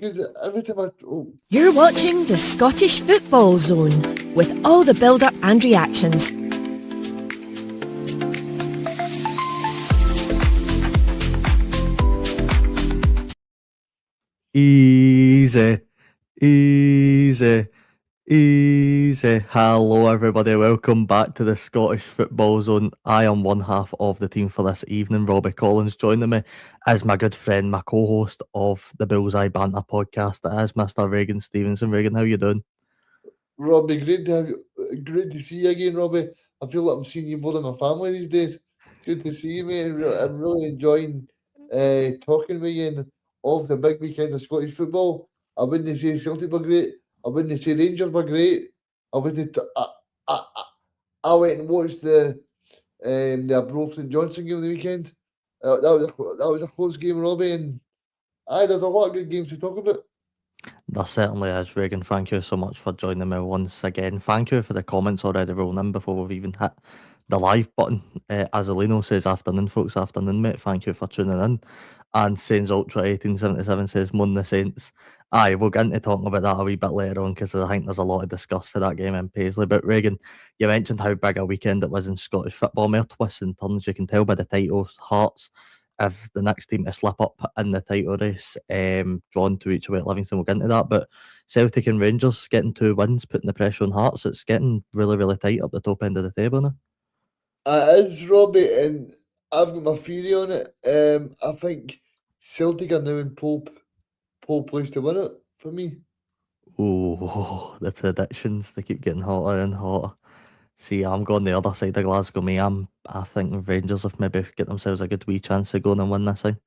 Because every time You're watching the Scottish Football Zone with all the build-up and reactions. Easy. Hello, everybody. Welcome back to the Scottish Football Zone. I am one half of the team for this evening. Robbie Collins joining me as my good friend, my co-host of the Bullseye Banter podcast. It is Mr. Reegan Stevenson. Reegan, how you doing? Robbie, great to see you again, Robbie. I feel like I'm seeing you more than my family these days. Good to see you, mate. I'm really enjoying talking with you and all the big weekend of Scottish football. I wouldn't say Celtic were great. I wouldn't say Rangers were great. I wouldn't. I went and watched the Arbroath St Johnstone game of the weekend. That was a close game, Robbie, and there's a lot of good games to talk about. There certainly is, Reagan. Thank you so much for joining me once again. Thank you for the comments already rolling in before we've even hit the live button. Azolino says, afternoon, folks, afternoon, mate. Thank you for tuning in. And Saints Ultra 1877 says, Moon the Saints. Aye, we'll get into talking about that a wee bit later on because I think there's a lot to discuss for that game in Paisley. But Reagan, you mentioned how big a weekend it was in Scottish football. Mere twists and turns, you can tell by the titles. Hearts, if the next team to slip up in the title race, drawn to each away at Livingston, we'll get into that. But Celtic and Rangers getting 2 wins, putting the pressure on Hearts. It's getting really, really tight up the top end of the table now. It is, Robbie, and I've got my theory on it. I think Celtic are now in pole place to win it for me. Oh, the predictions, they keep getting hotter and hotter. See, I'm going the other side of Glasgow, me. I think Rangers have maybe get themselves a good wee chance of going and win this thing.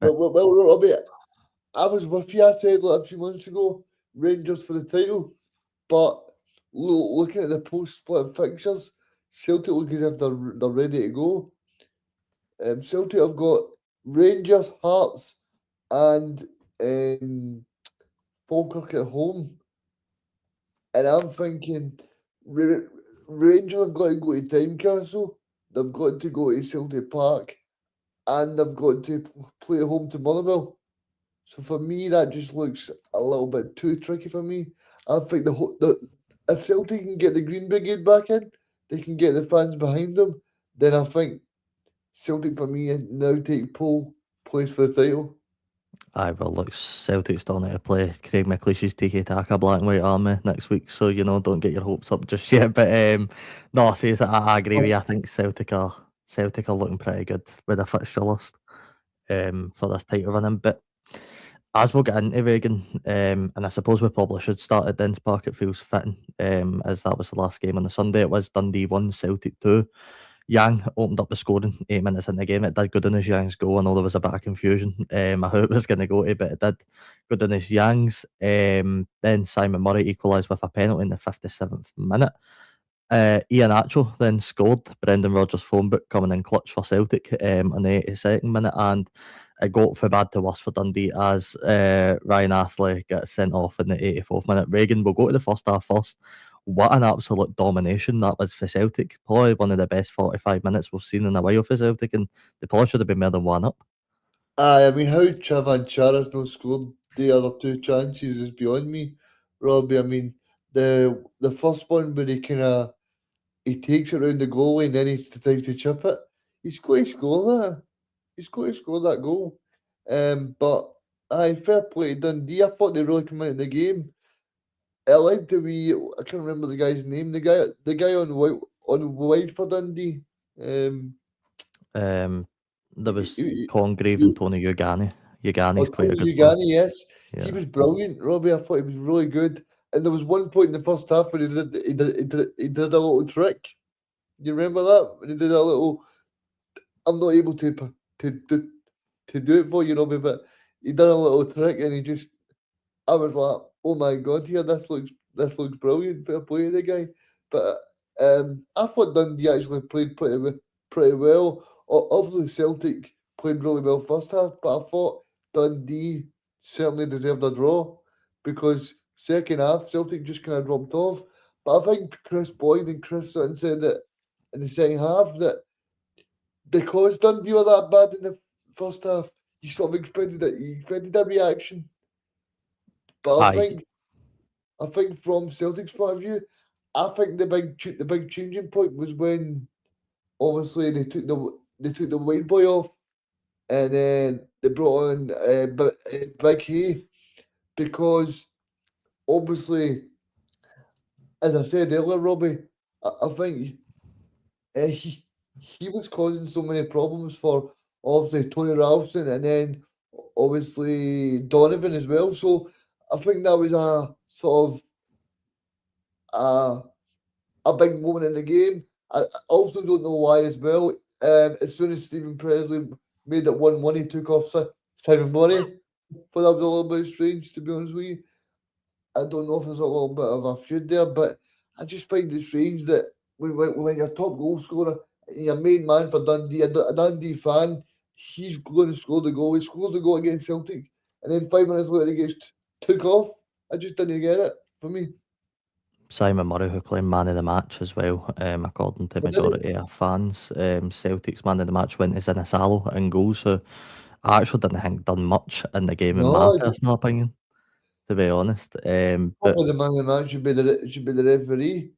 Well, Robbie, I was with you. I said like a few months ago, Rangers for the title, but looking at the post-split fixtures, Celtic look as if they're ready to go. Celtic have got Rangers, Hearts, and Falkirk at home. And I'm thinking Rangers have got to go to Tynecastle, they've got to go to Celtic Park, and they've got to play at home to Motherwell. So for me, that just looks a little bit too tricky for me. I think if Celtic can get the Green Brigade back in, they can get the fans behind them, then I think Celtic for me now take pole place for the title. Aye, well, look, Celtic still need to play Craig McLeish's Tiki Taka Black and White Army next week, so don't get your hopes up just yet. But no, I agree with you. I think Celtic are looking pretty good with a fixture list for this title running. But as we'll get into, Reagan, and I suppose we probably should start at Dens Park. It feels fitting, as that was the last game on the Sunday. It was Dundee 1, Celtic 2. Yang opened up the scoring 8 minutes in the game. It did good in his Yang's goal. I know there was a bit of confusion how it was going to go to, but it did good in his Yang's. Then Simon Murray equalised with a penalty in the 57th minute. Ian Acho then scored. Brendan Rodgers' phone book coming in clutch for Celtic in the 82nd minute, and it got from bad to worse for Dundee as Ryan Astley gets sent off in the 84th minute. Reagan, we'll go to the first half first. What an absolute domination that was for Celtic. Probably one of the best 45 minutes we've seen in a while for Celtic, and they probably should have been more than 1 up. I mean, how Travan Chara's not scored the other 2 chances is beyond me, Robbie. I mean, the first one where he takes it around the goalie and then he decides to chip it. He's got to score that. He's got to score that goal. But fair play to Dundee. I thought they really came out of the game. I like the wee. I can't remember the guy's name. The guy on wide for Dundee. There was Congreve and Tony Ugani. Ugani's quite a good Ugani, player. yes. Yeah. He was brilliant, Robbie. I thought he was really good. And there was one point in the first half where he did a little trick. You remember that? When he did a little. I'm not able to do it for you, Robbie, but he done a little trick and I was like, oh my god, here this looks brilliant. Fair play to the guy. But I thought Dundee actually played pretty well. Obviously Celtic played really well first half, but I thought Dundee certainly deserved a draw because second half Celtic just kind of dropped off. But I think Chris Boyd and Chris Sutton said that in the second half that because Dundee were that bad in the first half, you sort of expected it. You expected a reaction. But Aye, I think from Celtic's point of view, I think the big changing point was when obviously they took the white boy off, and then they brought on Big Hay, because obviously, as I said earlier, Robbie, I think he was causing so many problems for obviously Tony Ralston, and then obviously Donovan as well. So I think that was a sort of a a big moment in the game. I also don't know why as well. As soon as Stephen Presley made it 1-1, he took off Simon Murray. But that was a little bit strange, to be honest with you. I don't know if there's a little bit of a feud there, but I just find it strange that when your top goal scorer, your main man for Dundee, a Dundee fan, he's going to score the goal. He scores the goal against Celtic, and then 5 minutes later he gets took off. I just didn't get it for me. Simon Murray, who claimed man of the match as well, according to But did it? majority of fans. Celtic's man of the match went to Sinisalo in goals, who I actually didn't think done much in the game, in my No, personal opinion, to be honest. But probably the man of the match should be the referee.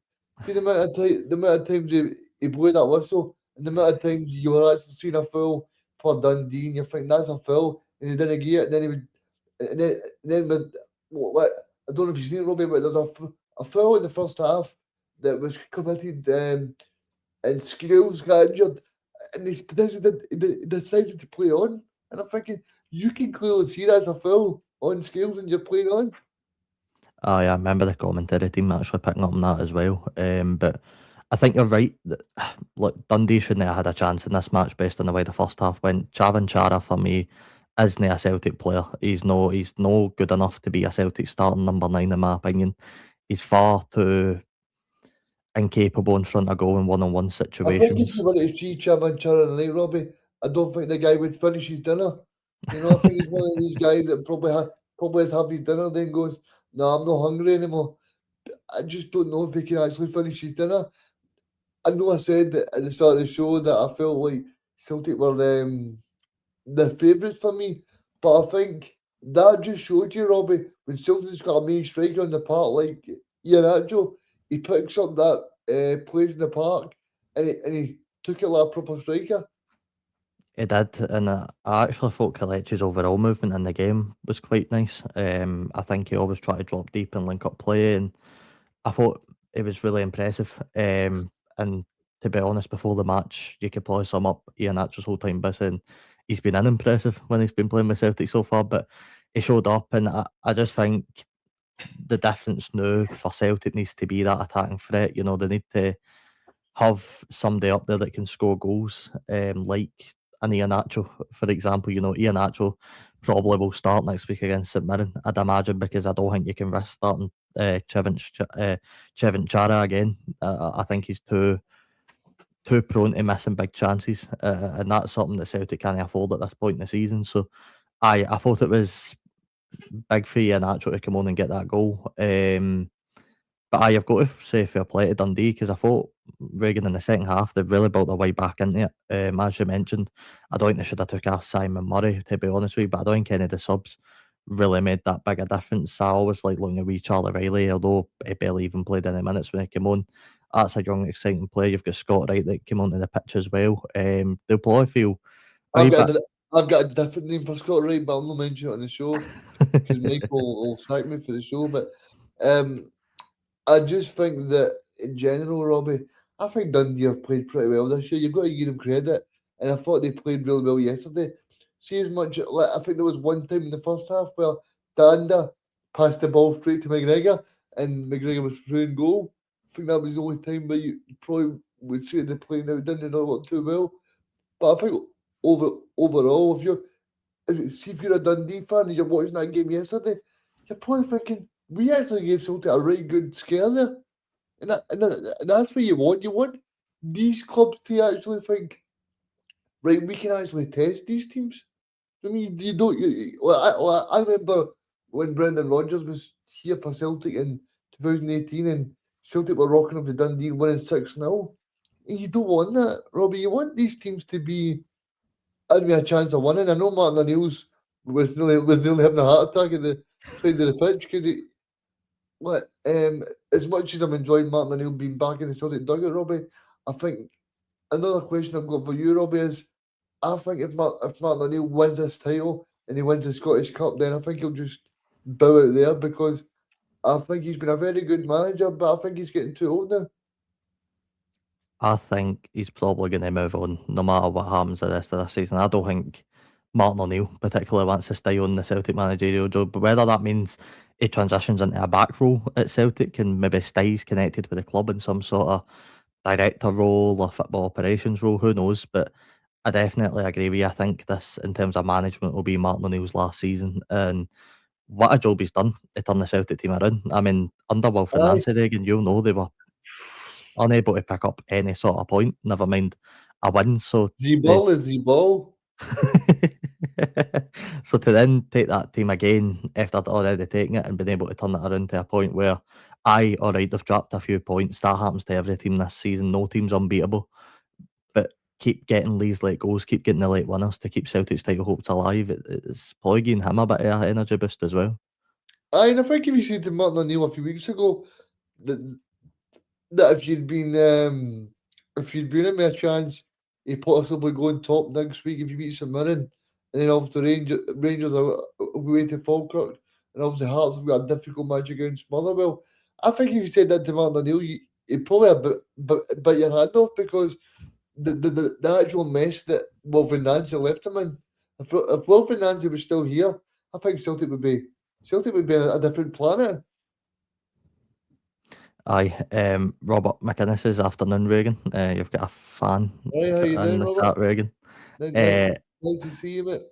See the amount of times he blew that whistle, and the amount of times you were actually seeing a foul for Dundee, and you think that's a foul, and he didn't get it, and then he would, and then with what I don't know if you've seen it, Robbie, but there was a foul in the first half that was committed, and Scales got injured, and he decided to play on, and I'm thinking you can clearly see that's a foul on Scales, and you're playing on. I remember the commentary team actually picking up on that as well. But I think you're right. Look, Dundee shouldn't have had a chance in this match based on the way the first half went. Chavan Chara for me isn't a Celtic player. He's no good enough to be a Celtic starting number 9 in my opinion. He's far too incapable in front of goal in one-on-one I think if situations. you were to see Chaman Charan late, Robbie, I don't think the guy would finish his dinner. I think he's one of these guys that probably has half his dinner, then goes, "No, I'm not hungry anymore." I just don't know if he can actually finish his dinner. I know I said that at the start of the show that I felt like Celtic were the favourites for me, but I think that just showed you, Robbie, when Celtic's got a main striker on the park like Iheanacho, he picks up that place in the park, and he took it like a proper striker. He did, and I actually thought Kelechi's overall movement in the game was quite nice. I think he always tried to drop deep and link up play, and I thought it was really impressive. And to be honest, before the match, you could probably sum up Ian Atchell's whole time by saying he's been unimpressive when he's been playing with Celtic so far, but he showed up, and I just think the difference now for Celtic needs to be that attacking threat. They need to have somebody up there that can score goals, like an Iheanacho, for example. Iheanacho probably will start next week against St Mirren, I'd imagine, because I don't think you can risk starting Chevin Chara again. I think he's too prone to missing big chances, and that's something that Celtic can't afford at this point in the season. So, I thought it was big for Iheanacho to come on and get that goal. But you've got to say fair play to Dundee, because I thought Reagan in the second half, they've really built their way back into it. As you mentioned, I don't think they should have took off Simon Murray, to be honest with you, but I don't think any of the subs really made that big a difference. I always like looking at wee Charlie Riley, although he barely even played any minutes when he came on. That's a young, exciting player. You've got Scott Wright that came onto the pitch as well. They'll probably feel a wee I've bit. got a, I've got a different name for Scott Wright, but I'm not mentioning it on the show because Michael will sack me for the show. But um, I just think that in general, Robbie, I think Dundee have played pretty well this year. You've got to give them credit, and I thought they played really well yesterday. See, as much like I think there was one time in the first half where Danda passed the ball straight to McGregor, and McGregor was through and goal. I think that was the only time where you probably would say they played now didn't know what too well. But I think overall, if you're a Dundee fan and you're watching that game yesterday, you're probably thinking we actually gave Celtic a really good scare there, and that's what you want. You want these clubs to actually think, right? We can actually test these teams. I mean, you don't. I remember when Brendan Rodgers was here for Celtic in 2018, and Celtic were rocking up to Dundee and winning 6-0. And you don't want that, Robbie. You want these teams to be having a chance of winning. I know Martin O'Neill's was nearly having a heart attack side of the pitch because as much as I'm enjoying Martin O'Neill being back in the Celtic dugout, Robbie, I think another question I've got for you, Robbie, is I think if Martin O'Neill wins this title and he wins the Scottish Cup, then I think he'll just bow out there because I think he's been a very good manager, but I think he's getting too old now. I think he's probably going to move on no matter what happens the rest of the season. I don't think Martin O'Neill particularly wants to stay on the Celtic managerial job, but whether that means he transitions into a back role at Celtic and maybe stays connected with the club in some sort of director role or football operations role, who knows? But I definitely agree with you. I think this, in terms of management, will be Martin O'Neill's last season. And what a job he's done to turn the Celtic team around. I mean, under Wilfred Aye, Nancy, Reagan, you'll know they were unable to pick up any sort of point, never mind a win. So they Z-Ball is Z-Ball. so to then take that team again after already taking it and being able to turn it around to a point where all right, they've dropped a few points. That happens to every team this season. No team's unbeatable. But keep getting these late goals, keep getting the late winners to keep Celtic's title hopes alive. It's probably giving him a bit of an energy boost as well. Aye, and I think if you said to Martin O'Neill a few weeks ago that that if you'd been in me a chance, he'd possibly go on top next week if you beat St Mirren, and then obviously Rangers are away to Falkirk, and obviously Hearts have got a difficult match against Motherwell. I think if you said that to Martin O'Neill, he'd probably bit your hand off because the actual mess that Wilfred Nancy left him in. If Wilfred Nancy was still here, I think Celtic would be a different planet. Aye, Robert McInnes's afternoon, Reagan. You've got a fan Hey, how you in doing, the Robert? chat, Reagan. Nice, Uh, nice to see you, mate.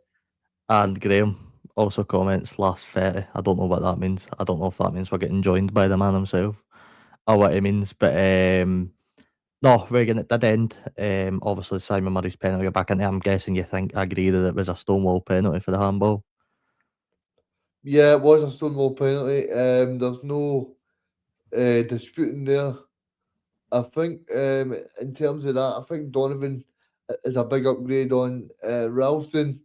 and Graham also comments last 30. I don't know what that means. I don't know if that means we're getting joined by the man himself or what it means. But no, Reagan, it did end. Obviously, Simon Murray's penalty got back in there. I'm guessing you think I agree that it was a Stonewall penalty for the handball. Yeah, it was a Stonewall penalty. There's no disputing there. I think in terms of that, I think Donovan is a big upgrade on Ralston.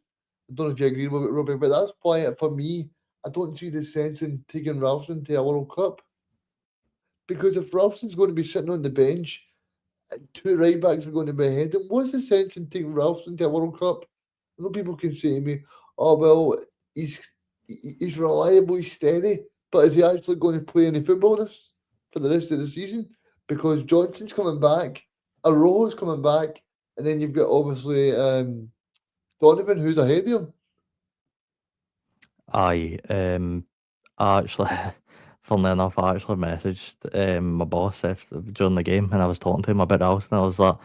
I don't know if you agree with it, Robbie, but that's why for me, I don't see the sense in taking Ralston to a World Cup because if Ralston's going to be sitting on the bench and two right backs are going to be ahead, then what's the sense in taking Ralston to a World Cup? I know people can say to me, "Oh well, he's he's reliable, he's steady," but is he actually going to play any football this for the rest of the season? Because Johnson's coming back, Arojo's coming back, and then you've got obviously Donovan who's ahead of him. Aye, I actually, funnily enough, I actually messaged my boss during the game and I was talking to him about Ralston. I was like,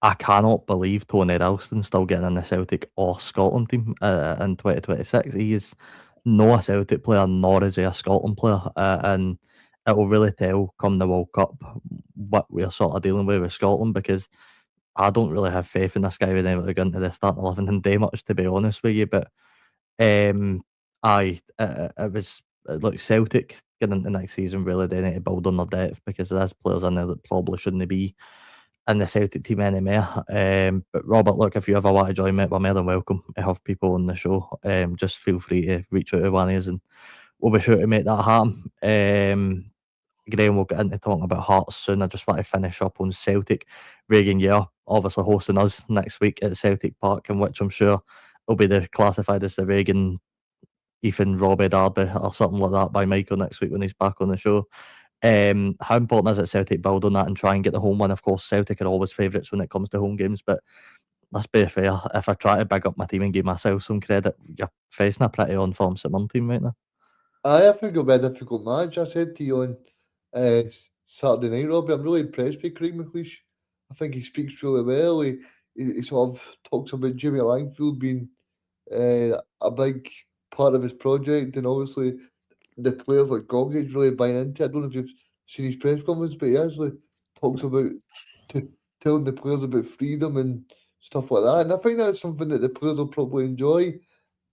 I cannot believe Tony Ralston's still getting in the Celtic or Scotland team in 2026. He is not a Celtic player, nor is he a Scotland player. And it will really tell come the World Cup what we're sort of dealing with Scotland because I don't really have faith in this guy being able to go into the starting 11 and do much, to be honest with you. But um, aye, it was like Celtic getting into next season really they need to build on their depth because there's players in there that probably shouldn't be in the Celtic team anymore. But Robert, look, if you ever want to join me, we're more than welcome to have people on the show. Just feel free to reach out to one of us and we'll be sure to make that happen. Graham will get into talking about Hearts soon. I just want to finish up on Celtic. Reagan, yeah, obviously hosting us next week at Celtic Park, in which I'm sure will be classified as the Reagan Ethan Robbie Derby or something like that by Michael next week when he's back on the show. How important is it Celtic build on that and try and get the home win? Of course, Celtic are always favourites when it comes to home games, but let's be fair. If I try to big up my team and give myself some credit, you're facing a pretty on-form St Mirren team right now. I think it'll be a difficult match. I said to you on Saturday night, Robbie, I'm really impressed with Craig McLeish. I think he speaks really well. He sort of talks about Jimmy Langfield being a big part of his project, and obviously the players like Gogic really buying into it. I don't know if you've seen his press conference, but he actually talks about telling the players about freedom and stuff like that. And I think that's something that the players will probably enjoy.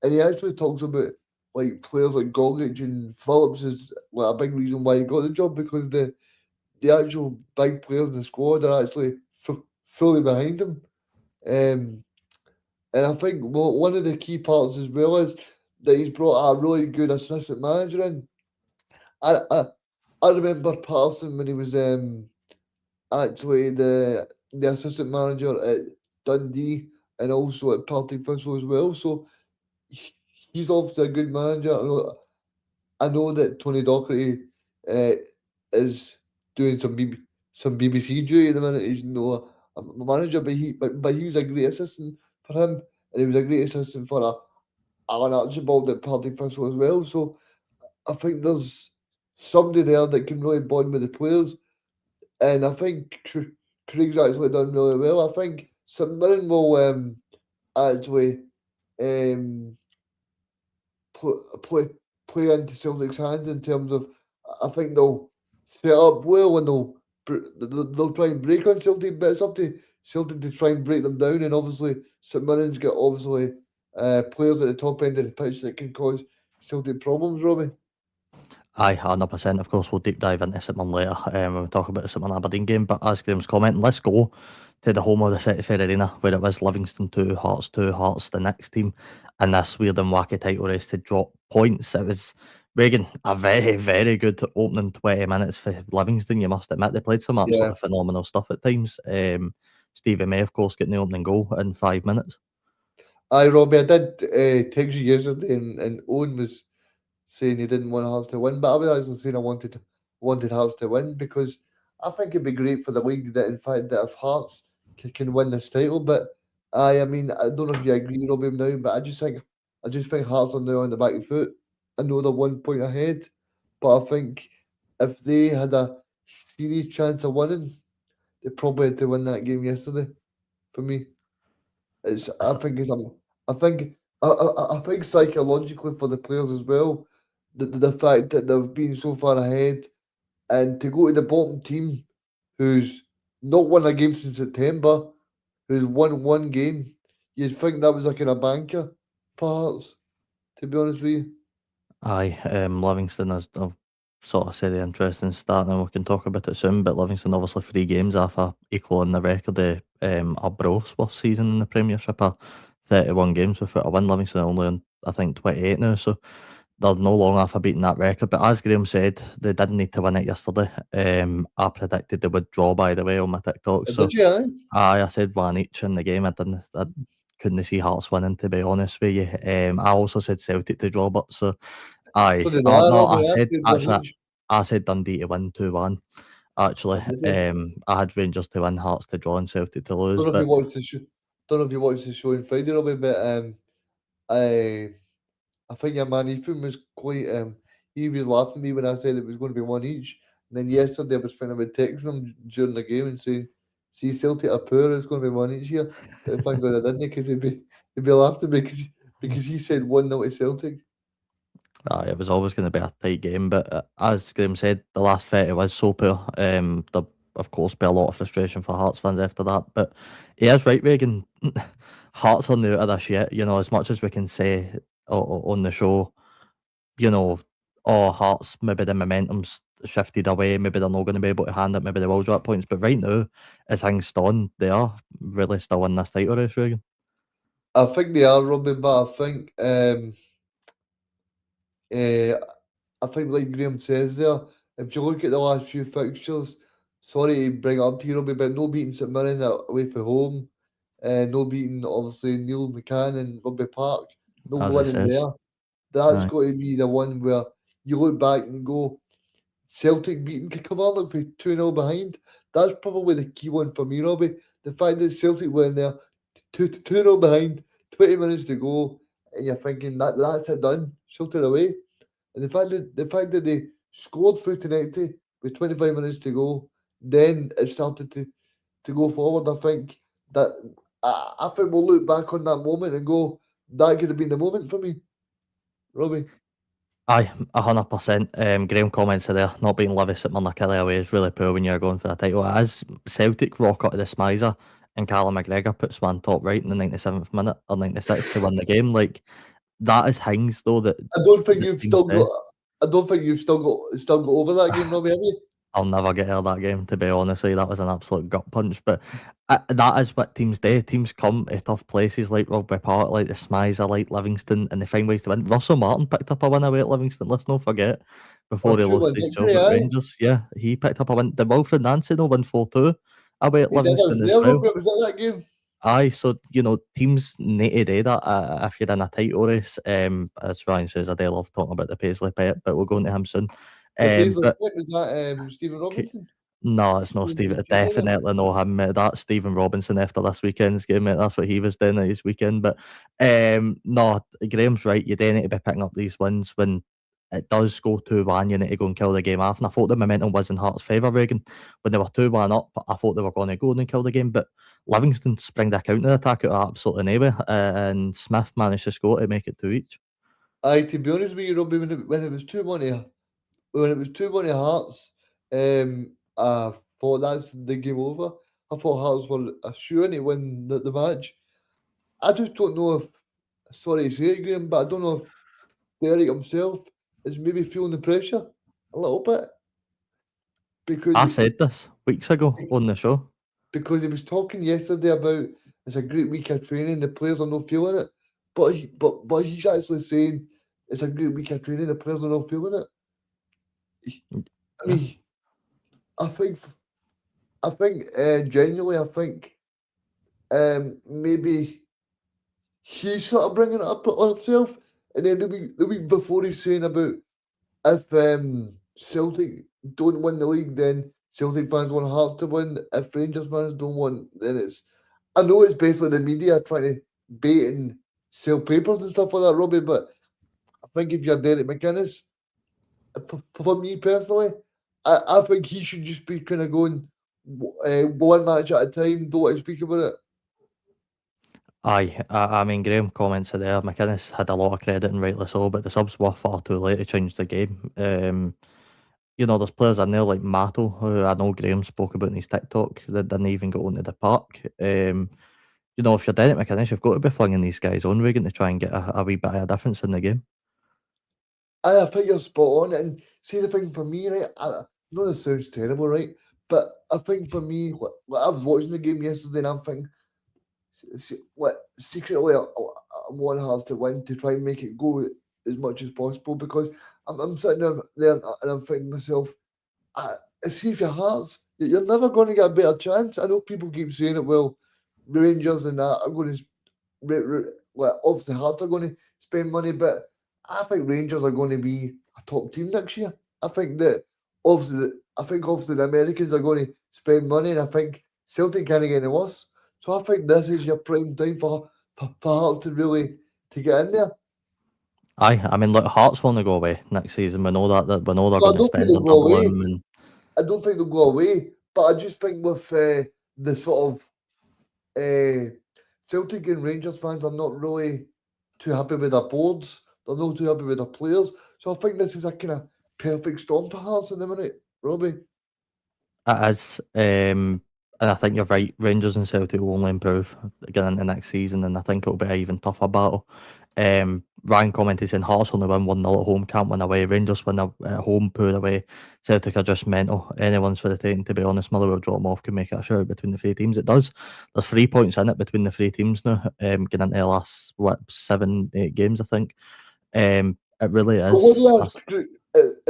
And he actually talks about like players like Gogic and Phillips is like a big reason why he got the job because the actual big players in the squad are actually fully behind him. And I think one of the key parts as well is that he's brought a really good assistant manager in. I remember Parson when he was actually the assistant manager at Dundee and also at Partick Thistle as well. So he- he's obviously a good manager. I know that Tony Docherty uh, is doing some BBC duty at the minute. He's no a manager, but he was a great assistant for him, and he was a great assistant for Alan Archibald at Partick Thistle as well. So I think there's somebody there that can really bond with the players, and I think Craig's actually done really well. I think St Mirren will actually um, play play into Celtic's hands in terms of I think they'll set up well and they'll try and break on Celtic, but it's up to Celtic to try and break them down. And obviously, St Mirren's got obviously players at the top end of the pitch that can cause Celtic problems, Robbie. Aye, 100%. Of course, we'll deep dive into St Mirren later when we talk about the St Mirren Aberdeen game. But as Graham's commenting, let's go to the home of the City Fair Arena, where it was Livingston 2, Hearts 2, Hearts the next team, and this weird and wacky title race to drop points. It was, Reagan, a very, very good opening 20 minutes for Livingston, you must admit. They played some absolutely Yeah. phenomenal stuff at times. Stevie May, of course, getting the opening goal in 5 minutes. Aye, Robbie, I did text you yesterday, and Owen was saying he didn't want Hearts to win, but I was actually saying I wanted Hearts to win because I think it'd be great for the league that in fact that if Hearts can win this title. But I mean I don't know if you agree, Robbie, now, but I just think Hearts are now on the back foot. I know they're 1 point ahead, but I think if they had a serious chance of winning, they probably had to win that game yesterday. For me, it's I think it's I think I think psychologically for the players as well, the fact that they've been so far ahead and to go to the bottom team who's not won a game since September, who's won one game, you'd think that was like in a banker for Hearts, to be honest with you. Aye, Livingston is, I've sort of said the interesting start, and we can talk about it soon. But Livingston obviously 3 games after equaling the record of Arbroath's worst season in the Premiership of 31 games without a win. Livingston are only on, I think, 28 now, so they're no long after beating that record. But as Graham said, they didn't need to win it yesterday. I predicted they would draw, by the way, on my TikTok. So Did you? Aye? I said one each in the game. I couldn't see Hearts winning, to be honest with you. I also said Celtic to draw, but so aye. So did Oh, I, no, Robbie. I said one actually, each. I said Dundee to win 2-1. Actually, Did you? I had Rangers to win, Hearts to draw, and Celtic to lose. Don't know if you But watched the show. Don't know if you watched the show on Friday, Robbie, but I I think your man Ethan was quite he was laughing at me when I said it was going to be one each. And then yesterday I was thinking about texting him during the game and saying, "See, Celtic are poor. It's going to be one each here." But thank God I didn't, because he'd be laughing because he said 1-0 to Celtic. it was always going to be a tight game. But as Graham said, the last 30 was so poor. There, of course, be a lot of frustration for Hearts fans after that. But he is right, Reagan. Hearts are new out of this yet. You know, as much as we can say on the show, you know, oh, Hearts, maybe the momentum's shifted away, maybe they're not going to be able to hand it, maybe they will drop points. But right now, as things stand, they are really still in this title race, Reagan. I think they are, Robbie, but I think like Graham says there, if you look at the last few fixtures, sorry to bring it up to you, Robbie, but no beating St Mirren away from home, no beating obviously Neil McCann and Rugby Park, no As he winning says. there. That's Aye. got to be the one where you look back and go, Celtic beating Kilmarnock for 2-0 behind. That's probably the key one for me, Robbie. The fact that Celtic were in there 2-0 behind, 20 minutes to go, and you're thinking that's it done, Celtic away. And the fact that they scored through to 90 with 25 minutes to go, then it started to go forward. I think that I think we'll look back on that moment and go, that could have been the moment for me, Robbie. Aye, 100%. Graham comments there, not being Levis at Murnakelly away is really poor when you're going for the title. As Celtic rock out of the Smizer and Callum McGregor puts one top right in the 97th minute or 96th to win the game. Like, that is things though that I don't think that you've teams still do. got. I don't think you've still got over that game, Robbie. Have you? I'll never get out of that game, to be honest with you. That was an absolute gut punch. But that is what teams do. Teams come to tough places like Rugby Park, like the Smizer, like Livingston, and they find ways to win. Russell Martin picked up a win away at Livingston, let's not forget, before he lost 2-1 his victory, job at aye. Rangers. Yeah, he picked up a win. Did Wilfred Nancy no win 4-2 away at He did us Livingston as there, well? Robert. Was that game? Aye, so teams need to do that if you're in a title race. As Ryan says, I do love talking about the Paisley Pep, but we'll go into him soon. The Paisley But Pep, was that Stephen K- Robinson? no, it's not Stephen. Definitely no him, mate. That's Stephen Robinson after this weekend's game, mate. That's what he was doing at his weekend. But no, Graham's right. You do need to be picking up these wins when it does go 2-1. You need to go and kill the game off. And I thought the momentum was in Hearts' favour, Reagan. When they were 2-1 up, I thought they were going to go and kill the game. But Livingston springed a counter attack out absolutely nowhere, and Smith managed to score to make it 2 each. Aye, to be honest with you, Robbie, when it was 2-1 to Hearts, I thought that's the game over. I thought Hearts were assuring to win the match. I just don't know if, sorry to say it, Graham, but I don't know if Derek himself is maybe feeling the pressure a little bit. Because I said this weeks ago on the show. Because he was talking yesterday about it's a great week of training, the players are not feeling it. But he's actually saying it's a great week of training, the players are not feeling it. I mean, I think genuinely, I think maybe he's sort of bringing it up on himself, and then the week before he's saying about if Celtic don't win the league, then Celtic fans want Hearts to win. If Rangers fans don't want, then it's. I know it's basically the media trying to bait and sell papers and stuff like that, Robbie. But I think if you're Derek McInnes, for me personally, I think he should just be kind of going one match at a time. Don't want to speak about it. Aye, I mean, Graham comments are there. McInnes had a lot of credit and rightly so, but the subs were far too late to change the game. There's players in there like Mato, who I know Graham spoke about in his TikTok, that didn't even go into the park. If you're Derek McInnes, you've got to be flinging these guys on, Regan, to try and get a wee bit of a difference in the game. I think you're spot on. And see, the thing for me, right? I know this sounds terrible, right? But I think for me, I was watching the game yesterday and I'm thinking, secretly, I want Hearts to win to try and make it go as much as possible because I'm sitting there and I'm thinking to myself, see if your Hearts, you're never going to get a better chance. I know people keep saying it, well, Rangers and that are going to, obviously Hearts are going to spend money, but I think Rangers are going to be a top team next year. I think obviously the Americans are going to spend money, and I think Celtic can't get any worse. So I think this is your prime time for Hearts to get in there. Aye, I mean, look, Hearts want to go away next season. We know that we know they're No, I going to don't think spend they'll on go double away. him. And I don't think they'll go away, but I just think with the sort of Celtic and Rangers fans are not really too happy with their boards. They're not too happy with their players. So I think this is a kind of perfect storm for Hearts in the minute, Robbie. it is, and I think you're right. Rangers and Celtic will only improve getting into next season, and I think it'll be an even tougher battle. Ryan commented saying Hearts only win 1-0 at home, can't win away. Rangers win at home, poor away. Celtic are just mental. Anyone's for the taking, to be honest. Motherwell drop them off can make it a shout between the three teams. It does. There's 3 points in it between the three teams now. Getting into the last 7-8 games, I think. It really is.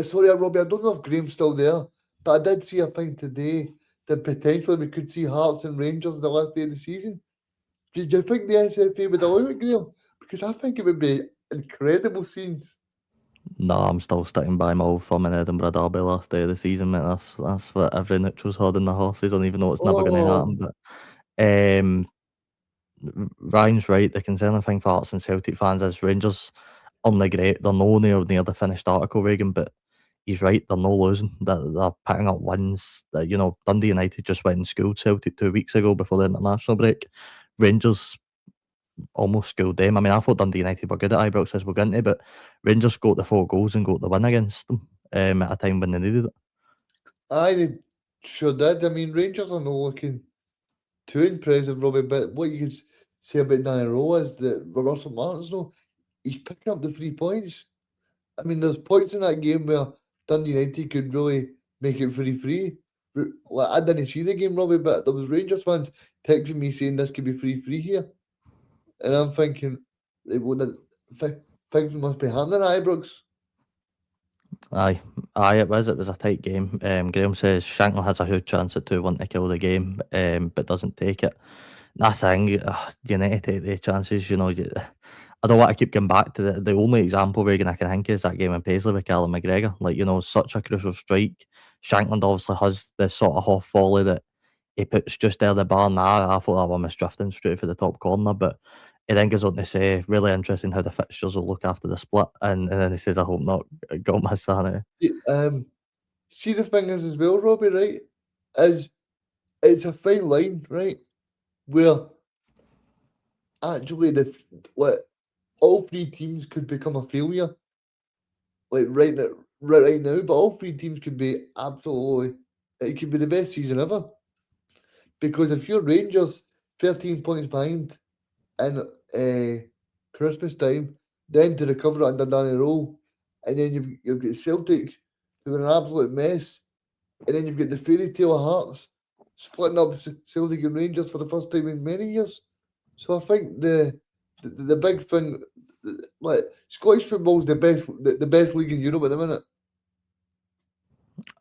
Sorry, Robbie, I don't know if Graham's still there, but I did see a thing today that potentially we could see Hearts and Rangers the last day of the season. Do you think the SFA would allow it, Graham? Because I think it would be incredible scenes. No, I'm still sticking by my old firm in Edinburgh Derby last day of the season, mate. That's what every neutral's had in the horses. I don't even know it's never going to happen. But Ryan's right. The concerning thing for Hearts and Celtic fans is Rangers aren't great. They're no near the finished article, Reagan, but he's right. They're no losing. They're picking up wins. Dundee United just went and schooled Celtic 2 weeks ago before the international break. Rangers almost schooled them. I mean, I thought Dundee United were good at Ibrox as we're going to, but Rangers scored the 4 goals and got the win against them at a time when they needed it. They sure did. I mean, Rangers are not looking too impressive, Robbie, but what you can say about Danny Rowe is that Russell Martin's he's picking up the 3 points. I mean, there's points in that game where Dundee United could really make it free. Like, I didn't see the game, Robbie, but there was Rangers fans texting me saying this could be free here, and I'm thinking, well, things must be happening at Ibrox. Aye, it was. It was a tight game. Graham says Shankland has a huge chance at 2-1 to kill the game, but doesn't take it. That's the thing. You need to take the chances. I don't want to keep going back to the only example, Reagan, I can think is that game in Paisley with Callum McGregor. Like, such a crucial strike. Shankland obviously has the sort of half volley that he puts just there the bar. Now I thought that one was drifting straight for the top corner, but he then goes on to say, really interesting how the fixtures will look after the split. And then he says, I hope not. Got my sanity. See, the thing is as well, Robbie, right? Is it's a fine line, right? Where actually like all three teams could become a failure, like right now. But all three teams could be absolutely. It could be the best season ever. Because if you're Rangers 13 points behind in Christmas time, then to recover it under Danny Rowe, and then you've got Celtic, who are an absolute mess, and then you've got the fairy tale of Hearts splitting up Celtic and Rangers for the first time in many years. So I think the big thing, like Scottish football is the best league in Europe at the minute.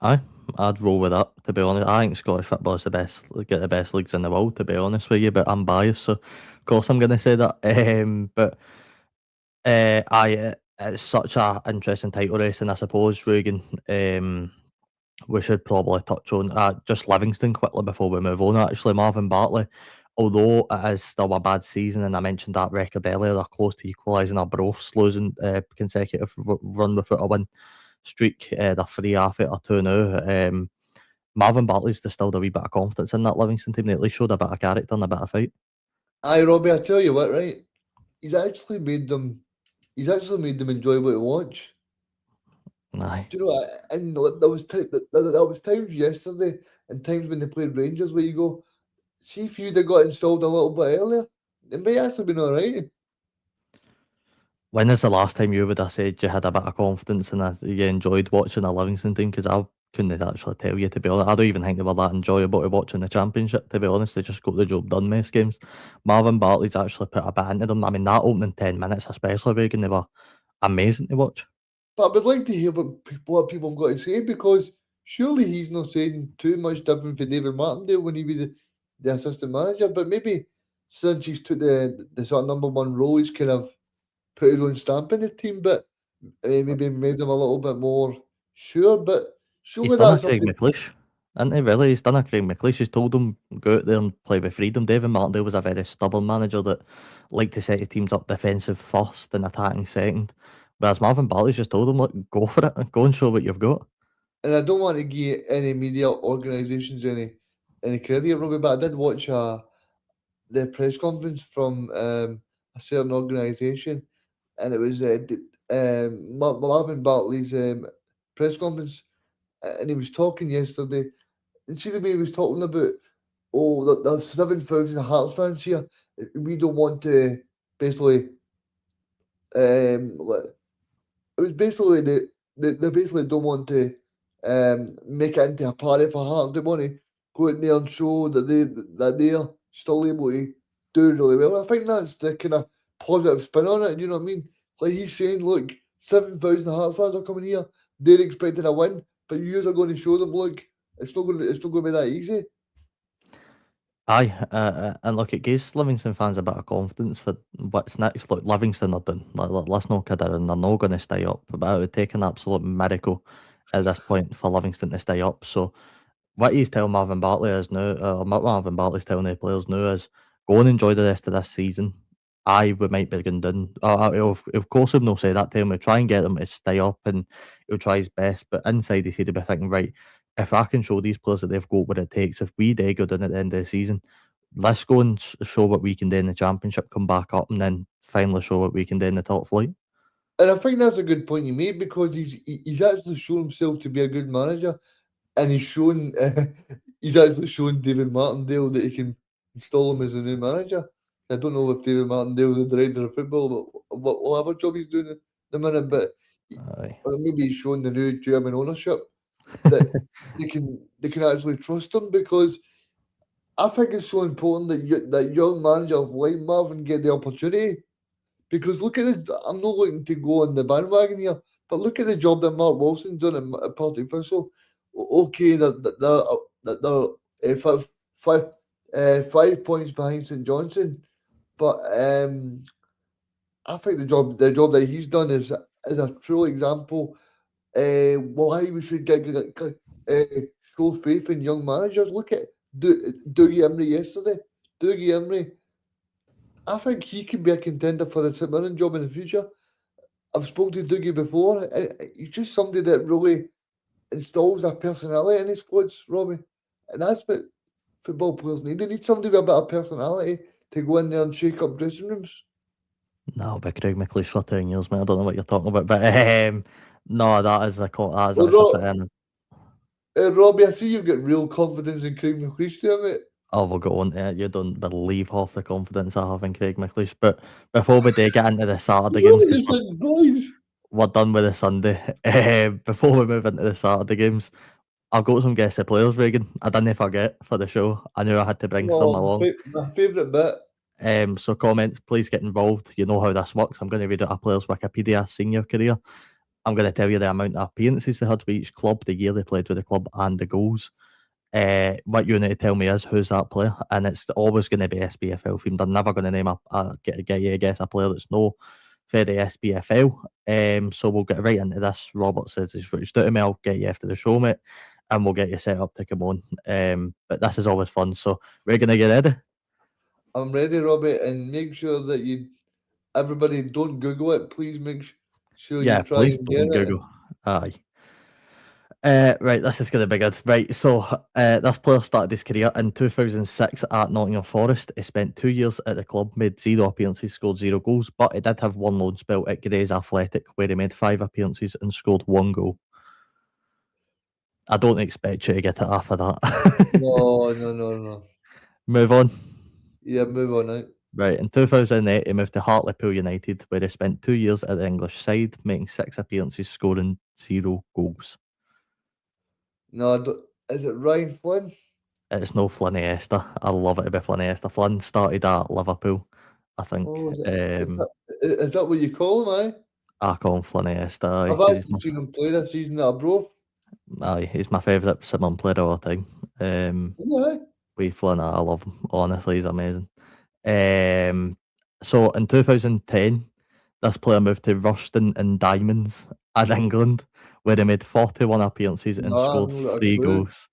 Aye, I'd roll with that, to be honest. I think Scottish football is get the best leagues in the world, to be honest with you, but I'm biased, so of course I'm going to say that. But it's such a interesting title race, and I suppose, Regan, we should probably touch on just Livingston quickly before we move on. Actually, Marvin Bartley, although it is still a bad season, and I mentioned that record earlier, they're close to equalising Arbroath's losing consecutive run without a win streak. They're 3 off it or 2 now. Marvin Bartley's distilled a wee bit of confidence in that Livingston team. They at least showed a bit of character and a bit of fight. Aye, Robbie, I tell you what, right? He's actually made them enjoyable to watch. Aye. Do you know? And there was times yesterday and times when they played Rangers where you go, see if you'd have got installed a little bit earlier, it may actually been all right. When is the last time you would have said you had a bit of confidence and you enjoyed watching a Livingston team? Because I couldn't actually tell you, to be honest. I don't even think they were that enjoyable to watch in the Championship, to be honest. They just got the job done most games. Marvin Bartley's actually put a bit into them. I mean, that opening 10 minutes, especially, Reagan, they were amazing to watch. But I would like to hear what people have got to say, because surely he's not saying too much different for David Martindale when he was the assistant manager. But maybe since he's took the sort of number one role, he's kind of put his own stamp in the team, but maybe made them a little bit more sure. But He's surely done a that's Craig something. McLeish, isn't he, really? He's done a Craig McLeish. He's told him, go out there and play with freedom. David Martindale was a very stubborn manager that liked to set his teams up defensive first and attacking second. Whereas Marvin Bartley's just told him, look, go for it. Go and show what you've got. And I don't want to give any media organisations any credit, Robbie, but I did watch the press conference from a certain organisation, and it was Marvin Bartley's press conference, and he was talking yesterday. And see the way he was talking about, oh, there's 7,000 Hearts fans here. We don't want to basically, it was basically they basically don't want to make it into a party for Hearts. They want to go in there and show that they're still able to do really well. I think that's the kind of positive spin on it. You know what I mean? Like he's saying, look, 7,000 Hearts fans are coming here. They're expecting a win, but you are going to show them, look, it's not going to be that easy. Aye, and look, it gives Livingston fans a bit of confidence for what's next. Look, Livingston are done. Let's not kid around. They're not going to stay up. But it would take an absolute miracle at this point for Livingston to stay up. So what he's telling Marvin Bartley is now, what Marvin Bartley's telling the players now is go and enjoy the rest of this season. Aye, we might be going down. Of course, he'll not say that to him. We'll try and get them to stay up and he'll try his best. But inside, he said he'll be thinking, right, if I can show these players that they've got what it takes, if we do go down at the end of the season, let's go and show what we can do in the Championship, come back up, and then finally show what we can do in the top flight. And I think that's a good point you made, because he's actually shown himself to be a good manager, and he's actually shown David Martindale that he can install him as a new manager. I don't know if David Martindale is the director of football, but whatever job he's doing at the minute, but Aye. maybe he's showing the new German ownership that they can actually trust him, because I think it's so important that young managers like Marvin get the opportunity. Because look at I'm not looking to go on the bandwagon here, but look at the job that Mark Wilson's done at Partick Thistle. Okay, they're 5 points behind St Johnson, but I think the job that he's done is a true example. Why we should show faith in young managers. Look at Dougie Emery yesterday. Dougie Emery, I think he could be a contender for the St Mirren job in the future. I've spoken to Dougie before. He's just somebody that really installs a personality in his squads, Robbie. And that's what football players need. They need somebody with a bit of personality to go in there and shake up dressing rooms. No, I'll be Craig McLeish for 10 years, mate. I don't know what you're talking about, but no, that is that is Well, actually pretty in. Robbie, I see you've got real confidence in Craig McLeish there, mate. Oh, we'll go on to it. You don't believe half the confidence I have in Craig McLeish. But before we do get into the Saturday He's games, only the 'cause same boys. we're done with the Sunday. Before we move into the Saturday games, I've got some guest players, Reagan. I didn't forget for the show. I knew I had to bring some Oh, along. my favourite bit. So comments, please get involved. You know how this works. I'm going to read out a player's Wikipedia senior career. I'm going to tell you the amount of appearances they had with each club, the year they played with the club, and the goals. What you need to tell me is who's that player, and it's always going to be SPFL themed. I'm never going to name get you to guess a player that's no for the SPFL. So we'll get right into this. Robert says he's reached out to me. I'll get you after the show, mate, and we'll get you set up to come on. But this is always fun. So we're going to get ready. I'm ready, Robbie, and make sure that everybody don't Google it. Please make sure you try please and don't get it. Google. Aye. Right, this is going to be good. Right, so this player started his career in 2006 at Nottingham Forest. He spent 2 years at the club, made 0 appearances, scored 0 goals, but he did have one loan spell at Grays Athletic where he made 5 appearances and scored 1 goal. I don't expect you to get it after that. No. Move on. Yeah, move on out. Right, in 2008, he moved to Hartlepool United, where he spent 2 years at the English side, making 6 appearances, scoring 0 goals. No, is it Ryan Flynn? It's no Flynn Esther. I love it to be Flynn Esther. Flynn started at Liverpool, I think. Oh, is that what you call him, I call him Flynn Esther. I've actually seen him play this season at Bro. He's my favourite Simon player of all time. We Flynn, I love him. Honestly, he's amazing. So in 2010, this player moved to Rushden and Diamonds in England, where he made 41 appearances and scored 3 goals.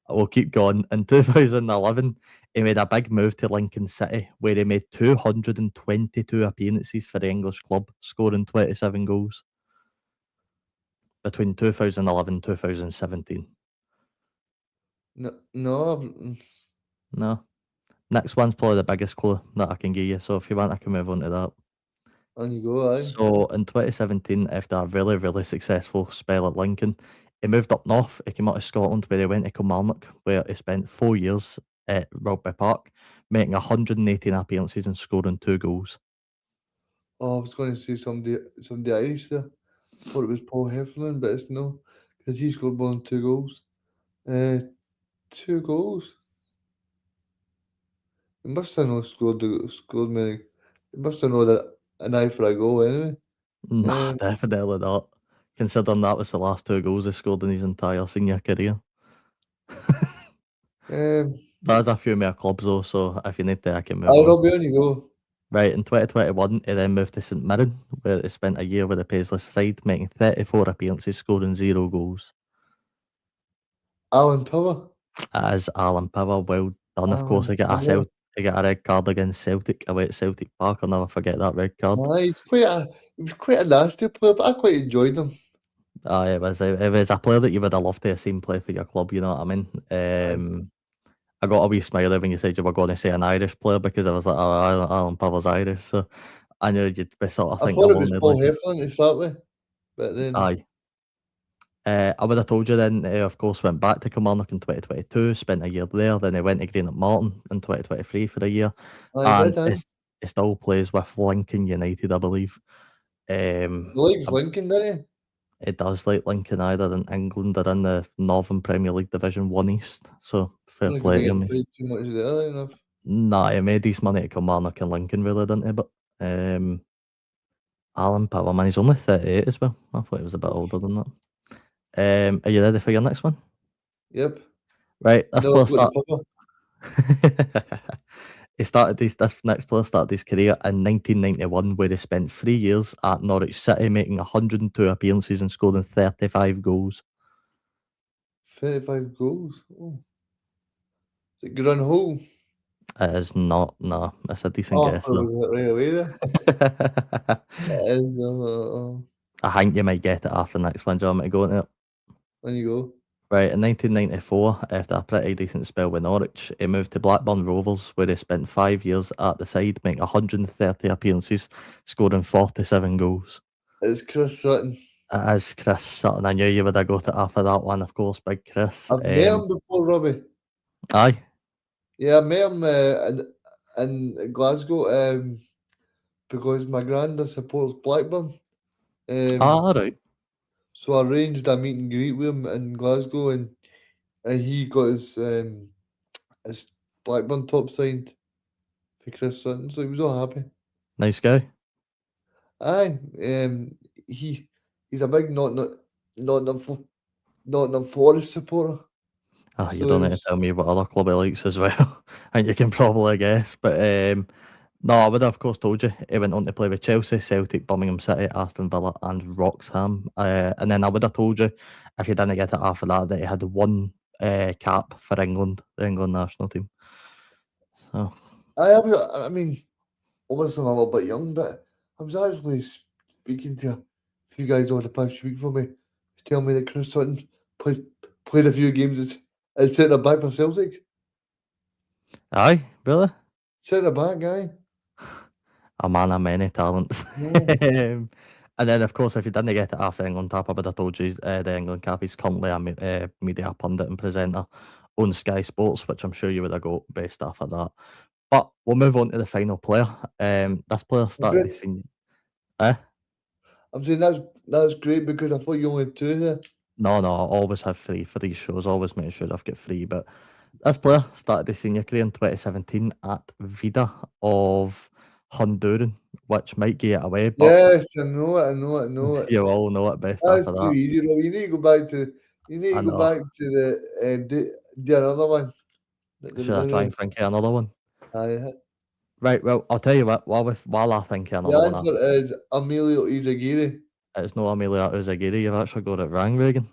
We'll keep going. In 2011, he made a big move to Lincoln City, where he made 222 appearances for the English club, scoring 27 goals between 2011 and 2017. No. Next one's probably the biggest clue that I can give you, so if you want, I can move on to that. On you go, aye. So in 2017, after a really, really successful spell at Lincoln, he moved up north. He came out of Scotland, where he went to Kilmarnock, where he spent 4 years at Rugby Park, making 118 appearances and scoring 2 goals. Oh, I was going to say somebody Irish there. I thought it was Paul Heffernan, but it's no, because he scored more than 2 goals. 2 goals. He must have not scored many. He must have known that an eye for a goal anyway. Nah, definitely not. Considering that was the last 2 goals he scored in his entire senior career. There's a few more clubs though, so if you need to, I can move on. Robbie, on you go. Right, in 2021, he then moved to St Mirren, where he spent a year with the Paisley side, making 34 appearances, scoring 0 goals. Alan Power. As Alan Power, well done. Of course, he got a red card against Celtic away at Celtic Park. I'll never forget that red card. He was quite a nasty player, but I quite enjoyed him. It was a player that you would have loved to have seen play for your club, you know what I mean? I got a wee smiley when you said you were going to say an Irish player, because I was like, oh, Alan Power's Irish, so I knew you'd be sort of thinking. I thought it was Paul Heffernan to start with, but then... Aye. I would have told you then, of course, went back to Kilmarnock in 2022, spent a year there, then he went to Greenock Morton in 2023 for a year. He still plays with Lincoln United, I believe. He likes Lincoln, doesn't It does like Lincoln either in England or in the Northern Premier League Division 1 East. So fair Not gonna play be to him. getting paid too much there enough. Nah, he made his money to Kilmarnock and Lincoln really, didn't he? But Alan Power, man, he's only 38 as well. I thought he was a bit older than that. Are you ready for your next one? Yep. Right, this Never player got the power. This next player started his career in 1991, where he spent 3 years at Norwich City, making 102 appearances and scoring 35 goals. 35 goals. Oh. Is it Grun Hole? It is not, no, it's a decent Oh, I guess thought it though. was right away there. It is. I think you might get it after the next one. Do you want me to go into it? There you go. Right, in 1994, after a pretty decent spell with Norwich, he moved to Blackburn Rovers, where he spent 5 years at the side, making 130 appearances, scoring 47 goals. It's Chris Sutton. It is Chris Sutton. I knew you would have got it after that one, of course, big Chris. I've met him before, Robbie. Aye. Yeah, I met him in Glasgow because my granddad supports Blackburn. Right. So I arranged a meet and greet with him in Glasgow, and he got his Blackburn top signed for Chris Sutton, so he was all happy. Nice guy. Aye, he's a big Nottingham Forest supporter. You So don't he need to was, tell me what other club he likes as well. I think you can probably guess. But no, I would have, of course, told you. He went on to play with Chelsea, Celtic, Birmingham City, Aston Villa, and Wrexham. And then I would have told you, if you didn't get it after that he had one cap for England, the England national team. So I mean, obviously I'm a little bit young, but I was actually speaking to a few guys over the past week for me, tell me that Chris Sutton played a few games as centre back for Celtic. aye, really? Centre back guy. A man of many talents. Yeah. And then, of course, if you didn't get it after England tap, I would have told you the England cap. He's currently a media pundit and presenter on Sky Sports, which I'm sure you would have got based off of that. But we'll move on to the final player. This player started Good. his senior. Eh? I'm saying that's great because I thought you only had two here. No, I always have three for these shows. Always make sure I've got three. But this player started his senior career in 2017 at Vida of Honduran, which might get it away, but Yes, I know it. you all know it best That's after too that. easy, Rob. You need to go back to I know. the another one. Should I try and think of another one? Aye. Right, well, I'll tell you what, while I think of The another one, answer is Emilio Izaguirre it's no Amelia Uzagiri, you've actually got it wrong, Reagan.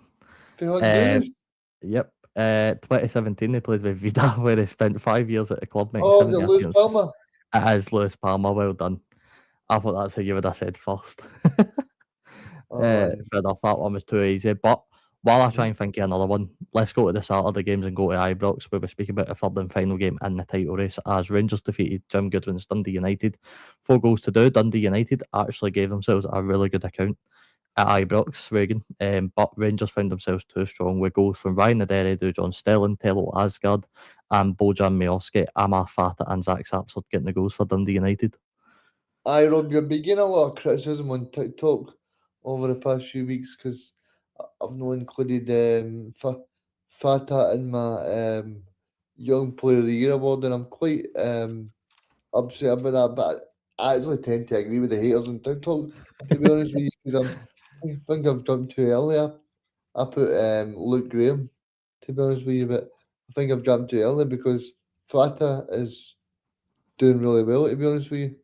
for Honduras. Yep, 2017 he played with Vida, where he spent 5 years at the club, making Oh, is it 70 Luis appearances. Palma? It is Lewis Palmer, well done. I thought that's who you would have said first. Oh, Fair enough, that one was too easy. But while I try yes. and think of another one, let's go to the Saturday games and go to Ibrox, where we speak about the third and final game in the title race as Rangers defeated Jim Goodwin's Dundee United 4-2. Dundee United actually gave themselves a really good account at Ibrox, Reagan, but Rangers found themselves too strong with goals from Ryan Aderidu, John Stelling, Tello Asgard, and Bojan Miovski, Amar Fata, and Zach Sapsford getting the goals for Dundee United. Aye, Rob, you're being getting a lot of criticism on TikTok over the past few weeks because I've not included Fata in my Young Player of the Year award, and I'm quite upset about that. But I actually tend to agree with the haters on TikTok, to be honest with you, because I think I've jumped too early. I put Luke Graham, to be honest with you, but I think I've jumped too early because Fata is doing really well, to be honest with you.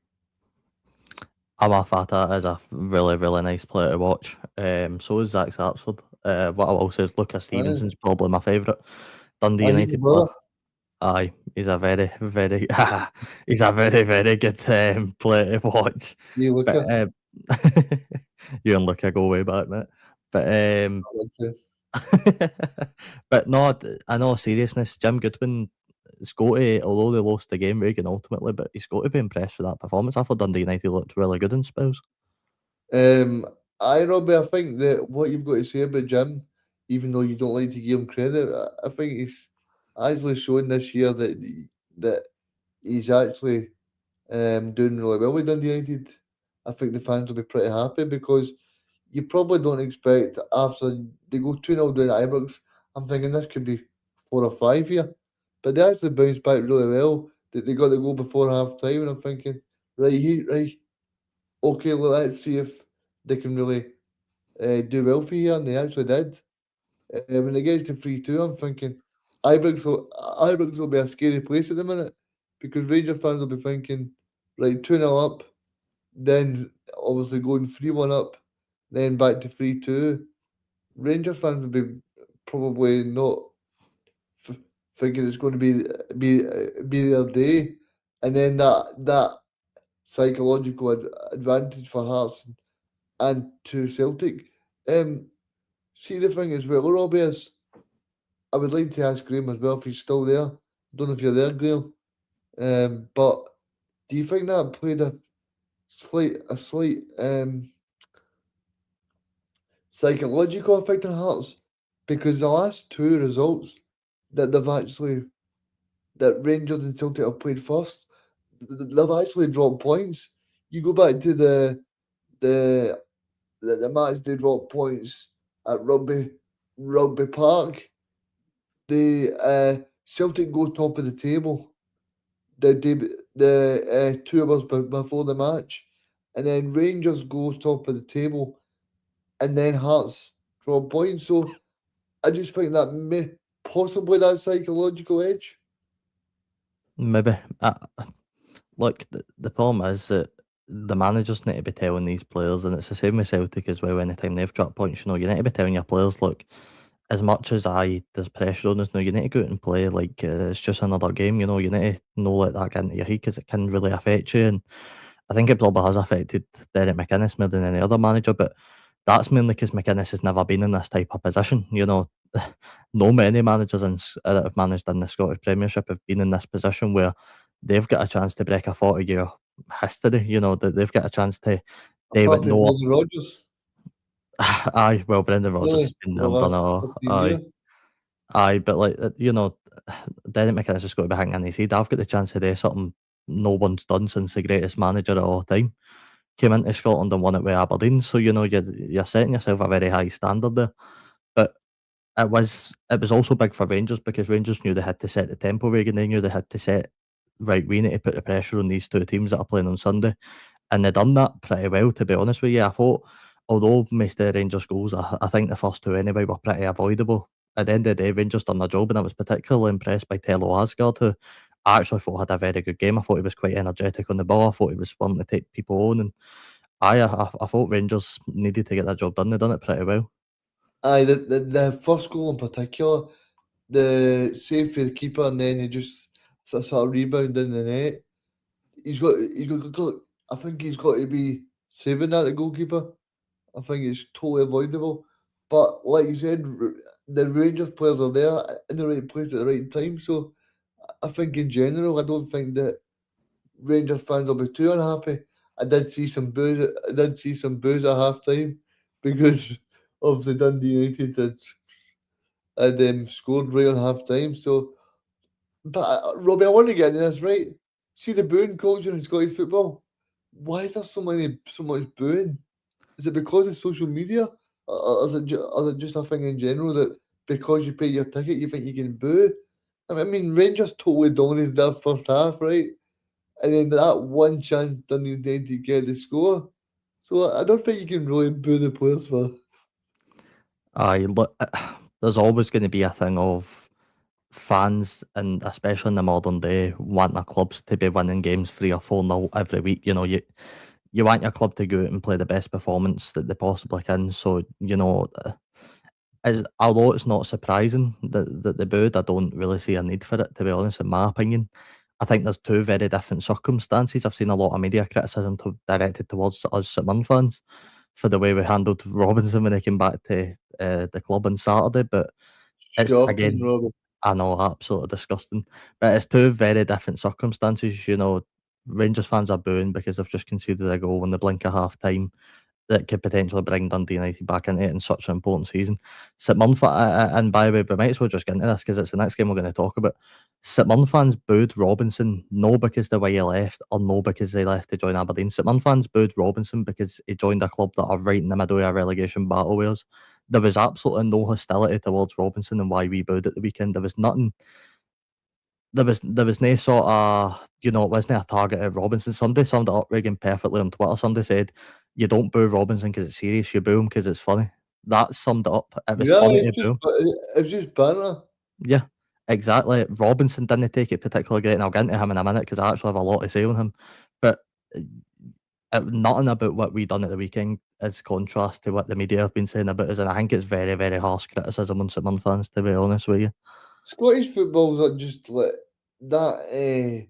Amar Fata is a really, really nice player to watch. So is Zach Sapsford. What I will say is Lucas Stevenson's probably my favourite Dundee He's United my player. brother. Aye, he's a very, very, he's a very, very good player to watch. You look But at you and Luca go way back, mate. But I want to. but no, in all seriousness, Jim Goodwin has got to, although they lost the game, Reagan ultimately, but he's got to be impressed with that performance. I thought Dundee United looked really good in spells. I Robbie, I think that what you've got to say about Jim, even though you don't like to give him credit, I think he's actually shown this year that he's actually doing really well with Dundee United. I think the fans will be pretty happy because you probably don't expect after they go 2-0 down at Ibrox. I'm thinking this could be 4 or 5 here. But they actually bounced back really well. They got the goal before half time, and I'm thinking, right, okay, well, let's see if they can really do well for you, and they actually did. When it gets to 3-2, I'm thinking Ibrox will be a scary place at the minute because Rangers fans will be thinking, right, 2-0 up, then obviously going 3-1 up, then back to 3-2. Rangers fans would be probably not f- thinking it's going to be their day, and then that psychological advantage for Hearts and to Celtic. Um, See the thing as well, Robbie, is I would like to ask Graham as well if he's still there. Don't know if you're there, Graham. But do you think that played a slight psychological effect on Hearts? Because the last two results that they've actually that Rangers and Celtic have played first, they've actually dropped points. You go back to the the match they dropped points at Rugby Park. The Celtic go top of the table the 2 hours before the match, and then Rangers go top of the table, and then Hearts drop points. So I just think that may possibly that psychological edge. Maybe. Look, the problem is that the managers need to be telling these players, and it's the same with Celtic as well. Anytime they've dropped points, you need to be telling your players, look, as much as there's pressure on us now, you need to go out and play like it's just another game. You need to not let that get into your head because it can really affect you. And I think it probably has affected Derek McInnes more than any other manager, but that's mainly because McInnes has never been in this type of position. No many managers that have managed in the Scottish Premiership have been in this position where they've got a chance to break a 40-year history. That they've got a chance to do what Apart from no. Brendan Rodgers, Aye, well, Brendan Rodgers really, has been for there the and done last it all. 15 Aye, years. aye, but like Derek McInnes has got to be hanging his head. I've got the chance to do something no one's done since the greatest manager of all time came into Scotland and won it with Aberdeen. So you're setting yourself a very high standard there. But it was also big for Rangers because Rangers knew they had to set the tempo, Reagan. They knew they had to set right. We need to put the pressure on these two teams that are playing on Sunday, and they done that pretty well. To be honest with you, I thought although most of the Rangers goals, I think the first two anyway were pretty avoidable. At the end of the day, Rangers done their job, and I was particularly impressed by Tello Asgard, who I actually thought had a very good game. I thought he was quite energetic on the ball. I thought he was willing to take people on, and I thought Rangers needed to get that job done. They done it pretty well. Aye, the first goal in particular, the save for the keeper, and then he just sort of rebound in the net. He's got. I think he's got to be saving that the goalkeeper. I think it's totally avoidable. But like you said, the Rangers players are there in the right place at the right time. So I think in general, I don't think that Rangers fans will be too unhappy. I did see some boos. I did see some boos at half time because obviously Dundee United had scored right on half time. So, but Robbie, I want to get into this right. See the booing culture in Scottish football. Why is there so much booing? Is it because of social media, or is it just a thing in general that because you pay your ticket, you think you can boo? I mean, Rangers totally dominated that first half, right? And then that one chance Dundee United get the score. So I don't think you can really boo the players for. Aye, look, there's always going to be a thing of fans, and especially in the modern day, want their clubs to be winning games 3 or 4-0 every week. You want your club to go out and play the best performance that they possibly can. So although it's not surprising that they booed, I don't really see a need for it, to be honest, in my opinion. I think there's two very different circumstances. I've seen a lot of media criticism directed towards us St Mirren fans for the way we handled Robinson when he came back to the club on Saturday, but it's Shocking, again, Robbie. I know, absolutely disgusting. But it's two very different circumstances. Rangers fans are booing because they've just conceded a goal in the blink of half time. that could potentially bring Dundee United back into it in such an important season. St Mirren and by the way, we might as well just get into this because it's the next game we're going to talk about. St Mirren fans booed Robinson, no because the way he left, or no because they left to join Aberdeen. St Mirren fans booed Robinson because he joined a club that are right in the middle of a relegation battle with us. There was absolutely no hostility towards Robinson and why we booed at the weekend. There was nothing. There was no sort of, it wasn't a target at Robinson. Somebody summed it up, Reagan, perfectly on Twitter. Somebody said, you don't boo Robinson because it's serious, you boo him because it's funny. That summed it up. It was Yeah, funny to boo him. it's just banter. Yeah, exactly. Robinson didn't take it particularly great, and I'll get into him in a minute because I actually have a lot to say on him. But nothing about what we done at the weekend is contrast to what the media have been saying about us, and I think it's very, very harsh criticism on St Mirren fans, to be honest with you. Scottish football's not just like that.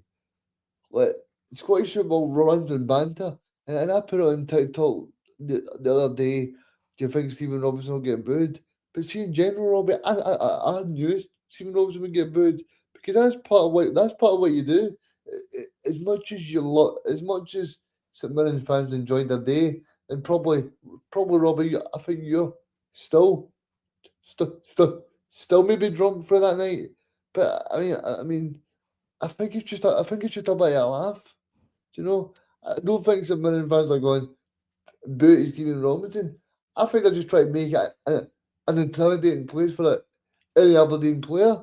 Like Scottish football runs and banter, and I put it on TikTok the other day. Do you think Stephen Robinson will get booed? But see, in general, Robbie, I knew Stephen Robinson would get booed because that's part of what you do. As much as St Mirren fans enjoyed their day, and probably Robbie, I think you're still maybe drunk for that night. But I mean, I think it's just a bit of a laugh. Do you know? I don't think St Mirren fans are going boo to Stephen Robinson. I think they're just trying to make it an intimidating place for any Aberdeen player.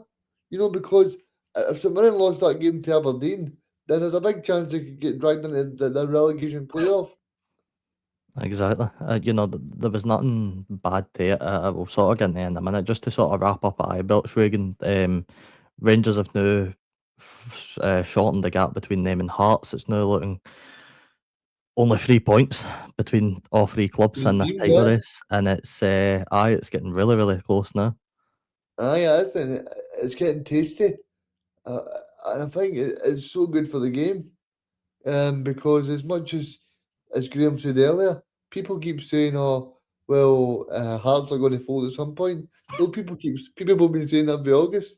Because if St Mirren lost that game to Aberdeen, then there's a big chance they could get dragged into the relegation playoff. Exactly. There was nothing bad to it. I will sort of get into it in a minute. Just to sort of wrap up at Ibrox, Reagan, Rangers have now shortened the gap between them and Hearts. It's now looking only 3 points between all three clubs in this title race, and it's getting really, really close now. Yeah, it's getting tasty, and I think it's so good for the game, because as much as Graham said earlier, people keep saying, "Oh, well, Hearts are going to fold at some point." No, people have been saying that for August.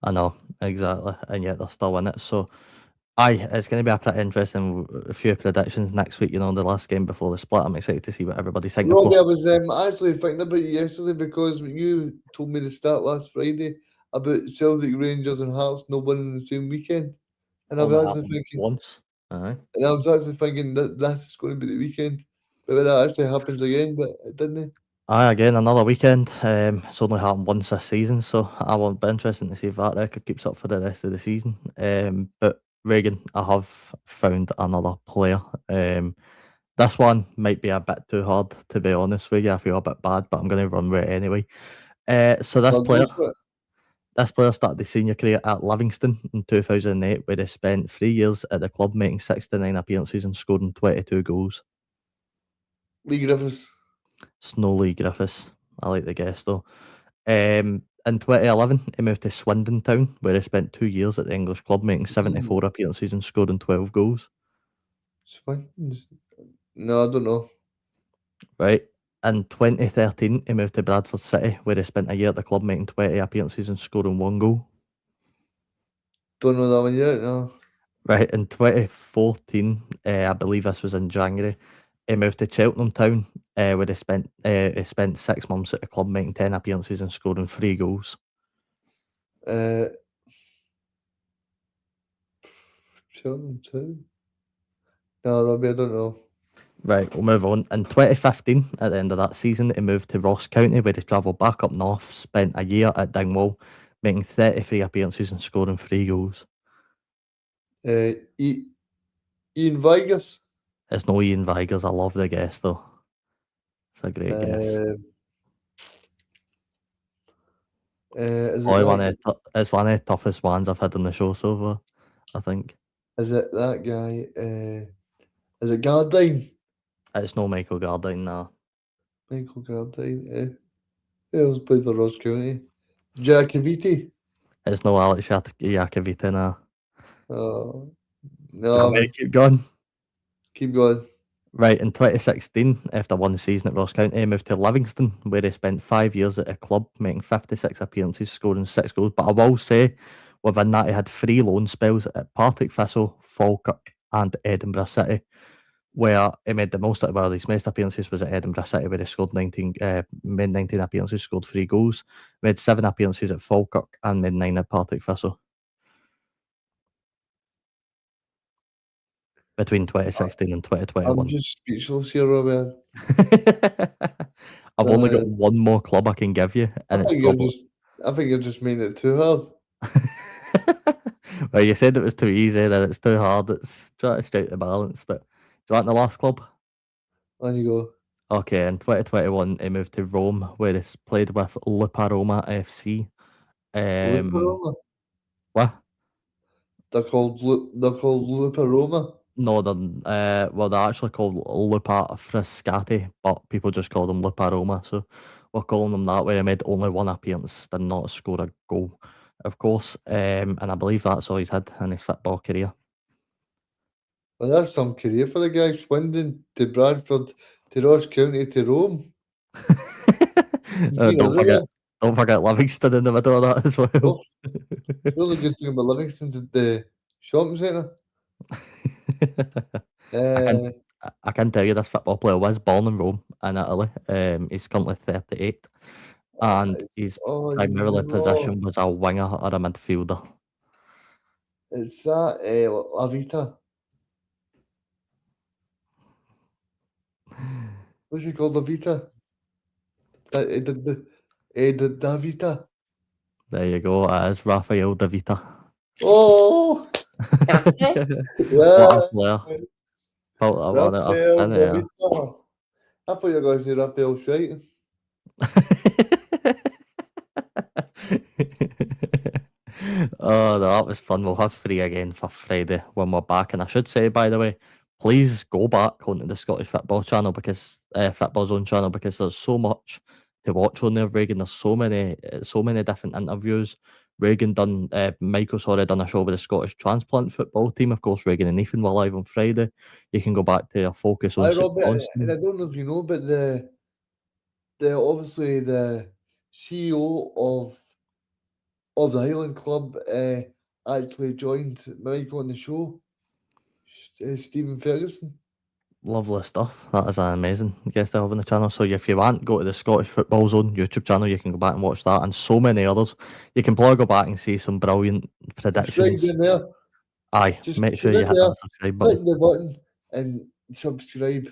I know, exactly, and yet they're still in it. So, it's going to be a pretty interesting a few predictions next week. The last game before the split. I'm excited to see what everybody's thinking. Robbie, I was actually thinking about you yesterday because you told me the stat last Friday about Celtic, Rangers, and Hearts not winning the same weekend, and I was actually thinking once. and I was actually thinking that that's going to be the weekend, but when that actually happens again, but it didn't. Again, another weekend. It's only happened once this season, so I won't be interested to see if that record keeps up for the rest of the season. But Reagan, I have found another player. This one might be a bit too hard, to be honest with you. I feel a bit bad, but I'm going to run with it anyway. So this player started his senior career at Livingston in 2008, where he spent 3 years at the club, making 69 appearances and scoring 22 goals. Lee Griffiths. Snow Lee Griffiths. I like the guess though. In 2011, he moved to Swindon Town, where he spent 2 years at the English club, making 74 appearances and scoring 12 goals. Swindon? No, I don't know. Right. In 2013, he moved to Bradford City, where he spent a year at the club, making 20 appearances and scoring 1 goal. Don't know that one yet, no. Right. In 2014, I believe this was in January, he moved to Cheltenham Town, where he spent 6 months at the club, making 10 appearances and scoring 3 goals. Cheltenham Town? No, Robbie, I don't know. Right, we'll move on. In 2015, at the end of that season, he moved to Ross County, where he travelled back up north, spent a year at Dingwall, making 33 appearances and scoring 3 goals. Ian Vigurs? It's no Ian Vigurs. I love the guess, though. It's a great guess. It's one of the toughest ones I've had on the show so far, I think. Is it that guy? Is it Gardine? It's no Michael Gardine, no. Michael Gardine. Who else played for Ross County? Giacoviti? It's no Alex Giacoviti, no. Oh, no. Keep going. Keep going. Right, in 2016, after one season at Ross County, he moved to Livingston, where he spent 5 years at a club, making 56 appearances, scoring 6 goals. But I will say, within that, he had 3 loan spells at Partick Thistle, Falkirk, and Edinburgh City. where he made the most out of his most appearances was at Edinburgh City, where he scored 19, made 19 appearances, scored 3 goals. Made 7 appearances at Falkirk and made 9 at Partick Thistle between 2016 and I'm 2021. just speechless here, Robbie. I've only got one more club I can give you, I and it's think you're probably. just. I think you're just making it too hard. Well, you said it was too easy, then it's too hard. It's trying to strike the balance. But do you want the last club? On you go. Okay, in 2021, he moved to Rome, where he played with Lupa Roma FC. Luparoma. What? They're called Luparoma. No, they're actually called Lupa Frascati, but people just call them Lupa Roma. So we're calling them that way. He made only 1 appearance, did not score a goal, of course. And I believe that's all he's had in his football career. Well, that's some career for the guy. Swindon to Bradford to Ross County to Rome. Been everywhere. Don't forget Livingston in the middle of that as well. Oh, the only good thing about Livingston's at the shopping centre. I can tell you this football player was born in Rome in Italy. He's currently 38, and his primarily no. position was a winger or a midfielder. It's that La Vita. What's he called? La Vita? The Vita. There you go. It is Rafael De Vita. Oh! What Yeah. a player. Rafael De Vita. I thought you were going to say Rafael Shite. Oh, that was fun. We'll have 3 again for Friday when we're back. And I should say, by the way, please go back onto the Scottish Football channel Football Zone channel, because there's so much to watch on there, Reagan. There's so many different interviews. Reagan Michael's already done a show with the Scottish transplant football team. Of course, Reagan and Ethan were live on Friday. You can go back to your focus on St. Robert, and I don't know if you know, but obviously the CEO of the Highland Club actually joined Michael on the show. Stephen Ferguson. Lovely stuff. That is an amazing guest to have on the channel. So if you want, go to the Scottish Football Zone YouTube channel. You can go back and watch that, and so many others. You can probably go back and see some brilliant predictions. Subscribe in there. Aye, Just make sure you hit that subscribe button. Click the button and subscribe.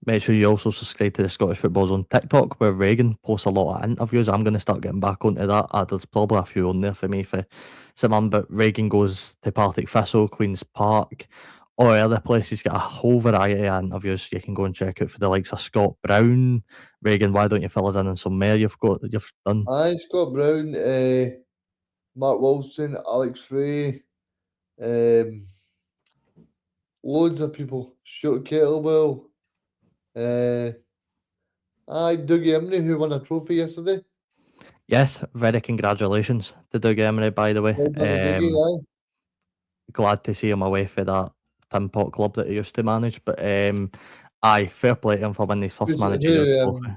Make sure you also subscribe to the Scottish Football Zone TikTok, where Reagan posts a lot of interviews. I'm going to start getting back onto that. There's probably a few on there for me for someone, but Reagan goes to Partick Thistle, Queen's Park, or other places. He's got a whole variety of interviews you can go and check out for the likes of Scott Brown. Reagan, why don't you fill us in on some more you've done? Aye, Scott Brown, Mark Wilson, Alex Ray, loads of people. Stuart Kettlewell. Dougie Emery, who won a trophy yesterday. Yes, very congratulations to Dougie Emery, by the way. Glad to see him away for that Tin Pot club that he used to manage. But aye, fair play to him for winning his first managerial trophy.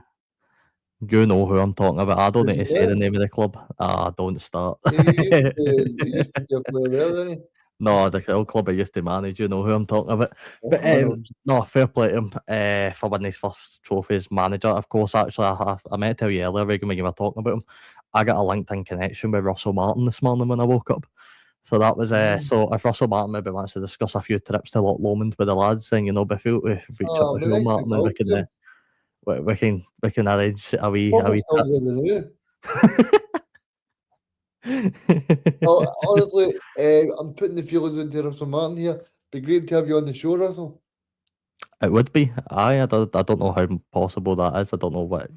You know who I'm talking about. I don't need to say the name of the club. Don't start. He used to play well, didn't he? No, the old club I used to manage, you know who I'm talking about. But no, fair play to him for winning his first trophy as manager. Of course, actually, I meant to tell you earlier, Reagan, when you were talking about him, I got a LinkedIn connection with Russell Martin this morning when I woke up. So that was so if Russell Martin maybe wants to discuss a few trips to Loch Lomond with the lads, then before we reach out to Russell Martin, we can arrange a wee trip. Honestly, I'm putting the feelers into Russell Martin here. Be great to have you on the show, Russell. It would be. I don't know how possible that is. I don't know what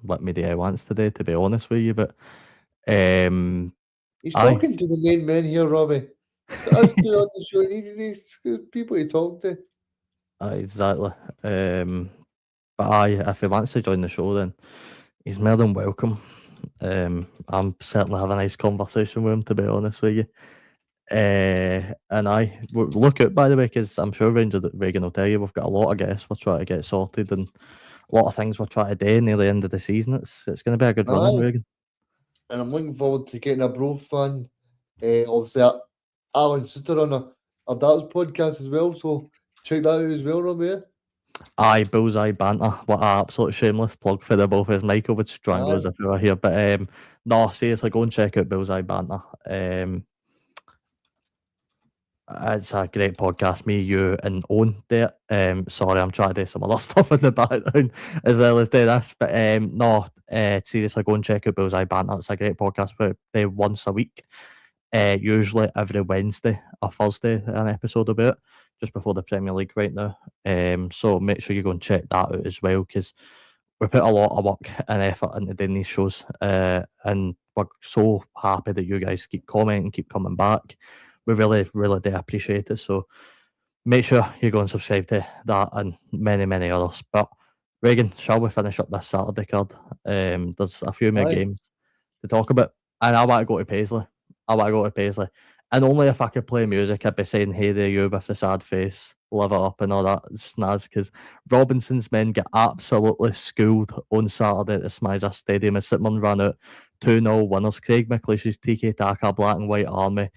what media he wants today, to be honest with you. But he's talking to the main men here, Robbie. Us two on the show, he needs people to talk to. Exactly. But if he wants to join the show, then he's more than welcome. I'm certainly having a nice conversation with him, to be honest with you. And look out, by the way, because I'm sure Reagan will tell you we've got a lot of guests we're trying to get sorted and a lot of things we're trying to do near the end of the season. It's going to be a good run, Reagan. And I'm looking forward to getting a bro fan, obviously Alan Sutter on our dad's podcast as well. So check that out as well, Robbie. Yeah? Aye, Bullseye Banter. What an absolute shameless plug for the both of us. Michael would strangle us Aye. if we were here. But no, seriously, go and check out Bullseye Banter. It's a great podcast. Me, you, and Owen there. Sorry, I'm trying to do some other stuff in the background as well as do this. But no, seriously, go and check out Bullseye Banter. It's a great podcast. We once a week. Usually every Wednesday or Thursday, an episode about it, just before the Premier League right now. So make sure you go and check that out as well, because we put a lot of work and effort into doing these shows, and we're so happy that you guys keep commenting, keep coming back. We really, really do appreciate it. So make sure you go and subscribe to that and many, many others. But Reagan, shall we finish up this Saturday card? There's a few more Aye. games to talk about, and I want to go to Paisley. And only if I could play music, I'd be saying "Hey there, you" with the sad face, live it up, and all that snaz. Because Robinson's men get absolutely schooled on Saturday at the Smizer Stadium as Sitman ran out 2-0 winners. Craig McLeish's Tiki Taka Black and White Army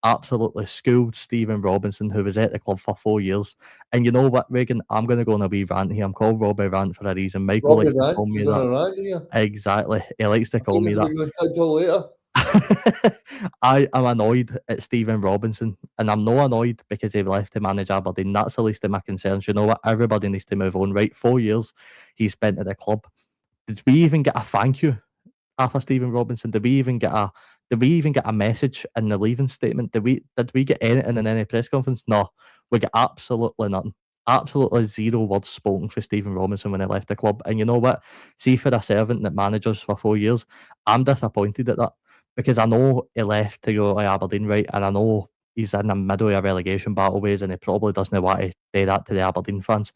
absolutely schooled Stephen Robinson, who was at the club for 4 years. And you know what, Reagan? I'm going to go on a wee rant here. I'm called Robbie Rant for a reason. Michael Robbie likes to call Rants me is on that. a rant here. Exactly. He likes to I call think me it's that. what you're going to talk later. I am annoyed at Stephen Robinson, and I'm not annoyed because he left to manage Aberdeen. That's the least of my concerns. You know what? Everybody needs to move on. Right, 4 years he's spent at the club. Did we even get a thank you after Stephen Robinson? Did we even get a message in the leaving statement? Did we get anything in any press conference? No, we get absolutely nothing. Absolutely zero words spoken for Stephen Robinson when he left the club. And you know what? See, for a servant that managers for 4 years, I'm disappointed at that, because I know he left to go to Aberdeen, right? And I know he's in the middle of a relegation battle ways, and he probably doesn't want to do that to the Aberdeen fans.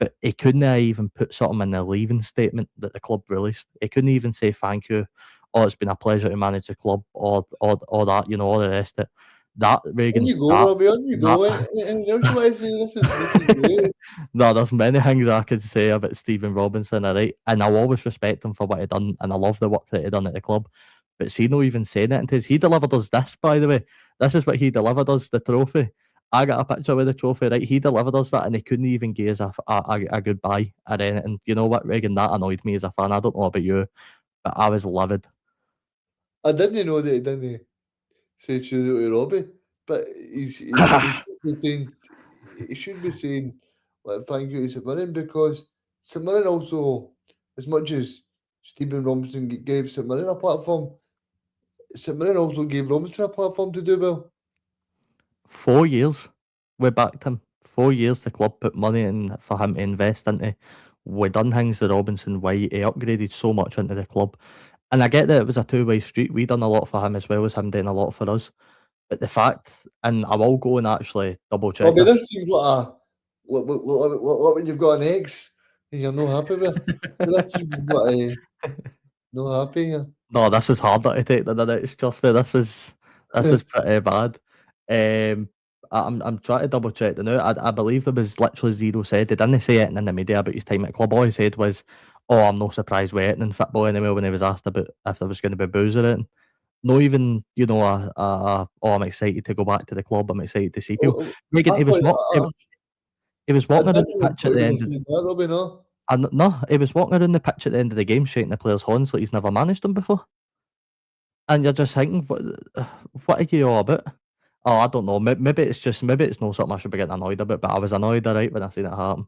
But he couldn't even put something in the leaving statement that the club released. He couldn't even say thank you, or it's been a pleasure to manage the club, or that, you know, all the rest of it. That, Reagan, On you go, Robbie. On you go. that And else you want to say this is great. no, there's many things I could say about Stephen Robinson, alright? And I'll always respect him for what he done, and I love the work that he done at the club. But see, no even saying it until he delivered us this, by the way. This is what he delivered us, the trophy. I got a picture with the trophy, right? He delivered us that, and he couldn't even give us a goodbye or anything. You know what, Reagan? That annoyed me as a fan. I don't know about you, but I was livid. I didn't know that he didn't say tribute to Robbie, but he should be saying like, thank you to St Mirren, because St Mirren also, as much as Stephen Robinson gave St Mirren a platform, St Mirren also gave Robinson a platform to do well. 4 years we backed him. 4 years the club put money in for him to invest into. We done things to Robinson White. He upgraded so much into the club. And I get that it was a two-way street. We done a lot for him as well as him doing a lot for us. But the fact, and I will go and actually double check Robbie, this. this seems like like when you've got an ex and you're not happy with. This seems like not happy here. No, this was harder to take than the next just me. This was pretty bad. I'm trying to double check the now. I believe there was literally zero said. He didn't say anything in the media about his time at the club. All he said was, "Oh, I'm no surprised with anything in football anymore." When he was asked about if there was going to be booze or anything, no, even, you know, oh, I'm excited to go back to the club. I'm excited to see people. Well, Reagan, I he was thought he was I walking around didn't the pitch at thought the you were end. saying that, Robbie, no. No, he was walking around the pitch at the end of the game, shaking the players' horns like he's never managed them before. And you're just thinking, what are you all about? Oh, I don't know. Maybe it's not something I should be getting annoyed about, but I was annoyed, alright, when I seen it happen.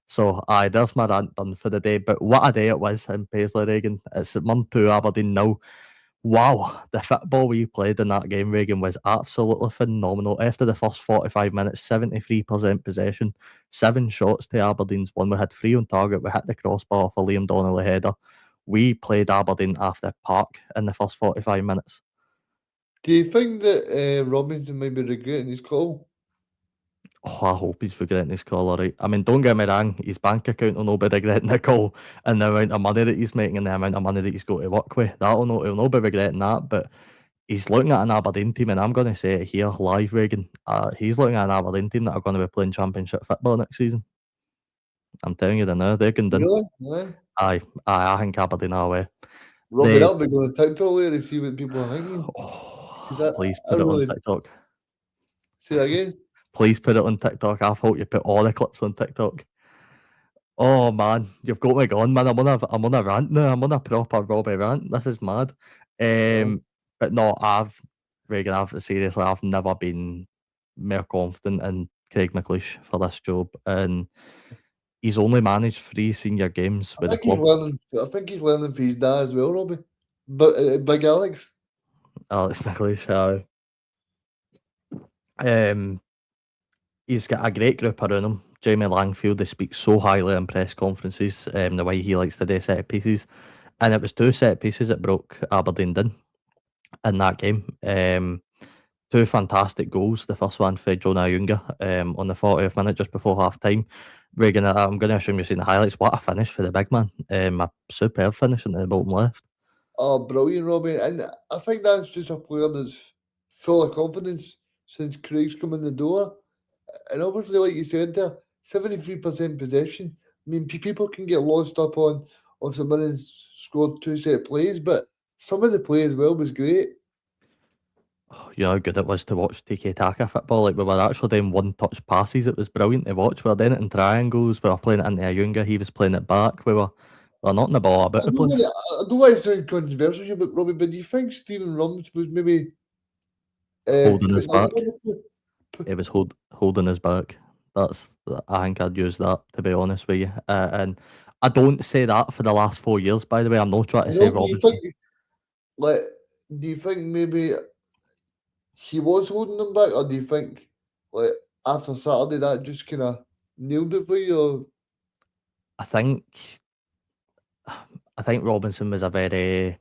So, aye, there's my rant done for the day. But what a day it was in Paisley, Reagan. It's Mum 2, Aberdeen now. Wow, the football we played in that game, Reagan, was absolutely phenomenal. After the first 45 minutes, 73% possession, 7 shots to Aberdeen's 1. We had 3 on target. We hit the crossbar for Liam Donnelly header. We played Aberdeen off the park in the first 45 minutes. Do you think that Robinson might be regretting his call? Oh, I hope he's regretting his call, alright. I mean, don't get me wrong, his bank account will not be regretting the call, and the amount of money that he's making and the amount of money that he's got to work with. He'll not be regretting that, but he's looking at an Aberdeen team, and I'm going to say it here live, Reagan. He's looking at an Aberdeen team that are going to be playing Championship football next season. I'm telling you that now, they're going down. Really? I think Aberdeen are away. Robbie, that'll be going to TikTok later to see what people are thinking. Oh, Is that please I put it on really TikTok. say that again? Please put it on TikTok. I thought you put all the clips on TikTok. Oh man, you've got me going, man. I'm on a rant now. I'm on a proper Robbie rant. This is mad. But no, Reagan, seriously, I've never been more confident in Craig McLeish for this job, and he's only managed 3 senior games with the club. I think he's learning for his dad as well, Robbie. But Big Alex. Alex McLeish, he's got a great group around him. Jamie Langfield, they speak so highly in press conferences, the way he likes to do set pieces. And it was 2 set pieces that broke Aberdeen down in that game. 2 fantastic goals. The first one for Jonah Ayunga on the 40th minute just before half time. Reagan, I'm going to assume you've seen the highlights. What a finish for the big man. A superb finish into the bottom left. Oh, brilliant, Robbie. And I think that's just a player that's full of confidence since Craig's come in the door. And obviously, like you said there, 73% possession. I mean, people can get lost up on someone scored 2 set plays, but some of the play as well was great. You know how good it was to watch Tiki Taka football. Like, we were actually doing one-touch passes. It was brilliant to watch. We were doing it in triangles. We were playing it into Ayunga. He was playing it back. We were knocking the ball about the place. I don't want to sound controversial here, but Robbie, but do you think Stephen Rums was maybe holding his back? It was holding his back. I think I'd use that, to be honest with you. And I don't say that for the last 4 years, by the way. I'm not trying to say Robinson. Do you think maybe he was holding them back, or do you think like after Saturday that just kind of nailed it for you? Or? I think Robinson was a very,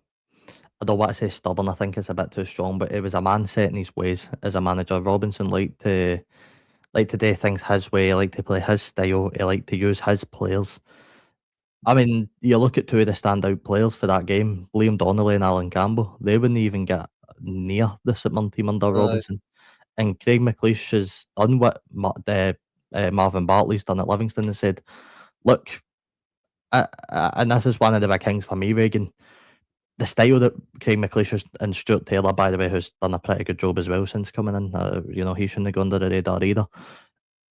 I don't want to say stubborn, I think it's a bit too strong, but it was a man set in his ways as a manager. Robinson liked to do things his way, liked to play his style, he liked to use his players. I mean, you look at 2 of the standout players for that game, Liam Donnelly and Alan Campbell, they wouldn't even get near the St Mirren team under Robinson. And Craig McLeish has done what Marvin Bartley's done at Livingston and said, look, and this is one of the big things for me, Reagan, the style that Craig McLeish and Stuart Taylor, by the way, who's done a pretty good job as well since coming in, he shouldn't have gone under the radar either.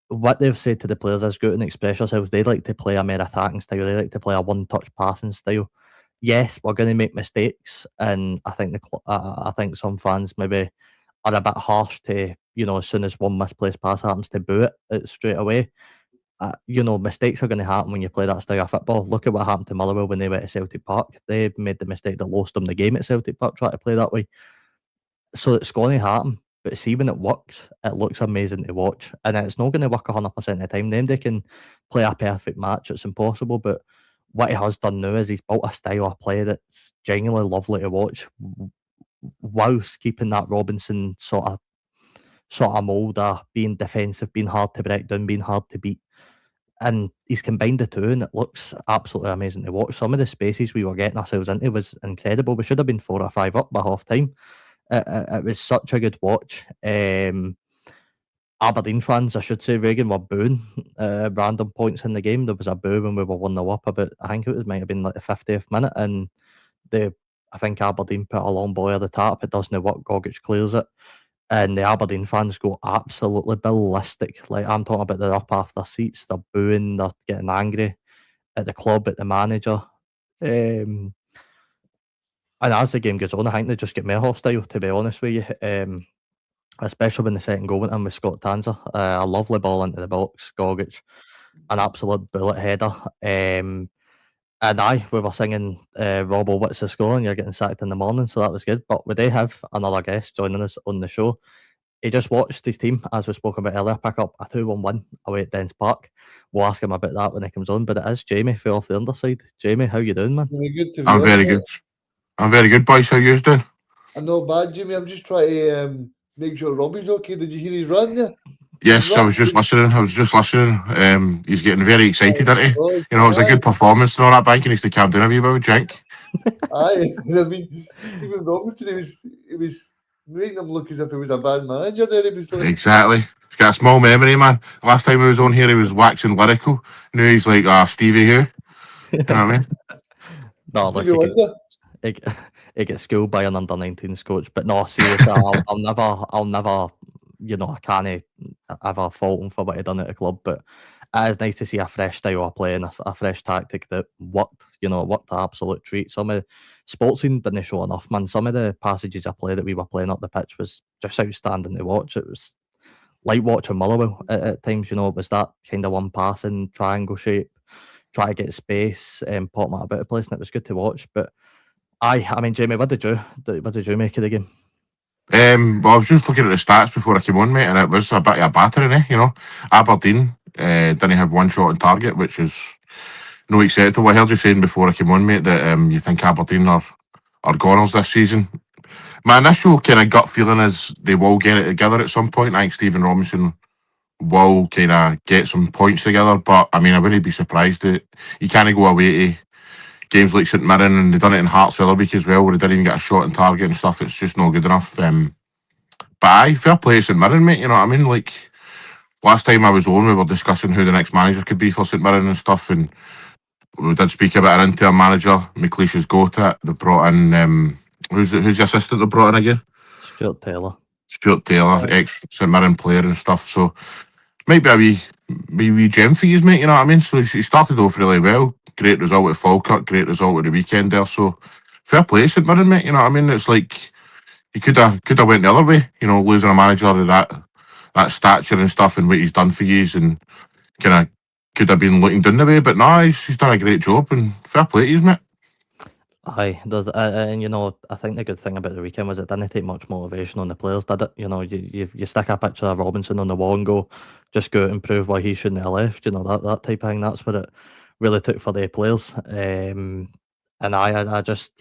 What they've said to the players is go out and express yourselves. They like to play a more attacking style. They like to play a one-touch passing style. Yes, we're going to make mistakes, and I think I think some fans maybe are a bit harsh to, as soon as one misplaced pass happens, to boo it straight away. Mistakes are going to happen when you play that style of football. Look at what happened to Motherwell when they went to Celtic Park. They made the mistake that lost them the game at Celtic Park, trying to play that way. So it's going to happen. But see, when it works, it looks amazing to watch. And it's not going to work 100% of the time. Then they can play a perfect match. It's impossible. But what he has done now is he's built a style of play that's genuinely lovely to watch, whilst keeping that Robinson sort of mould of being defensive, being hard to break down, being hard to beat. And he's combined the 2, and it looks absolutely amazing to watch. Some of the spaces we were getting ourselves into was incredible. We should have been 4 or 5 up by half time. It was such a good watch. Aberdeen fans, I should say, Reagan, were booing random points in the game. There was a boo when we were 1-0 up about, I think it might have been like the 50th minute, and I think Aberdeen put a long ball at the tap. It doesn't work. Gogic clears it. And the Aberdeen fans go absolutely ballistic. Like, I'm talking about, they're up off their seats, they're booing, they're getting angry at the club, at the manager. And as the game goes on, I think they just get more hostile, to be honest with you. Especially when the second goal went in with Scott Tanzer. A lovely ball into the box, Gogic, an absolute bullet header. And we were singing Robbo, what's the score? And you're getting sacked in the morning, so that was good. But we do have another guest joining us on the show. He just watched his team, as we spoke about earlier, pick up a 2-1 win away at Dens Park. We'll ask him about that when he comes on. But it is Jamie, fell off the underside. Jamie, how you doing, man? I'm very good. I'm very good, boys. How you doing? I'm not bad, Jimmy. I'm just trying to make sure Robbie's okay. Did you hear his run there? Yes, I was just listening. He's getting very excited, isn't he? It was a good performance and all that. Bank, he needs to calm down a wee bit with drink. Aye, I mean, Stephen Robinson, he was making him look as if he was a bad manager there. He was like, exactly. He's got a small memory, man. Last time he was on here, he was waxing lyrical. Now he's like, Stevie who? You know what I mean? No, like he gets schooled by an under-19s coach. But no, seriously, I'll never, I can't ever fault him for what he done at the club, but it is nice to see a fresh style of play and a fresh tactic that worked. You know, it worked an absolute treat. Some of Sportsing didn't show enough, man. Some of the passages of play that we were playing up the pitch was just outstanding to watch. It was like watching Motherwell at times. You know, it was that kind of one passing triangle shape, try to get space and pop him out a bit of place, and it was good to watch. But I mean, Jamie, what did you make of the game? Well, I was just looking at the stats before I came on, mate, and it was a bit of a battering, you know. Aberdeen didn't have one shot on target, which is no acceptable. I heard you saying before I came on, mate, that you think Aberdeen are goners this season. My initial kind of gut feeling is they will get it together at some point. I think Stephen Robinson will kind of get some points together, but I mean, I wouldn't be surprised that you can't go away to games like St Mirren, and they done it in Hearts the other week as well, where they didn't even get a shot on target and stuff. It's just not good enough. But aye, fair play to St Mirren, mate. You know what I mean? Like last time I was on, we were discussing who the next manager could be for St Mirren and stuff, and we did speak about an interim manager. McLeish's got it. They brought in who's the assistant they brought in again? Stuart Taylor, ex St Mirren player and stuff. So maybe a wee gem for you, mate. You know what I mean? So he started off really well. Great result at Falkirk. Great result at the weekend there. So fair play, St Mirren, mate. You know what I mean? It's like he could have went the other way. You know, losing a manager of that stature and stuff, and what he's done for yous, and kind of could have been looking down the way. But no, he's done a great job, and fair play to you, mate. aye, there's and you know, I think the good thing about the weekend was it didn't take much motivation on the players, did it? You know, you stick a picture of Robinson on the wall and go, just go out and prove why he shouldn't have left. You know, that type of thing. That's what it really took for the players. And I just,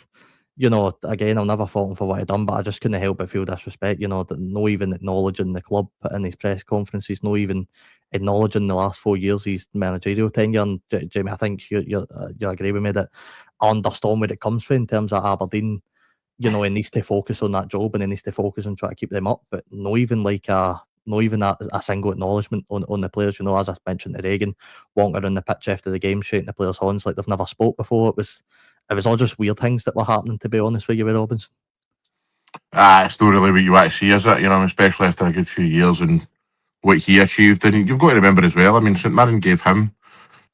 you know, again, I'll never fault him for what he done, but I just couldn't help but feel disrespect. You know, that no even acknowledging the club in his press conferences, no even acknowledging the last 4 years his managerial tenure. And Jamie, I think you agree with me that I understand where it comes from in terms of Aberdeen. You know, he needs to focus on that job and he needs to focus on trying to keep them up, but not even a single acknowledgement on the players. You know, as I mentioned to Reagan, walking around the pitch after the game, shaking the players' hands like they've never spoke before. It was all just weird things that were happening, to be honest with you, with Robinson. It's not really what you want to see, is it? You know, especially after a good few years and what he achieved. And you've got to remember as well, I mean, St Mirren gave him,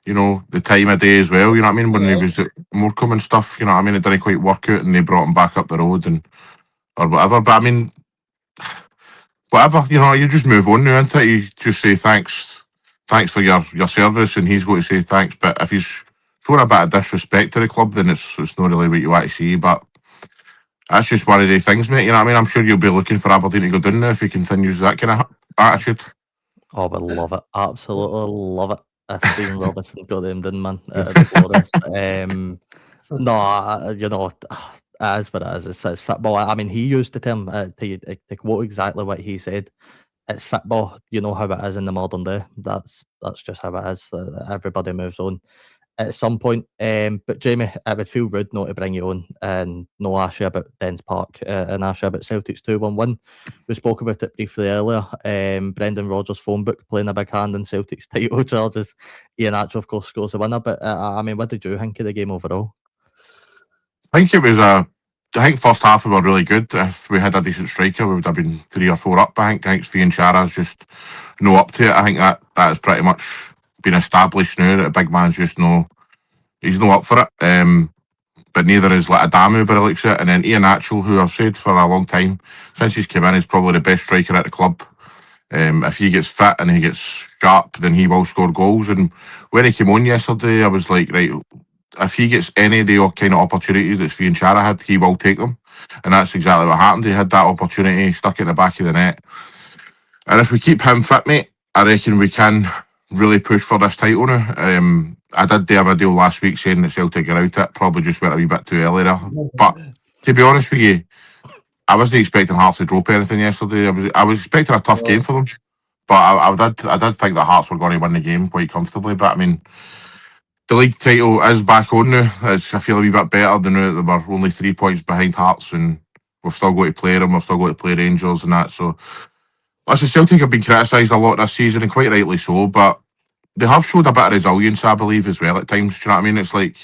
you know, the time of day as well, you know what I mean? When he was at Morecambe and stuff, you know what I mean? It didn't quite work out and they brought him back up the road or whatever. But I mean, whatever, you know, you just move on now, isn't it? You just say thanks for your service, and he's going to say thanks. But if he's showing a bit of disrespect to the club, then it's not really what you want to see. But that's just one of the things, mate. You know what I mean? I'm sure you'll be looking for Aberdeen to go down now if he continues that kind of attitude. Oh, I love it. Absolutely love it. If Stephen Robinson got them done, man. It'd be glorious. No, you know, it is what it is. It's football. I mean, he used the term, to quote exactly what he said, it's football. You know how it is in the modern day. That's just how it is. Everybody moves on at some point. But Jamie, it would feel rude not to bring you on and no ask you about Dens Park and ask you about Celtic's 2-1 win. We spoke about it briefly earlier. Brendan Rodgers' phone book playing a big hand in Celtic's title charges. Ian Atchell, of course, scores the winner. But I mean, what did you think of the game overall? I think it was I think first half we were really good. If we had a decent striker, we would have been 3 or 4 up. I think Fionn Chara's just no up to it. I think that has pretty much been established now that a big man's just he's no up for it. But neither is like Adamu, but I looks at it. And then Ian Atchell, who I've said for a long time since he's come in, is probably the best striker at the club. If he gets fit and he gets sharp, then he will score goals. And when he came on yesterday, I was like, right, if he gets any of the kind of opportunities that Fionn Chara had, he will take them. And that's exactly what happened. He had that opportunity, stuck it in the back of the net. And if we keep him fit, mate, I reckon we can really push for this title now. I did do a video last week saying that Celtic are out it. Probably just went a wee bit too early there. But to be honest with you, I wasn't expecting Hearts to drop anything yesterday. I was expecting a tough game for them. But I did think that Hearts were going to win the game quite comfortably. But I mean, the league title is back on now. I feel a wee bit better than now that we're only 3 points behind Hearts, and we've still got to play them. We've still got to play Rangers and that. So, listen, Celtic have been criticised a lot this season, and quite rightly so. But they have showed a bit of resilience, I believe, as well at times. Do you know what I mean? It's like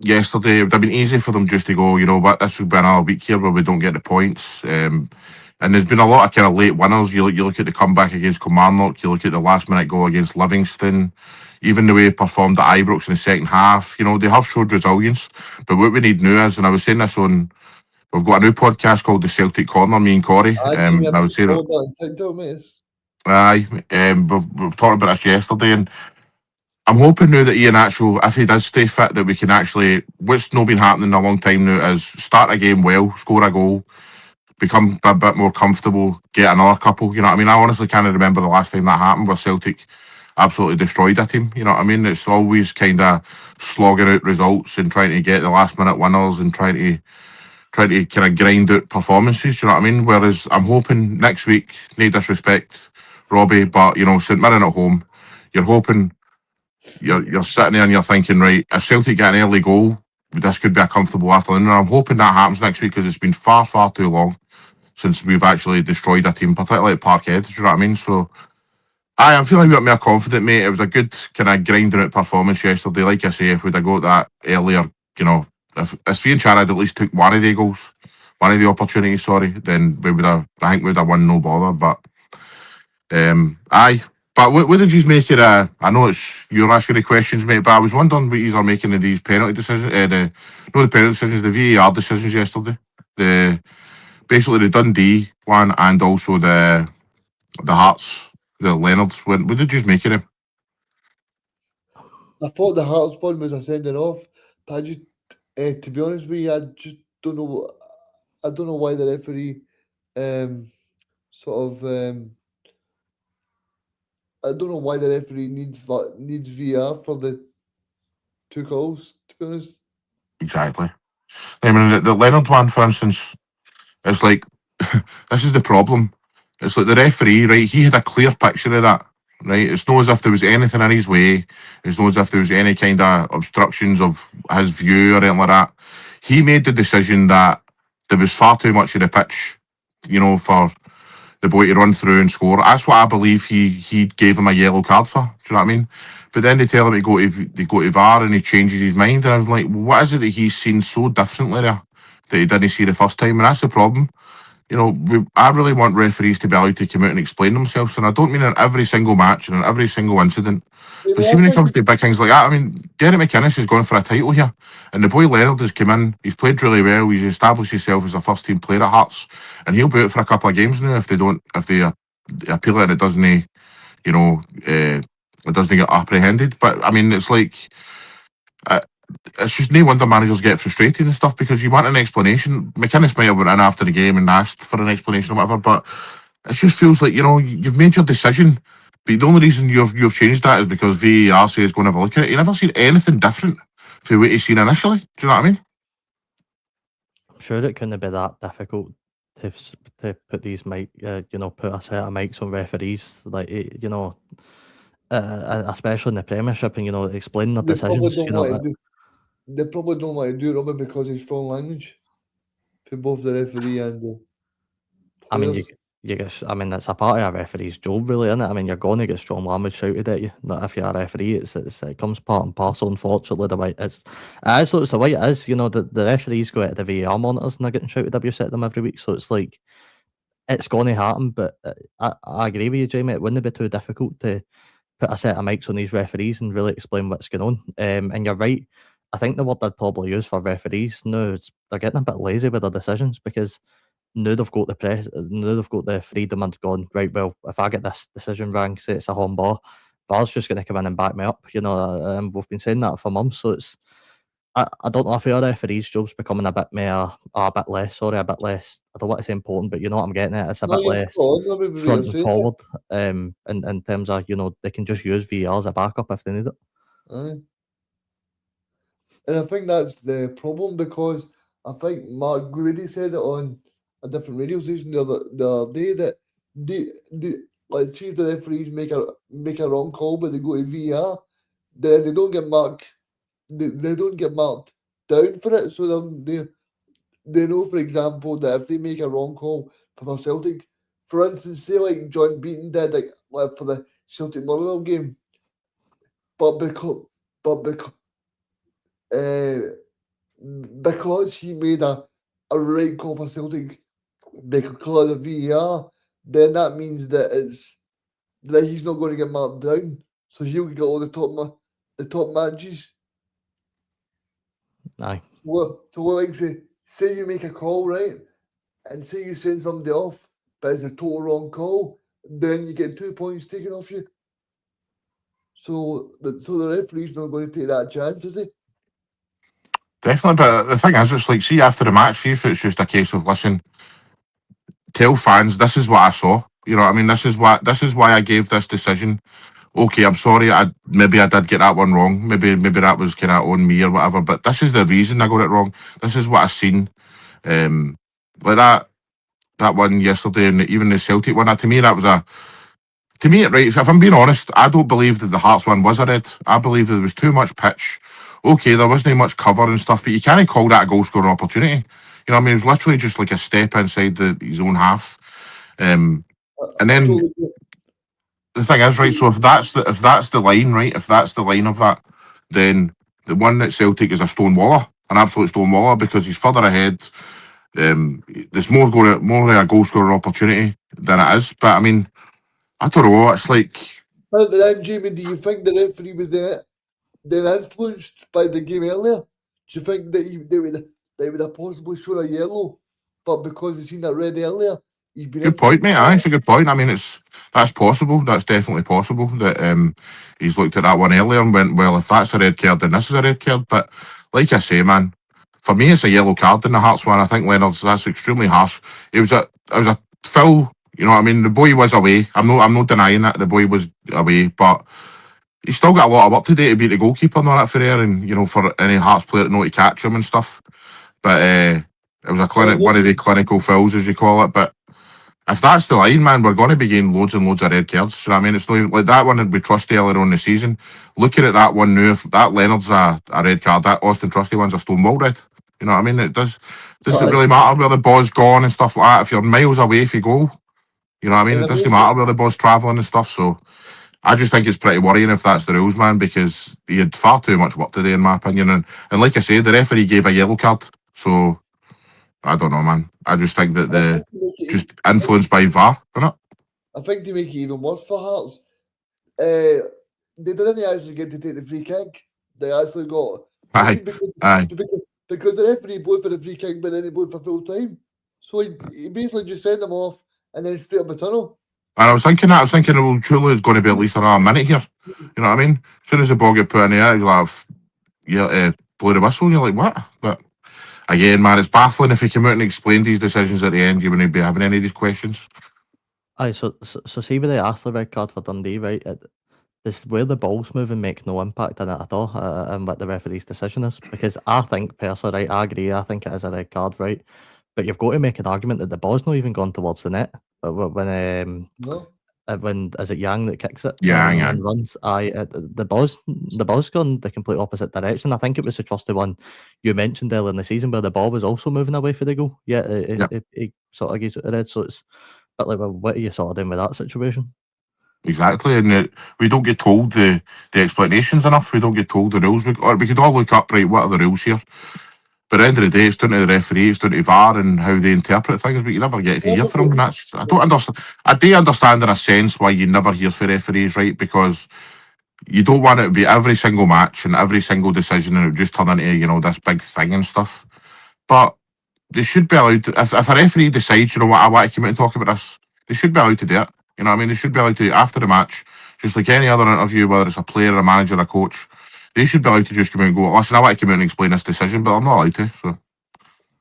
yesterday, it would have been easy for them just to go, you know what, this would be another week here where we don't get the points. And there's been a lot of kind of late winners. You look at the comeback against Kilmarnock, you look at the last minute goal against Livingston, even the way he performed at Ibrox in the second half. You know, they have showed resilience. But what we need now is, and I was saying this on, we've got a new podcast called The Celtic Corner, me and Corey. And I would say that, that on TikTok, mate. aye, we've talked about this yesterday, and I'm hoping now that Ian Actual, if he does stay fit, that we can actually, what's not been happening in a long time now, is start a game well, score a goal, become a bit more comfortable, get another couple. You know what I mean? I honestly can't remember the last time that happened where Celtic absolutely destroyed a team. You know what I mean? It's always kind of slogging out results and trying to get the last minute winners and trying to kind of grind out performances. You know what I mean? Whereas I'm hoping next week, no disrespect, Robbie, but you know, St Mirren at home, you're hoping you're sitting there and you're thinking, right, if Celtic get an early goal, this could be a comfortable afternoon. And I'm hoping that happens next week because it's been far, far too long since we've actually destroyed a team, particularly at Parkhead. Do you know what I mean? So I'm feeling a bit more confident, mate. It was a good kind of grinding out performance yesterday. Like I say, if we'd have got that earlier, you know, if Fianchara had at least took one of the goals, one of the opportunities, sorry, then we would have, I think we'd have won no bother. But aye. But what did you make it? I know it's you're asking the questions, mate. But I was wondering what you are making of these penalty decisions. The penalty decisions, the VAR decisions yesterday. The basically the Dundee one and also the Hearts, the Leonards. What did you make of them? I thought the Hearts one was a sending off, but I just, to be honest with you, I just don't know. I don't know why the referee, sort of, I don't know why the referee needs VR for the two goals. To be honest, Exactly. I mean, the Leonard one, for instance, it's like this is the problem. It's like the referee, right? He had a clear picture of that, right? It's not as if there was anything in his way. It's not as if there was any kind of obstructions of his view or anything like that. He made the decision that there was far too much of the pitch, you know, for the boy to run through and score. That's what I believe he gave him a yellow card for. Do you know what I mean? But then they tell him to go to VAR and he changes his mind. And I'm like, what is it that he's seen so differently there that he didn't see the first time? And that's the problem. You know, I really want referees to be allowed to come out and explain themselves. And I don't mean in every single match and in every single incident. But see, when it comes to big things like that, I mean, Derek McInnes has gone for a title here. And the boy Leonard has come in. He's played really well. He's established himself as a first team player at Hearts. And he'll be out for a couple of games now if they appeal it and it doesn't, you know, it doesn't get apprehended. But I mean, it's like, uh, it's just no wonder managers get frustrated and stuff because you want an explanation. McInnes might have went in after the game and asked for an explanation or whatever, but it just feels like, you know, you've made your decision. But the only reason you've changed that is because VAR says go and have a look at it. You never seen anything different from what you've seen initially. Do you know what I mean? I'm sure it couldn't be that difficult to put these put a set of mics on referees, like you know, especially in the Premiership, and you know, explain their they probably decisions. don't You know, want to do. They probably don't want to do it, Robin, because it's strong language for both the referee and the I mean, players. you get. I mean, it's a part of a referee's job, really, isn't it? I mean, you're going to get strong language shouted at you. Not if you're a referee, it comes part and parcel. Unfortunately, the way it's the way it is. You know, the referees go out to the VAR monitors and they're getting shouted abuse at them every week. So it's like it's going to happen. But I agree with you, Jamie. It wouldn't be too difficult to put a set of mics on these referees and really explain what's going on. And you're right. I think the word I'd probably use for referees now is they're getting a bit lazy with their decisions because now they've got now they've got the freedom and gone, right, well, if I get this decision wrong, say it's a home ball, VAR's just going to come in and back me up. You know, we've been saying that for months, so it's I don't know if our referees' job's becoming a bit more, a bit less. Sorry, a bit less. I don't want to say important, but you know what I'm getting at. It's a No, bit you're less spot on, Robin, with what you're front and saying forward. In terms of, you know, they can just use VAR as a backup if they need it. there. Aye. And I think that's the problem because I think Mark Grady said it on a different radio station the other day that they let's see if the referees make a wrong call but they go to VR, then they don't get marked they don't get marked down for it. So they know, for example, that if they make a wrong call for Celtic, for instance, say like John Beaton did like for the Celtic Motherwell game, but because uh, because he made a right call for Celtic they could call it a VAR, then that means that he's not going to get marked down. So he'll get all the top matches. Aye. So like say you make a call, right, and say you send somebody off, but it's a total wrong call, then you get 2 points taken off you. So the referee's not going to take that chance, is he? Definitely, but the thing is, it's like, see, after the match, see if it's just a case of, listen, tell fans this is what I saw. You know what I mean? This is why I gave this decision. Okay, I'm sorry. Maybe I did get that one wrong. Maybe that was kind of on me or whatever. But this is the reason I got it wrong. This is what I seen. Like that one yesterday, and even the Celtic one. To me, that was a. To me, right. If I'm being honest, I don't believe that the Hearts one was a red. I believe that there was too much pitch. Okay, there wasn't much cover and stuff, but you can't call that a goal scoring opportunity. You know what I mean? It was literally just like a step inside his own half. And then Totally. the thing is, right, so if that's the line, right, if that's the line of that, then the one at Celtic is a stone waller, an absolute stone waller, because he's further ahead. There's more a goal scorer opportunity than it is. But I mean, I don't know. It's like, But then, Jamie, do you think the referee was then influenced by the game earlier? Do you think that they would have possibly shown a yellow, but because he's seen that red earlier, he's been good point, mate. influenced by It's a good point. I mean, that's possible. That's definitely possible that he's looked at that one earlier and went, well, if that's a red card, then this is a red card. But like I say, man, for me, it's a yellow card in the Hearts one. I think Leonard's, that's extremely harsh. It was a foul. You know what I mean? The boy was away. I'm not denying that the boy was away, but he's still got a lot of work to do to beat the goalkeeper and all that for air, and for any Hearts player to know to catch him and stuff. But it was one of the clinical fouls, as you call it. But if that's the line, man, we're going to be getting loads and loads of red cards. You know what I mean? It's not even like that one that we trusted earlier on the season. Looking at that one now, if that Leonard's a red card, that Austin Trusty one's a stonewall red. You know what I mean? It does it really matter where the ball's gone and stuff like that? If you're miles away if you go, you know what I mean? It doesn't matter where the ball's travelling and stuff. So I just think it's pretty worrying if that's the rules, man, because he had far too much work to do, in my opinion. And like I say, the referee gave a yellow card. So I don't know, man. I just think that just influenced by VAR, innit? I think to make it even worse for Hearts, they didn't actually get to take the free kick. They actually got Aye. because the referee blew for the free kick, but then he blew for full time. So he basically just sent them off and then straight up the tunnel. And I was thinking, well, surely it's going to be at least another minute here. You know what I mean? As soon as the ball get put in the air, he's like, blow the whistle, and you're like, what? But again, man, it's baffling. If he came out and explained these decisions at the end, you wouldn't be having any of these questions. Aye, so see where they asked the red card for Dundee, right? This where the ball's moving make no impact on it at all, and what the referee's decision is. Because I think personally, right, I agree. I think it is a red card, right? But you've got to make an argument that the ball's not even gone towards the net. But when is it Yang that kicks it? And runs. The ball's gone the complete opposite direction. I think it was the Trusty one you mentioned earlier in the season where the ball was also moving away for the goal. Yeah, it sort of gives it a red. So it's a bit like, well, what are you sort of doing with that situation? Exactly, and we don't get told the explanations enough. We don't get told the rules. We could all look up, right, what are the rules here? But at the end of the day, it's down to the referee, it's down to VAR and how they interpret things, but you never get to hear from them. I don't understand. I do understand in a sense why you never hear from referees, right? Because you don't want it to be every single match and every single decision and it would just turn into, this big thing and stuff. But they should be allowed to, if a referee decides, you know what, I want to come out and talk about this, they should be allowed to do it. You know what I mean? They should be allowed to, after the match, just like any other interview, whether it's a player, a manager, a coach, they should be allowed to just come out and go, listen, I want to come out and explain this decision, but I'm not allowed to. So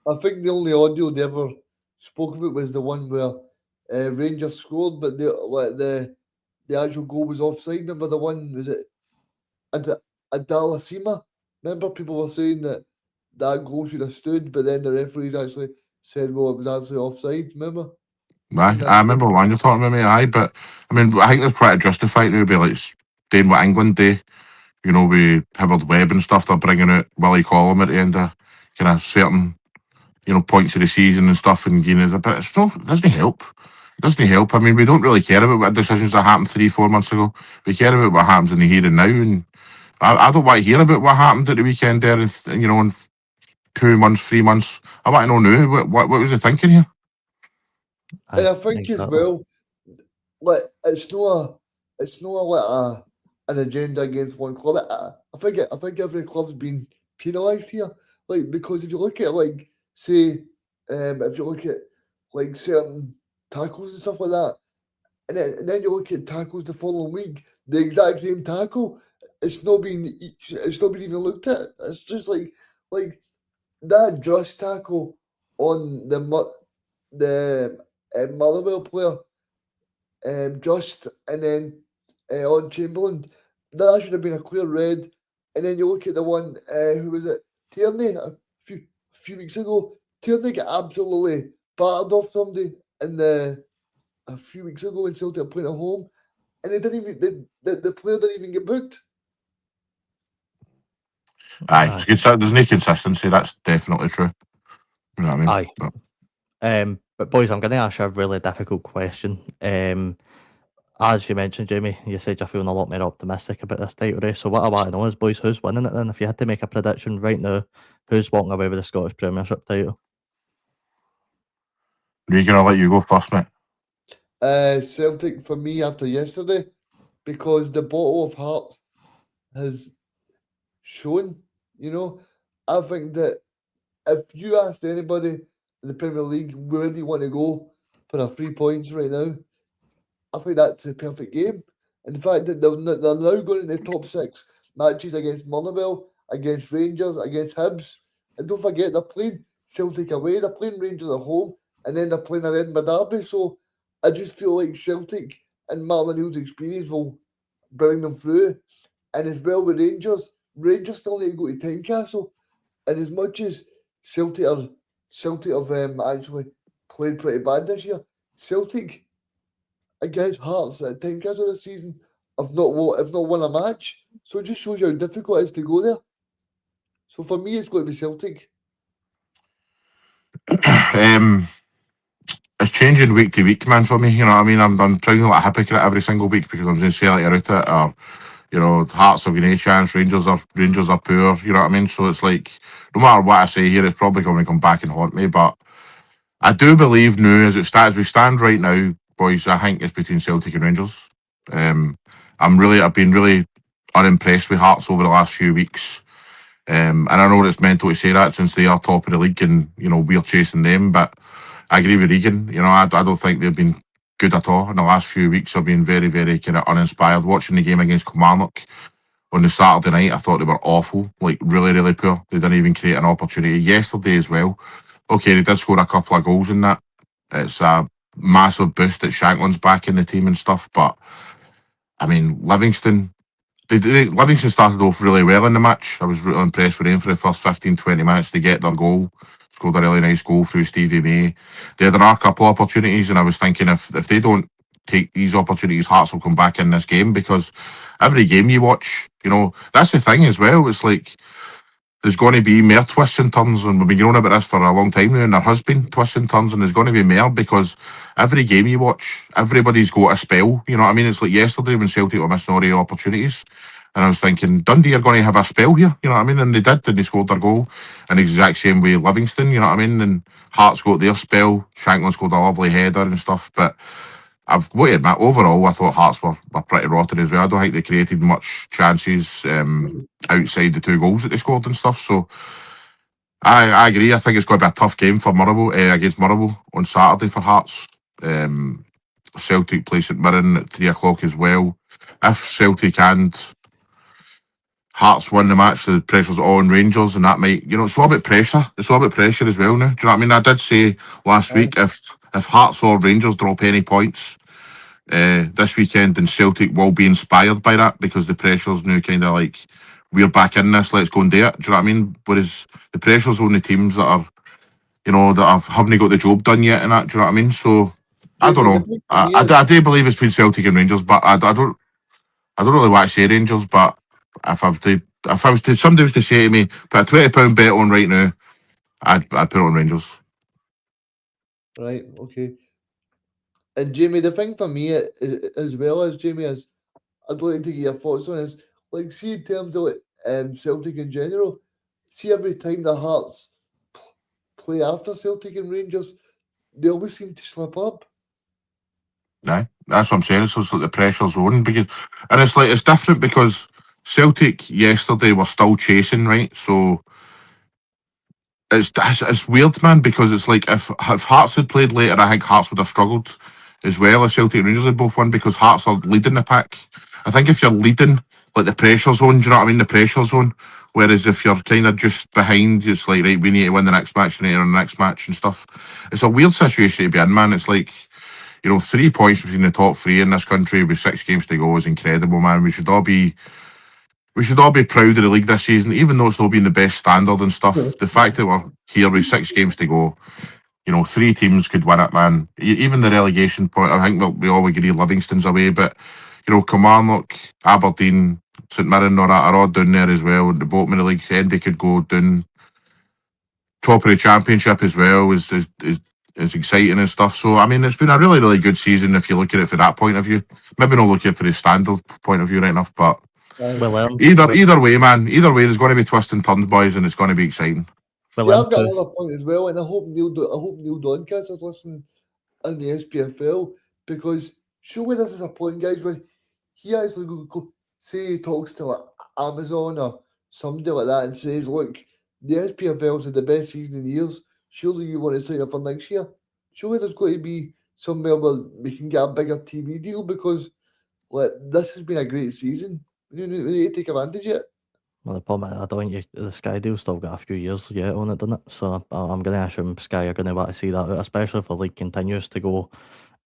I think the only audio they ever spoke about was the one where Rangers scored, but the actual goal was offside. Remember the one, was it Adalasima? Remember people were saying that goal should have stood, but then the referees actually said, well, it was actually offside, remember? I remember one you're talking about, me, but I mean, I think they've tried to justify it now, be like doing what England do, with Howard Webb and stuff. They're bringing out Willie Collum at the end of kind of certain, points of the season and stuff, and but it doesn't help. It doesn't help. I mean, we don't really care about what decisions that happened 3-4 months ago. We care about what happens in the here and now, and I don't want to hear about what happened at the weekend there, in 2 months, 3 months. I want to know now what was the thinking here. And Aye, I think as exactly. well, like it's not like an agenda against one club. I think every club's been penalised here. Like because if you look at like say, if you look at like certain tackles and stuff like that, and then you look at tackles the following week, the exact same tackle, it's not been even looked at. It's just like that just tackle on the Motherwell player, just and then on Chamberlain, that should have been a clear red. And then you look at the one, who was it? Tierney few weeks ago. Tierney got absolutely battered off somebody in a few weeks ago when Celtic were playing at home, and they didn't even the player didn't even get booked. Aye, Aye. there's no consistency. That's definitely true. You know what I mean? Aye. But But boys, I'm going to ask you a really difficult question. As you mentioned, Jamie, you said you're feeling a lot more optimistic about this title race. So what I want to know is, boys, who's winning it then? If you had to make a prediction right now, who's walking away with the Scottish Premiership title? Regan, I'll let you go first, mate. Celtic for me after yesterday, because the bottle of hearts has shown. You know, I think that if you asked anybody in the Premier League where do you want to go for a 3 points right now, I think that's a perfect game. And the fact that they're now going in the top six matches against Motherwell, against Rangers, against Hibs. And don't forget, they're playing Celtic away, they're playing Rangers at home, and then they're playing an Edinburgh Derby. So I just feel like Celtic and Martin Hill's experience will bring them through. And as well with Rangers still need to go to Tynecastle. And as much as Celtic have actually played pretty bad this year, Celtic against Hearts at Tynecastle this season have not won a match. So it just shows you how difficult it is to go there. So for me, it's going to be Celtic. um, it's changing week to week, man, for me. You know what I mean? I'm trying like a hypocrite every single week because I'm just saying like out it, or you know, Hearts have got a chance, Rangers are poor. You know what I mean? So it's like no matter what I say here, it's probably going to come back and haunt me. But I do believe now, as we stand right now, boys, I think it's between Celtic and Rangers. I've been really unimpressed with Hearts over the last few weeks. And I know it's mental to say that since they are top of the league and you know we're chasing them, but I agree with Regan. You know, I don't think they've been good at all in the last few weeks. I've been very, very kind of uninspired. Watching the game against Kilmarnock on the Saturday night, I thought they were awful, like really, really poor. They didn't even create an opportunity. Yesterday as well. Okay, they did score a couple of goals in that. It's a massive boost that Shankland's back in the team and stuff, but I mean, Livingston started off really well in the match. I was really impressed with them for the first 15, 20 minutes to get their goal. Scored a really nice goal through Stevie May. There are a couple of opportunities, and I was thinking if they don't take these opportunities, Hearts will come back in this game because every game you watch, you know, that's the thing as well. It's like there's going to be more twists and turns, and we've been going about this for a long time now, and there has been twists and turns, and there's going to be more because every game you watch, everybody's got a spell. You know what I mean? It's like yesterday when Celtic were missing all the opportunities, and I was thinking Dundee are going to have a spell here. You know what I mean? And they did, and they scored their goal in the exact same way Livingston. You know what I mean? And Hearts got their spell. Shanklin scored a lovely header and stuff, but I've got to admit, overall, I thought Hearts were pretty rotten as well. I don't think they created much chances outside the two goals that they scored and stuff. So I agree. I think it's going to be a tough game for Motherwell against Motherwell on Saturday for Hearts. Celtic play St Mirren at 3 o'clock as well. If Celtic and Hearts win the match, the pressure's all on Rangers, and that might, you know, it's all about pressure. It's all about pressure as well now. Do you know what I mean? I did say last Aye. week if Hearts or Rangers drop any points this weekend, and Celtic will be inspired by that because the pressure's now kind of like we're back in this, let's go and do it. Do you know what I mean? Whereas the pressure's on the teams that are, you know, haven't got the job done yet and that. Do you know what I mean? So I don't Jamie, the know. thing for me is, I do believe it's between Celtic and Rangers, but I don't really want to say Rangers. But if I was to somebody was to say to me, put a £20 bet on right now, I'd put it on Rangers. right, okay. And Jamie, the thing for me as well as Jamie is, I'd like to get your thoughts on is like see in terms of like, Celtic in general. See every time the Hearts play after Celtic and Rangers, they always seem to slip up. Aye, that's what I'm saying. It's like the pressure zone and it's different because Celtic yesterday were still chasing, right? So it's weird, man, because it's like if Hearts had played later, I think Hearts would have struggled as well as Celtic and Rangers had both won because Hearts are leading the pack. I think if you're leading, like the pressure zone, do you know what I mean? The pressure zone. Whereas if you're kind of just behind, it's like, right, we need to win the next match, we need to win the next match and stuff. It's a weird situation to be in, man. It's like, 3 points between the top three in this country with 6 games to go is incredible, man. We should all be proud of the league this season, even though it's not been the best standard and stuff. The fact that we're here with 6 games to go, 3 teams could win it, man. Even the relegation point, I think we all agree Livingston's away, but Kilmarnock, Aberdeen, St Mirren, are all down there as well. The bottom of the league, Andy could go down top of the championship as well. Is exciting and stuff. So I mean, it's been a really, really good season if you look at it from that point of view. Maybe not look at it from the standard point of view right enough, but Well earned. either way, man. Either way, there's going to be twists and turns, boys, and it's going to be exciting. See, Well I've got earned. another point as well, and I hope Neil Doncaster is listening in the SPFL because surely this is a point, guys, where he actually say he talks to like Amazon or somebody like that and says, "Look, the SPFL's had the best season in years. Surely you want to sign up for next year? Surely there's going to be somewhere where we can get a bigger TV deal because like this has been a great season. We need to take advantage of it." Well, the problem is I don't think the Sky deal's still got a few years yet on it, doesn't it? So I'm going to assume Sky are going to want to see that out, especially if the league continues to go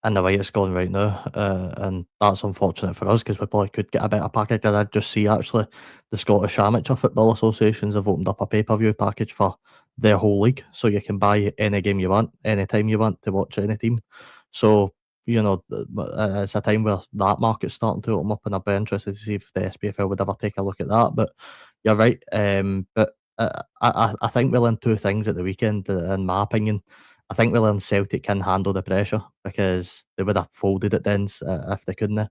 in the way it's going right now. And that's unfortunate for us because we probably could get a better package. I did just see actually the Scottish Amateur Football Associations have opened up a pay-per-view package for their whole league, so you can buy any game you want, anytime you want to watch any team. So it's a time where that market's starting to open up, and I'd be interested to see if the SPFL would ever take a look at that. But you're right. But I think we'll learn 2 things at the weekend, in my opinion. I think we'll learn Celtic can handle the pressure because they would have folded it then if they couldn't.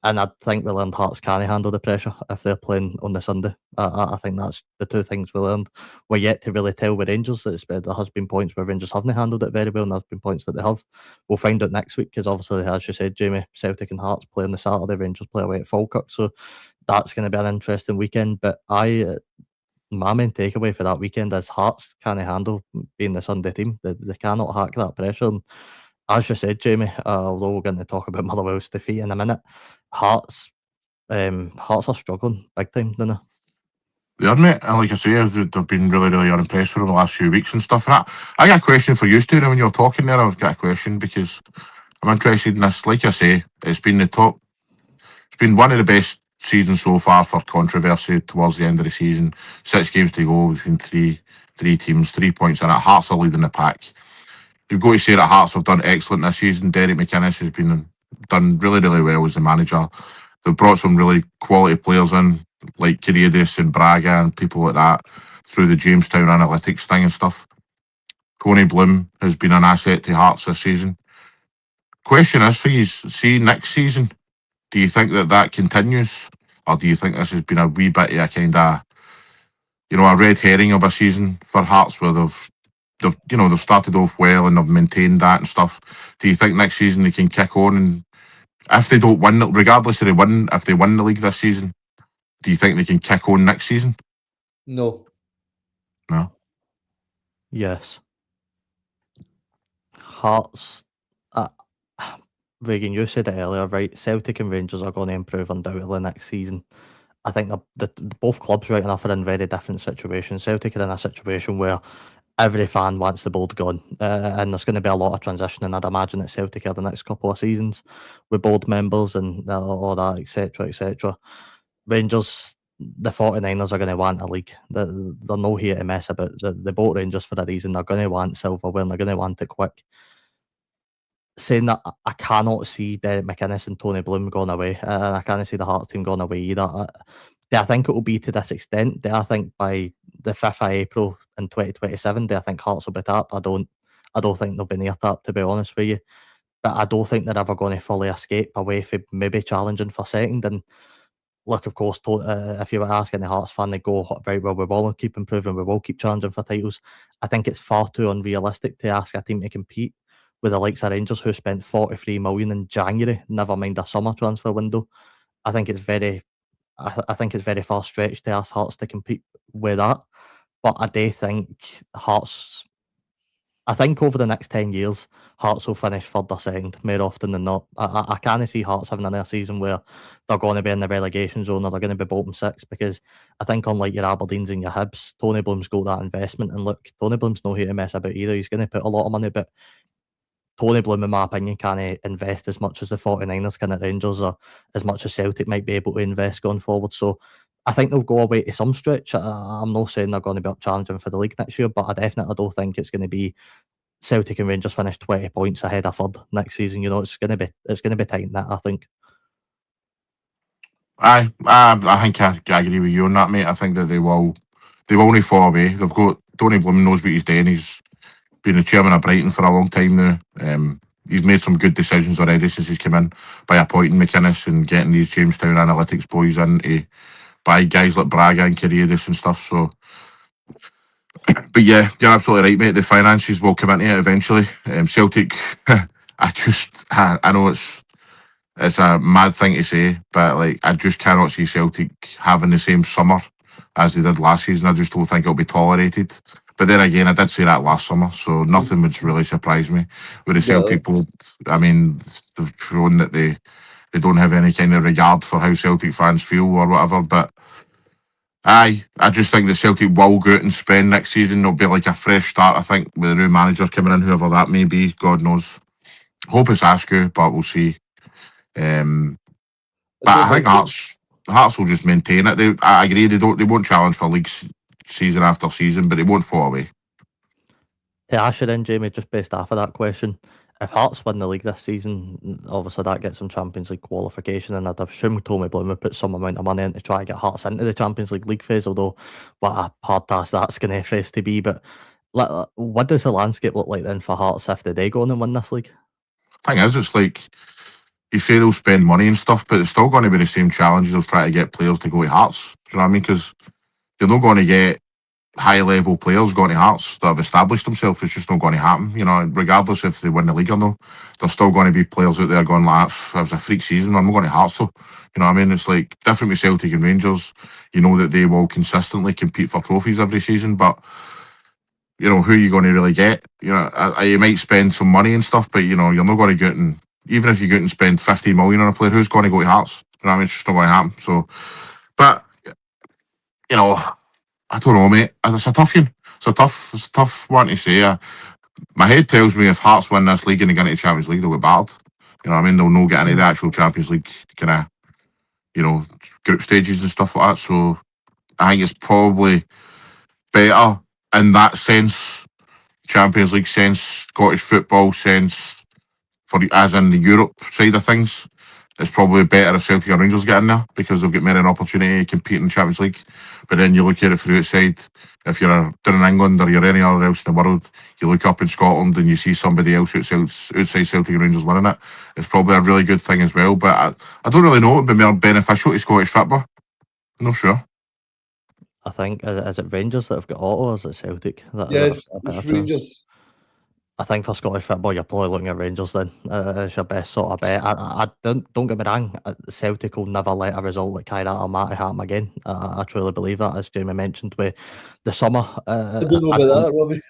And I think we learned Hearts can handle the pressure if they're playing on the Sunday. I think that's the 2 things we learned. We're yet to really tell with Rangers. There has been points where Rangers haven't handled it very well, and there's been points that they have. We'll find out next week because obviously, as you said, Jamie, Celtic and Hearts play on the Saturday, Rangers play away at Falkirk. So that's going to be an interesting weekend. But my main takeaway for that weekend is Hearts can't handle being the Sunday team. They cannot hack that pressure. And as you said, Jamie, although we're going to talk about Motherwell's defeat in a minute, Hearts are struggling big time, don't they? They are, mate. And like I say, they've been really, really unimpressed for the last few weeks and stuff. And I got a question for you, Stu. When you're talking there, I've got a question because I'm interested in this. Like I say, it's been one of the best seasons so far for controversy towards the end of the season. 6 games to go between three teams, 3 points in it. Hearts are leading the pack. You've got to say that Hearts have done excellent this season. Derek McInnes has done really, really well as the manager. They've brought some really quality players in, like Kariadis and Braga and people like that, through the Jamestown analytics thing and stuff. Tony Bloom has been an asset to Hearts this season. Question is for you, see next season, do you think that continues? Or do you think this has been a wee bit of a kind of, a red herring of a season for Hearts where they've started off well and they've maintained that and stuff? Do you think next season they can kick on, and if they don't win, regardless of if they win the league this season, do you think they can kick on next season? No. No. Yes. Hearts. Reagan, you said it earlier, right? Celtic and Rangers are going to improve undoubtedly next season. I think both clubs right enough are in very different situations. Celtic are in a situation where every fan wants the board gone, and there's going to be a lot of transitioning, I'd imagine, at Celtic over the next couple of seasons with board members and all that, etc., etc. Rangers, the 49ers are going to want a league. They're no here to mess about. They bought Rangers for a reason. They're going to want silverware and they're going to want it quick. Saying that, I cannot see Derek McInnes and Tony Bloom going away, and I can't see the Hearts team going away either. Do I think it will be to this extent? Do I think by the 5th of April in 2027, do I think Hearts will be tapped? I don't think they'll be near tapped, to be honest with you. But I don't think they're ever going to fully escape away from maybe challenging for second. And look, of course, if you were asking the Hearts fan, they go, right, well, we will keep improving, we will keep challenging for titles. I think it's far too unrealistic to ask a team to compete with the likes of Rangers who spent 43 million in January, never mind a summer transfer window. I think it's very far stretched to ask Hearts to compete with that. But I do think Hearts. I think over the next 10 years, Hearts will finish third or second more often than not. I can't see Hearts having another season where they're going to be in the relegation zone or they're going to be bottom six, because I think unlike your Aberdeens and your Hibs, Tony Bloom's got that investment. And look, Tony Bloom's not here to mess about either. He's going to put a lot of money, but Tony Bloom, in my opinion, can't invest as much as the 49ers can at Rangers, or as much as Celtic might be able to invest going forward. So I think they'll go away to some stretch. I'm not saying they're going to be up challenging for the league next year, but I definitely don't think it's going to be Celtic and Rangers finish 20 points ahead of third next season. It's going to be tight in that, I think. I think I agree with you on that, mate. I think that they will only fall away. They've got Tony Bloom knows what he's doing. He's been the chairman of Brighton for a long time now. He's made some good decisions already since he's come in by appointing McInnes and getting these Jamestown analytics boys in to buy guys like Braga and Karius and stuff. So, but yeah, you're absolutely right, mate. The finances will come into it eventually. Celtic, I know it's a mad thing to say, but like I just cannot see Celtic having the same summer as they did last season. I just don't think it'll be tolerated. But then again, I did say that last summer, so nothing would really surprise me with the Celtic board. I mean, they've shown that they don't have any kind of regard for how Celtic fans feel or whatever. But I just think that Celtic will go out and spend next season. It'll be like a fresh start, I think, with a new manager coming in, whoever that may be. God knows. Hope it's Askew, but we'll see. But I think Hearts will just maintain it. I agree they won't challenge for leagues season after season, but they won't fall away. To ask you then, Jamie, just based off of that question, if Hearts win the league this season, obviously that gets them Champions League qualification, and I'd assume Tony Bloom would put some amount of money in to try to get Hearts into the Champions League phase, although what a hard task that's going to face to be. But what does the landscape look like then for Hearts if they go on and win this league? Thing is, it's like, you say they'll spend money and stuff, but it's still going to be the same challenges of trying to get players to go to Hearts. Do you know what I mean? Because you're not going to get high-level players going to Hearts that have established themselves. It's just not going to happen. Regardless if they win the league or not, there's still going to be players out there going like, it was a freak season, I'm not going to Hearts though. You know what I mean? It's like different with Celtic and Rangers. You know that they will consistently compete for trophies every season, but who are you going to really get? You might spend some money and stuff, but you're not going to get in. Even if you go out and spend 15 million on a player, who's going to go to Hearts? You know what I mean? It's just not going to happen. So, but I don't know, mate. It's a tough one. It's a tough one to say. My head tells me if Hearts win this league and they get into the Champions League, they'll get battered. You know what I mean? They'll not get into the actual Champions League kind of, group stages and stuff like that. So I think it's probably better in that sense, Champions League sense, Scottish football sense, as in the Europe side of things. It's probably better if Celtic and Rangers get in there because they've got more an opportunity to compete in the Champions League. But then you look at it from outside, if you're down in England or you're anywhere else in the world, you look up in Scotland and you see somebody else outside Celtic and Rangers winning it. It's probably a really good thing as well. But I don't really know. It would be more beneficial to Scottish football. I'm not sure. I think, is it Rangers that have got Otto, or is it Celtic? Yes, it's Rangers. I think for Scottish football, you're probably looking at Rangers then. It's your best sort of bet. I don't get me wrong, Celtic will never let a result like Kairat or Matty happen again. I truly believe that, as Jamie mentioned with the summer. I don't know about that, Robbie.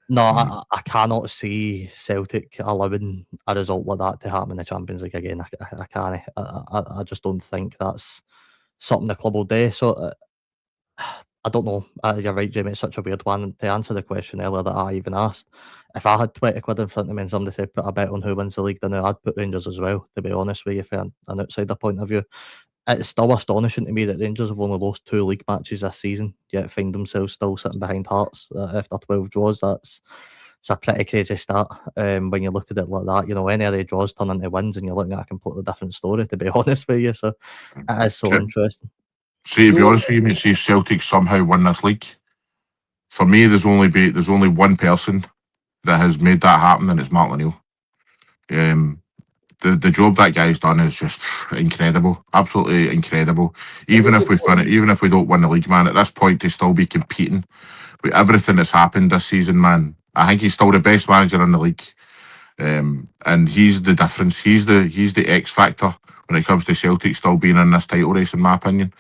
No, I cannot see Celtic allowing a result like that to happen in the Champions League again. I can't. I just don't think that's something the club will do. So I don't know. You're right, Jamie. It's such a weird one. To answer the question earlier that I even asked, if I had 20 quid in front of me and somebody said put a bet on who wins the league, then I'd put Rangers as well, to be honest with you, from an outsider point of view. It's still astonishing to me that Rangers have only lost 2 league matches this season, yet find themselves still sitting behind Hearts after 12 draws. It's a pretty crazy start when you look at it like that. Any of the draws turn into wins and you're looking at a completely different story, to be honest with you. So it is so interesting. See, to be honest with you, mate, see if Celtic somehow win this league. For me, there's only one person that has made that happen, and it's Mark Laniel. The job that guy's done is just incredible, absolutely incredible. Even if we don't win the league, man, at this point to still be competing with everything that's happened this season, man, I think he's still the best manager in the league. And he's the difference. He's the X factor when it comes to Celtic still being in this title race, in my opinion.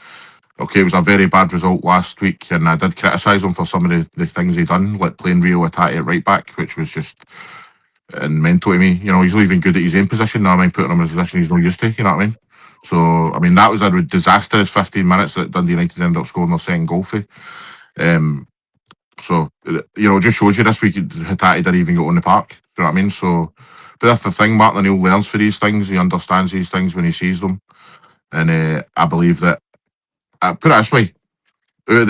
Okay, it was a very bad result last week, and I did criticise him for some of the things he done, like playing Rio Atati at right back, which was just mental to me. You know, he's not even good at his own position. I mean, putting him in a position he's not used to. You know what I mean? So, I mean, that was a disastrous 15 minutes that Dundee United ended up scoring their second goal for. So, you know, it just shows you this week Hattati didn't even get on the park. You know what I mean? So, but that's the thing, Martin O'Neill learns for these things. He understands these things when he sees them. And I believe that, put it this way, out of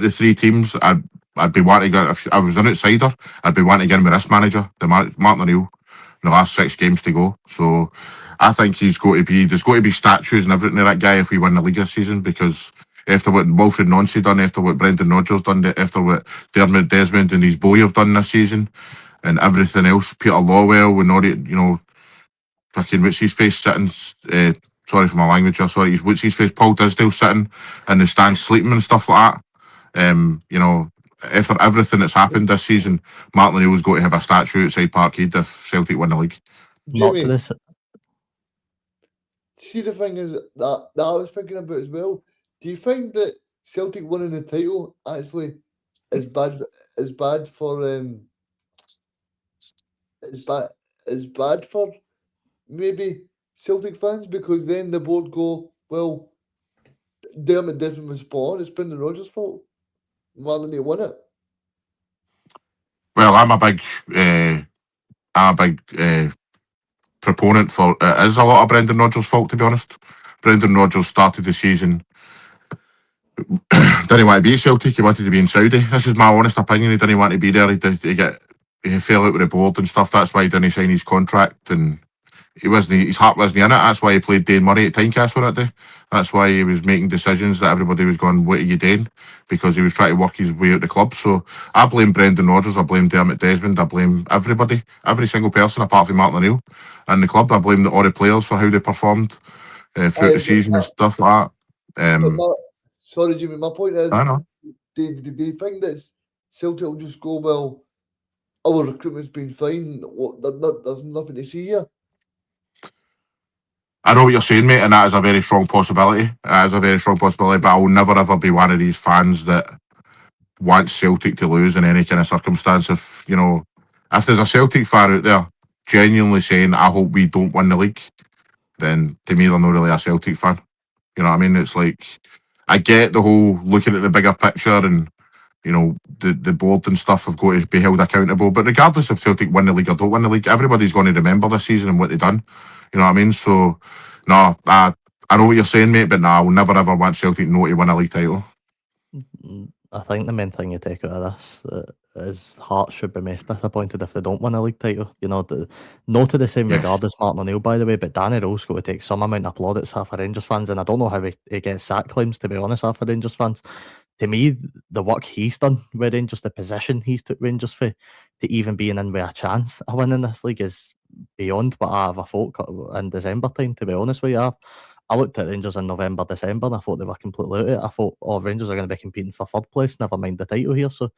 the three teams, I'd be wanting to get, if I was an outsider, I'd be wanting to get him with this manager, Martin O'Neill, in the last 6 games to go. So I think there's got to be statues and everything of that guy if we win the league this season, because after what Wilfred Nancy done, after what Brendan Rodgers done, after what Dermot Desmond and his boy have done this season, and everything else, Peter Lawwell, with not, you know, fucking what's his face sitting, sorry for my language, sorry, what's his face, Paul Disdale sitting in the stands sleeping and stuff like that. You know, after everything that's happened this season, Martin O'Neill's got to have a statue outside Parkhead if Celtic win the league. Not to Jamie, this. see, the thing is that I was thinking about as well. Do you think that Celtic winning the title actually is bad for is bad for maybe Celtic fans, because then the board go, well, Dermot Desmond was spot on, it's Brendan Rodgers' fault. Martin O'Neill won it. Well, I'm a big proponent for it is a lot of Brendan Rodgers' fault, to be honest. Brendan Rodgers started the season didn't want to be at Celtic, he wanted to be in Saudi. This is my honest opinion. He didn't want to be there. He fell out with the board and stuff. That's why he didn't sign his contract, and his heart wasn't in it. That's why he played Dane Murray at Tynecastle that day. That's why he was making decisions that everybody was going, what are you doing? Because he was trying to work his way out the club. So I blame Brendan Rodgers, I blame Dermot Desmond, I blame everybody, every single person apart from Martin O'Neill and the club. I blame all the players for how they performed throughout the season and stuff like that. Sorry, Jimmy, my point is, I know. do you think that Celtic will just go, well, our recruitment's been fine, there's nothing to see here? I know what you're saying, mate, and that is a very strong possibility. That is a very strong possibility, but I will never ever be one of these fans that wants Celtic to lose in any kind of circumstance. If there's a Celtic fan out there genuinely saying, I hope we don't win the league, then to me they're not really a Celtic fan. You know what I mean? It's like, I get the whole looking at the bigger picture and, the board and stuff have got to be held accountable. But regardless if Celtic win the league or don't win the league, everybody's going to remember this season and what they've done. You know what I mean? So, no, I know what you're saying, mate, but no, I will never ever want Celtic not to win a league title. I think the main thing you take out of this is Hearts should be most disappointed if they don't win a league title. No to the same regard as Martin O'Neill, by the way, but Danny Rowe's got to take some amount of plaudits off of Rangers fans, and I don't know how he gets sack claims, to be honest, off of Rangers fans. To me, the work he's done with Rangers, the position he's took Rangers for, to even being in with a chance of winning this league is beyond what I ever thought in December time, to be honest with you. I looked at Rangers in November, December, and I thought they were completely out of it. I thought, Rangers are going to be competing for third place, never mind the title here. So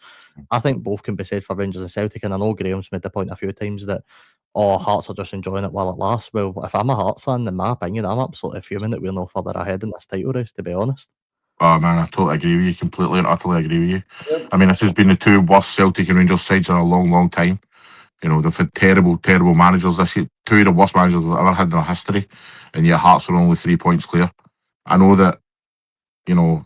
I think both can be said for Rangers and Celtic, and I know Graham's made the point a few times that, Hearts are just enjoying it while it lasts. Well, if I'm a Hearts fan, in my opinion, I'm absolutely fuming that we're no further ahead in this title race, to be honest. Oh man, I totally agree with you, completely and utterly agree with you. Yep. I mean, this has been the two worst Celtic and Rangers sides in a long, long time. They've had terrible, terrible managers this year. Two of the worst managers they've ever had in their history, and yet Hearts are only 3 points clear. I know that, the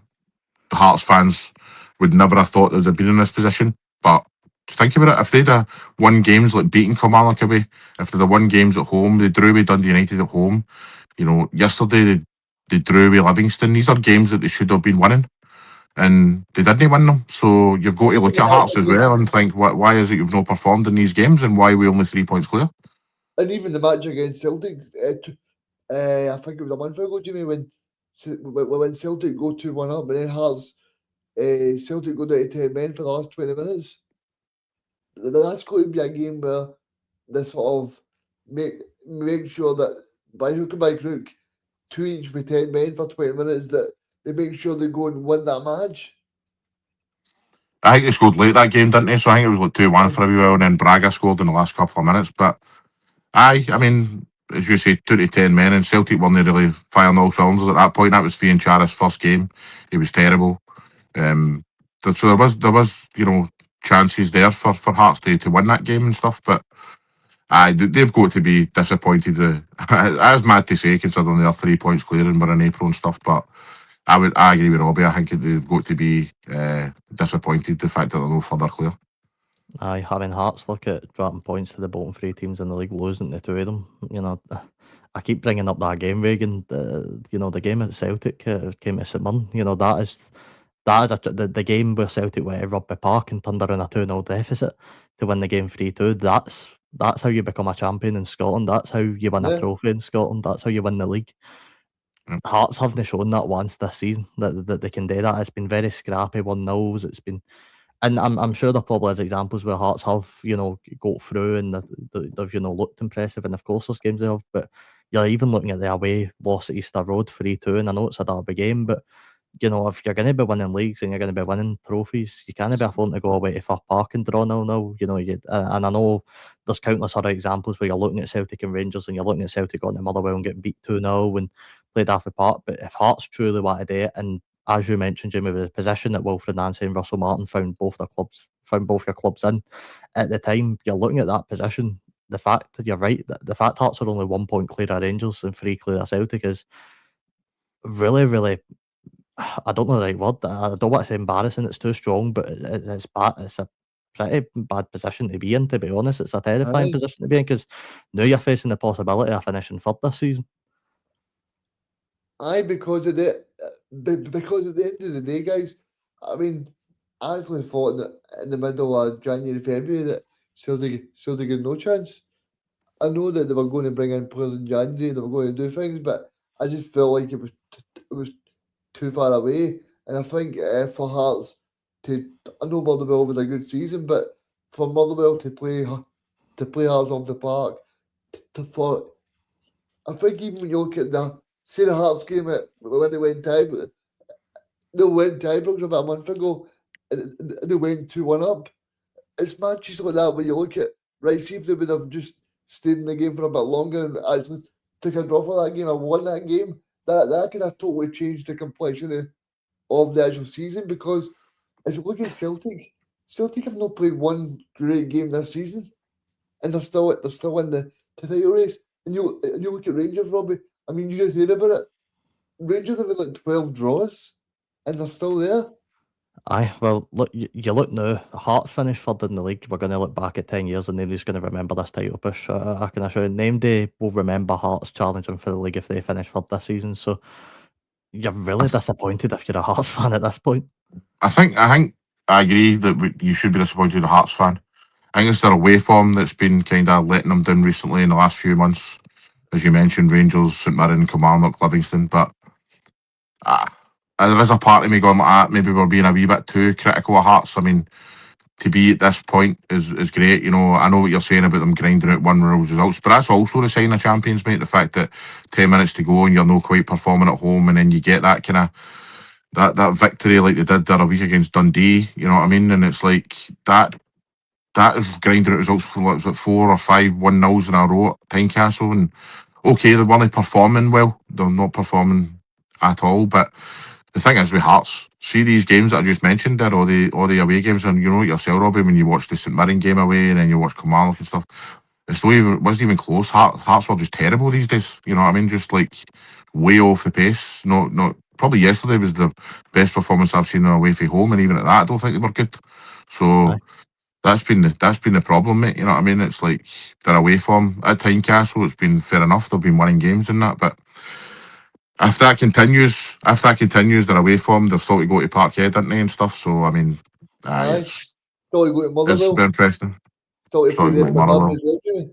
Hearts fans would never have thought they'd have been in this position, but think about it, if they'd have won games like beating Kilmarnock away, if they'd have won games at home, they drew with Dundee United at home, yesterday they drew with Livingston. These are games that they should have been winning, and they didn't win them. So you've got to look at Hearts as well and think, why is it you've not performed in these games, and why are we only 3 points clear? And even the match against Celtic, I think it was a month ago, Jimmy, when Celtic go 2-1 up, and then Hearts, Celtic go down to 10 men for the last 20 minutes. That's going to be a game where they sort of make sure that by hook and by crook, 2 each with 10 men for 20 minutes, that they make sure they go and win that match. I think they scored late that game, didn't they? So I think it was like 2-1 for a wee while, and then Braga scored in the last couple of minutes. But Aye, I mean, as you say, 2 to 10 men, and Celtic weren't really firing all cylinders at that point. That was Fian Chara's first game. He was terrible. So there was chances there for Hearts to win that game and stuff, but aye, they've got to be disappointed. That's mad to say considering they're 3 points clear and we're in April and stuff, but I agree with Robbie. I think they've got to be disappointed the fact that they're no further clear. Aye, I mean, Hearts look at dropping points to the bottom three teams in the league, losing to two of them. I keep bringing up that game, Reagan. The game at Celtic came to St Mirren. The game where Celtic went to Rugby Park and turned around a 2-0 deficit to win the game 3-2. That's how you become a champion in Scotland. That's how you win a trophy in Scotland. That's how you win the league. Yep. Hearts haven't shown that once this season that they can do that. It's been very scrappy 1-0s. It's been. And I'm sure there probably is examples where Hearts have, got through and they've looked impressive, and of course there's games they have, but you're even looking at the away loss at Easter Road 3-2, and I know it's a derby game, but if you're going to be winning leagues and you're going to be winning trophies, you can't be affording to go away to Fir Park and draw 0-0. And I know there's countless other examples where you're looking at Celtic and Rangers and you're looking at Celtic going to Motherwell and getting beat 2-0 and played Daffy Park, but if Hearts truly want to do it, and as you mentioned, Jimmy, with the position that Wilfred Nancy and Russell Martin found both your clubs in at the time, you're looking at that position. The fact that you're right, the fact Hearts are only 1 point clear of Rangers and 3 clear of Celtic is really, really, I don't know the right word. I don't want to say embarrassing, it's too strong, but it's bad. It's a pretty bad position to be in, to be honest. It's a terrifying position to be in because now you're facing the possibility of finishing third this season. Aye, because at the end of the day, guys, I mean, I actually thought that in the middle of January, February, that Celtic had no chance. I know that they were going to bring in players in January, they were going to do things, but I just felt like it was too far away. And I think for Hearts I know Motherwell was a good season, but for Motherwell to play Hearts off the park, I think even when you look at the Hearts game when they went tiebreakers about a month ago, and they went 2-1 up. It's matches like that where you look at, right, see if they would have just stayed in the game for a bit longer and actually took a draw for that game and won that game, that could have totally changed the complexion of the actual season. Because if you look at Celtic have not played one great game this season, and they're still in the title race. And you look at Rangers, Robbie. I mean, you guys heard about it. Rangers have had like 12 draws, and they're still there. Aye, well, look, you look now. Hearts finished third in the league. We're going to look back at 10 years and nobody's going to remember this title push. I can assure you, name day will remember Hearts challenging for the league if they finish third this season. So you're really disappointed if you're a Hearts fan at this point. I think I agree that you should be disappointed, a Hearts fan. I think it's their away form that's been kind of letting them down recently in the last few months. As you mentioned, Rangers, St Mirren, Kilmarnock, Livingston, but there is a part of me going like that. Maybe we're being a wee bit too critical of Hearts. I mean, to be at this point is great. I know what you're saying about them grinding out 1-0 results, but that's also the sign of champions, mate. The fact that 10 minutes to go and you're not quite performing at home, and then you get that kind of that victory like they did the other week against Dundee. You know what I mean? And it's like that is grinding out results for like 4 or 5 1-0s in a row at Tynecastle. And okay, they're only performing well. They're not performing at all, but the thing is with Hearts, see these games that I just mentioned there, all the away games, and you know yourself, Robbie, when you watch the St Mirren game away and then you watch Kilmarnock and stuff, it wasn't even close. Hearts were just terrible these days. You know what I mean? Just like way off the pace. Not probably yesterday was the best performance I've seen away from home, and even at that, I don't think they were good. So Aye. that's been the problem, mate. You know what I mean? It's like their away form at Tynecastle, it's been fair enough. They've been winning games and that, but if that continues, their away form, they've still to go to Parkhead, didn't they, and stuff. So I mean, it's Still to go to Motherwell. been interesting. Still to play there for Motherwell. as well, Jimmy.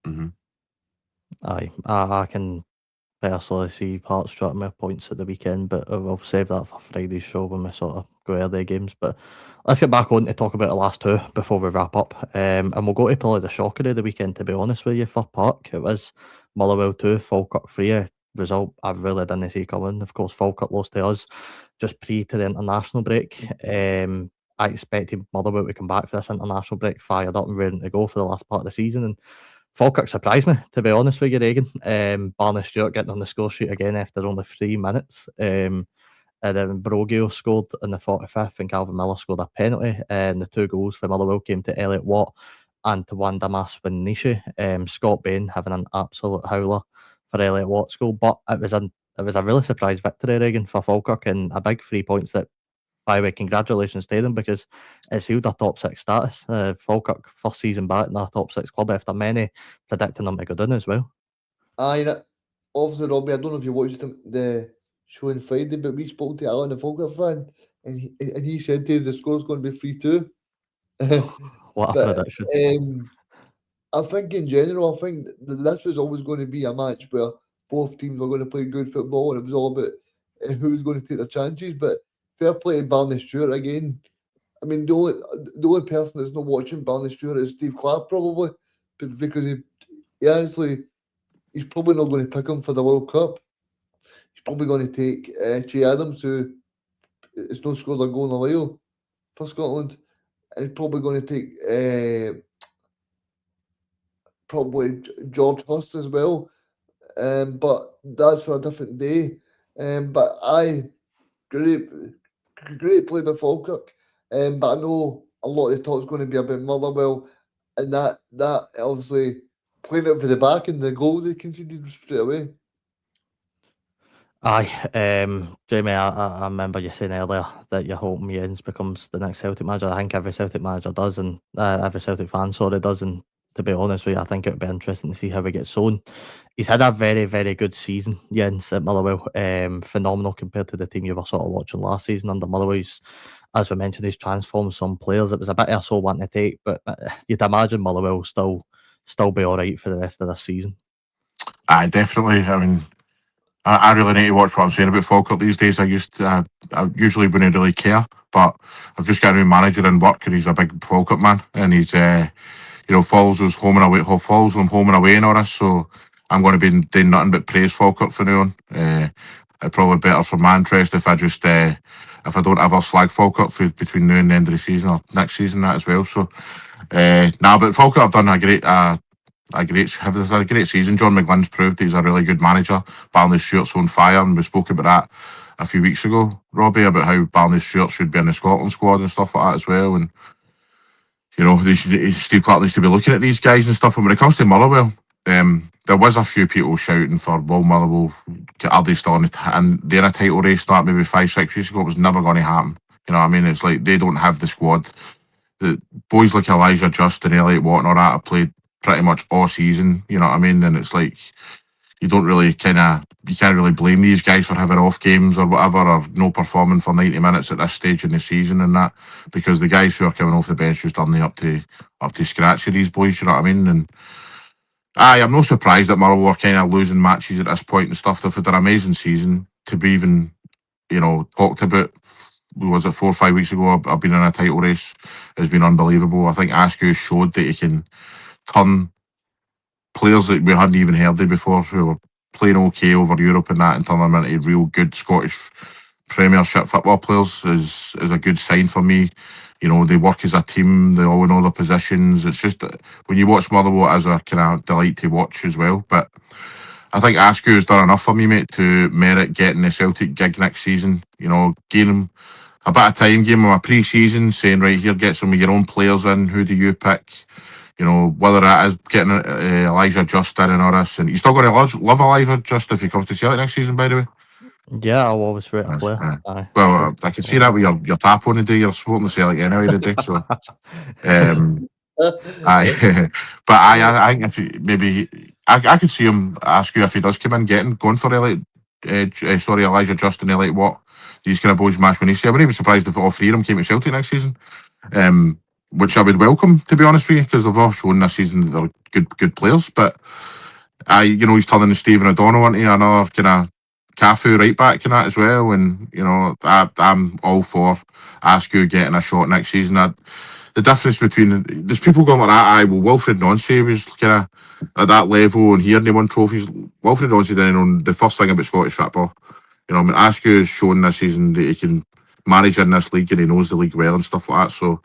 Mm-hmm. Aye, I can personally see Hearts dropping more points at the weekend, but we'll save that for Friday's show when we sort of go over the games. But let's get back on to talk about the last two before we wrap up. And we'll go to probably the shocker of the weekend, to be honest with you, for Park. It was Motherwell 2, Falkirk 3. Result I really didn't see coming. Of course, Falkirk lost to us just pre to the international break. I expected Motherwell to come back for this international break, fired up and ready to go for the last part of the season. And Falkirk surprised me, to be honest with you, Reagan. Barney Stewart getting on the score sheet again after only 3 minutes. And then Brogio scored in the 45th and Calvin Miller scored a penalty. And the 2 goals for Motherwell came to Elliot Watt and to Wanda Maswinishi. Scott Bain having an absolute howler for Elliot Watt's goal. But it was a really surprise victory, Reagan, for Falkirk, and a big 3 points that, by the way, congratulations to them, because it sealed their top 6 status. Falkirk first season back in their top 6 club after many predicting them to go down as well. Aye, obviously, Robbie, I don't know if you watched the show on Friday, but we spoke to Alan, a Falkirk fan, and he said to us the score's going to be 3-2. What a But prediction. I think in general, I think this was always going to be a match where both teams were going to play good football, and it was all about who was going to take their chances. But fair play to Barney Stewart again. I mean, the only person that's not watching Barney Stewart is Steve Clark, probably, because he honestly, he's probably not going to pick him for the World Cup. He's probably going to take Che Adams, who has not scored a goal in a while for Scotland, and he's probably going to take probably George Hurst as well. But that's for a different day. But great play by Falkirk. But I know a lot of the talk's going to be about Motherwell, and that obviously playing it for the back and the goal they conceded straight away. Aye, Jamie, I remember you saying earlier that you're hoping Jens becomes the next Celtic manager. I think every Celtic manager does, and every Celtic fan does. And to be honest with you, I think it would be interesting to see how he gets on. He's had a very, very good season, Jens, at Motherwell. Phenomenal compared to the team you were sort of watching last season under Motherwell. As we mentioned, he's transformed some players. It was a bit of a sore one to take, but you'd imagine Motherwell will still be all right for the rest of the season. Aye, definitely. I mean, I really need to watch what I'm saying about Falkirk these days. I usually wouldn't really care, but I've just got a new manager in work, and he's a big Falkirk man, and he's follows them home and away and all this. So I'm going to be doing nothing but praise Falkirk from now on. It's probably better for my interest if I just if I don't ever slag Falkirk between now and the end of the season or next season that as well. So but Falkirk have done a great season. John McGlynn's proved he's a really good manager. Barney Stewart's on fire, and we spoke about that a few weeks ago, Robbie, about how Barney Stewart should be in the Scotland squad and stuff like that as well. And Steve Clark needs to be looking at these guys and stuff. And when it comes to Motherwell, there was a few people shouting for, well, Motherwell, are they still and they're in a title race? That maybe 5-6 years ago, it was never going to happen. You know what I mean? It's like they don't have the squad. The boys like Elijah Just and Elliot Watt and all that have played pretty much all season. You know what I mean? And it's like you can't really blame these guys for having off games or whatever, or no performing for 90 minutes at this stage in the season and that, because the guys who are coming off the bench just aren't up to scratch with these boys. You know what I mean? And I'm not surprised that Motherwell are kind of losing matches at this point and stuff. They've had an amazing season. To be even, talked about, was it 4 or 5 weeks ago, I've been in a title race, has been unbelievable. I think Askew showed that he can turn players that we hadn't even heard of before, who were playing okay over Europe and that, and turn them into real good Scottish Premiership football players is a good sign for me. They work as a team, they all know their positions. It's just when you watch Motherwell, as a kind of delight to watch as well. But I think Askew has done enough for me, mate, to merit getting the Celtic gig next season. Gain him a bit of time, give him a pre-season, saying, right, here, get some of your own players in. Who do you pick? Whether that is getting Elijah Just in and all this. And he's still going to love Elijah Just if he comes to Celtic next season, by the way. Yeah, I'll always rate a player. Well, I can see that with your tap on the day. You're supporting the Celtic anyway today. So, but I think I could see him ask you if he does come in going for Elijah Just and Elliot Watt. These kind of boys match when he say. I wouldn't be surprised if all 3 of them came to Celtic next season. Which I would welcome, to be honest with you, because they've all shown this season that they're good players. But he's turning the Stephen O'Donnell into another kind of Cafu right back and that as well. And I'm all for Askew getting a shot next season. The difference between there's people going like that. Wilfred Nonce was kind of at that level, and here and he won trophies. Wilfred Nonce didn't know the first thing about Scottish football. Askew has shown this season that he can manage in this league, and he knows the league well and stuff like that. So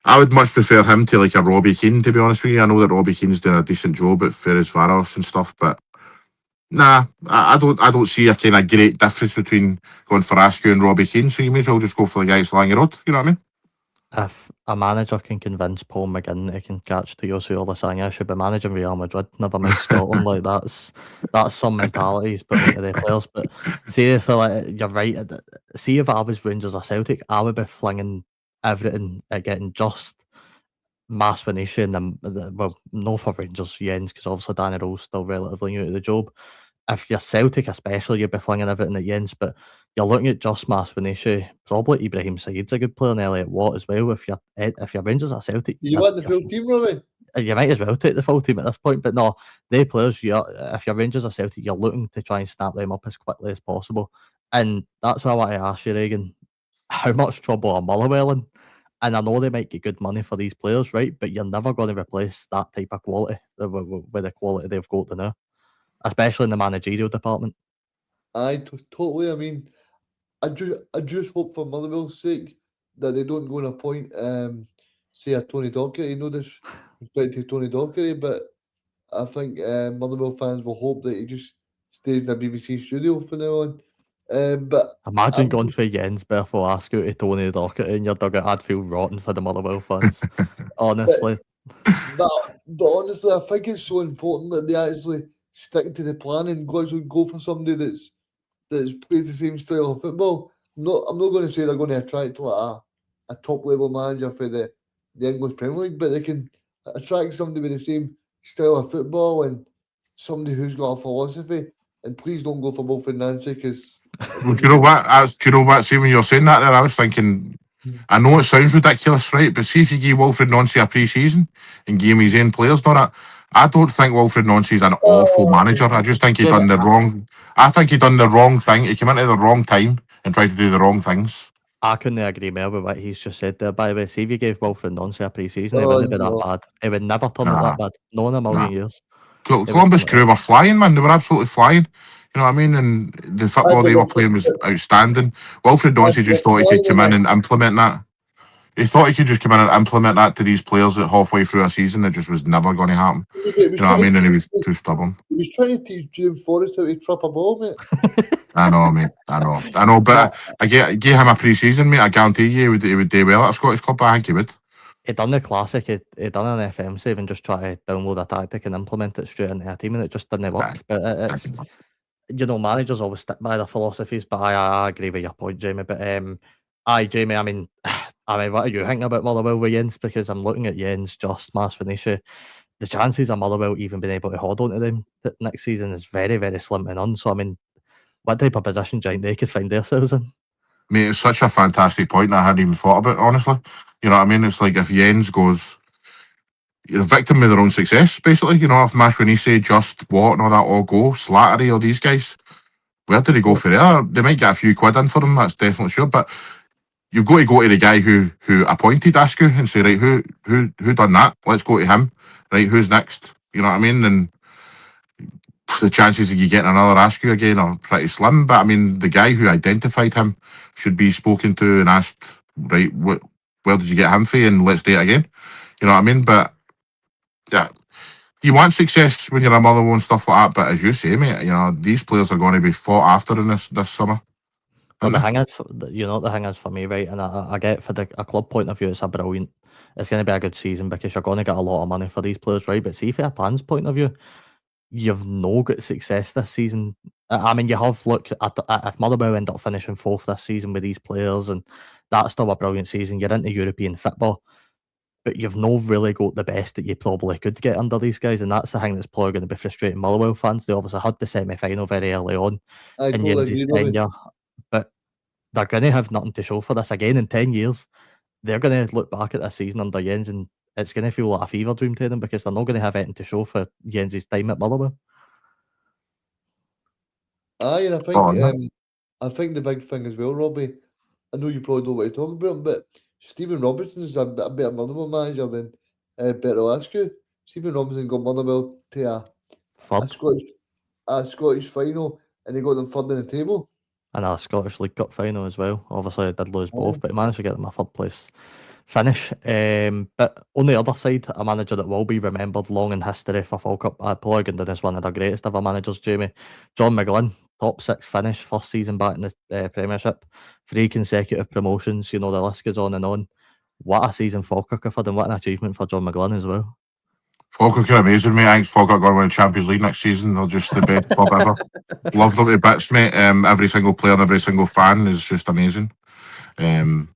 I would much prefer him to like a Robbie Keane, to be honest with you. I know that Robbie Keane's doing a decent job at Ferencvaros and stuff, but nah, I don't see a kind of great difference between going for Askew and Robbie Keane. So you may as well just go for the guy that's along your road. You know what I mean? If a manager can convince Paul McGinn he can catch Toyosu Olasanya, should be managing Real Madrid, never mind Scotland. Like that's some mentality he's put into the players. But seriously, like, you're right. See, if I was Rangers or Celtic, I would be flinging everything at getting just Maswinishi and well, no for Rangers, Jens, because obviously Danny Rowe's still relatively new to the job. If you're Celtic especially, you'd be flinging everything at Jens, but you're looking at just Maswinishi, probably Ibrahim Said's a good player, and Elliot Watt as well. If you're Rangers or Celtic, You want the full team, Robbie? you might as well take the full team at this point. But no, they players, if you're Rangers or Celtic, you're looking to try and snap them up as quickly as possible. And that's why I want to ask you, Reagan, how much trouble are Motherwell in? And I know they might get good money for these players, right? But you're never going to replace that type of quality with the quality they've got now, especially in the managerial department. Totally. I mean, I just hope for Motherwell's sake that they don't go and appoint, say, a Tony Docherty. No disrespect to Tony Docherty, but I think Motherwell fans will hope that he just stays in the BBC studio from now on. But Imagine I'm going just, for Jens Berthel Askew to Tony Docherty in your dugout. I'd feel rotten for the Motherwell fans. Honestly. but honestly, I think it's so important that they actually stick to the plan and go for somebody that's plays the same style of football. I'm not going to say they're going to attract like a top level manager for the English Premier League, but they can attract somebody with the same style of football and somebody who's got a philosophy. And please don't go for Wilfred Nancy because Well, do you know what? Do you know what? See, when you're saying that, there, I was thinking. I know it sounds ridiculous, right? But see if you give Wilfred Nancy a pre-season and give him his own players, not that. I don't think Wilfred Nancy's an awful manager. I just think he Jamie, done the wrong. I think he done the wrong thing. He came into the wrong time and tried to do the wrong things. I couldn't agree more with what he's just said there. By the way, see if you gave Wilfred Nancy a pre-season, it oh wouldn't be that no, bad. It would never turn out Nah, that bad. No in a nah. million years. It would Columbus turn Crew out were flying, man. They were absolutely flying. You know what I mean? And the I football don't they were know. playing was outstanding. Wilfred That's Nancy just not thought he could flying come in enough. and implement that. He thought he could just come in and implement that to these players that halfway through a season. It just was never going to happen. It was You know what I trying mean? to And he teach, was too stubborn. he was trying to teach Jim Forrest how to trap a ball, mate. I know, mate. I know. But I give him a pre-season, mate. I guarantee you he would do well at a Scottish club. I think he would. He done the classic. He done an FM save and just try to download a tactic and implement it straight into a team, and it just didn't work. Nah, But it's managers always stick by their philosophies. But I agree with your point, Jamie. But aye, Jamie. I mean, what are you thinking about Motherwell with Jens? Because I'm looking at Jens, Just, Maswinishi. The chances of Motherwell even being able to hold on to them next season is very, very slim to none. So I mean, what type of position do you think they could find themselves in? Mate, it's such a fantastic point that I hadn't even thought about, honestly. You know what I mean? It's like if Jens goes, you're a victim of their own success, basically. You know, if Mashwanisi, Just, Watt and all that all go, Slattery, all these guys, where do they go for there? They might get a few quid in for them, that's definitely sure. But you've got to go to the guy who appointed Askew and say, right, who done that? Let's go to him. Right, who's next? You know what I mean? And the chances of you getting another Askew again are pretty slim. But I mean, the guy who identified him should be spoken to and asked, right, where did you get him for? And let's do it again. You know what I mean? But yeah, you want success when you're a Motherwell and stuff like that. But as you say, mate, you know, these players are going to be fought after in this summer. Well, aren't the they? thing is, the thing is for me, right, and I get for a club point of view, it's going to be a good season because you're going to get a lot of money for these players, right? But see, for a fans' point of view, you've no got success this season. I mean, you have looked at if Motherwell end up finishing fourth this season with these players, and that's still a brilliant season. You're into European football, but you've no really got the best that you probably could get under these guys, and that's the thing that's probably going to be frustrating Motherwell fans. They obviously had the semi-final very early on I in totally Jens' agree, Robbie. tenure, but they're going to have nothing to show for this again in 10 years. They're going to look back at this season under Jens and it's going to feel like a fever dream to them because they're not going to have anything to show for Jens' time at Motherwell. Aye, and Oh, no. I think the big thing as well, Robbie. I know you probably don't want to talk about him, but Stephen Robinson is a better Motherwell manager than Berto Askew. Stephen Robinson got Motherwell to a Third, Scottish final, and he got them third in the table. and a Scottish League Cup final as well. Obviously, I did lose both, Aye. but he managed to get them a third place finish. But on the other side, a manager that will be remembered long in history for Falkirk, Paul Gundon is one of the greatest ever managers, Jamie. John McGlynn, top 6 finish, first season back in the Premiership, 3 consecutive promotions, the list goes on and on. What a season Falkirk have had, and what an achievement for John McGlynn as well. Falkirk are amazing, mate. I think Falkirk are going to win the Champions League next season. They're just the best club ever. Love them to bits, mate. Every single player and every single fan is just amazing. But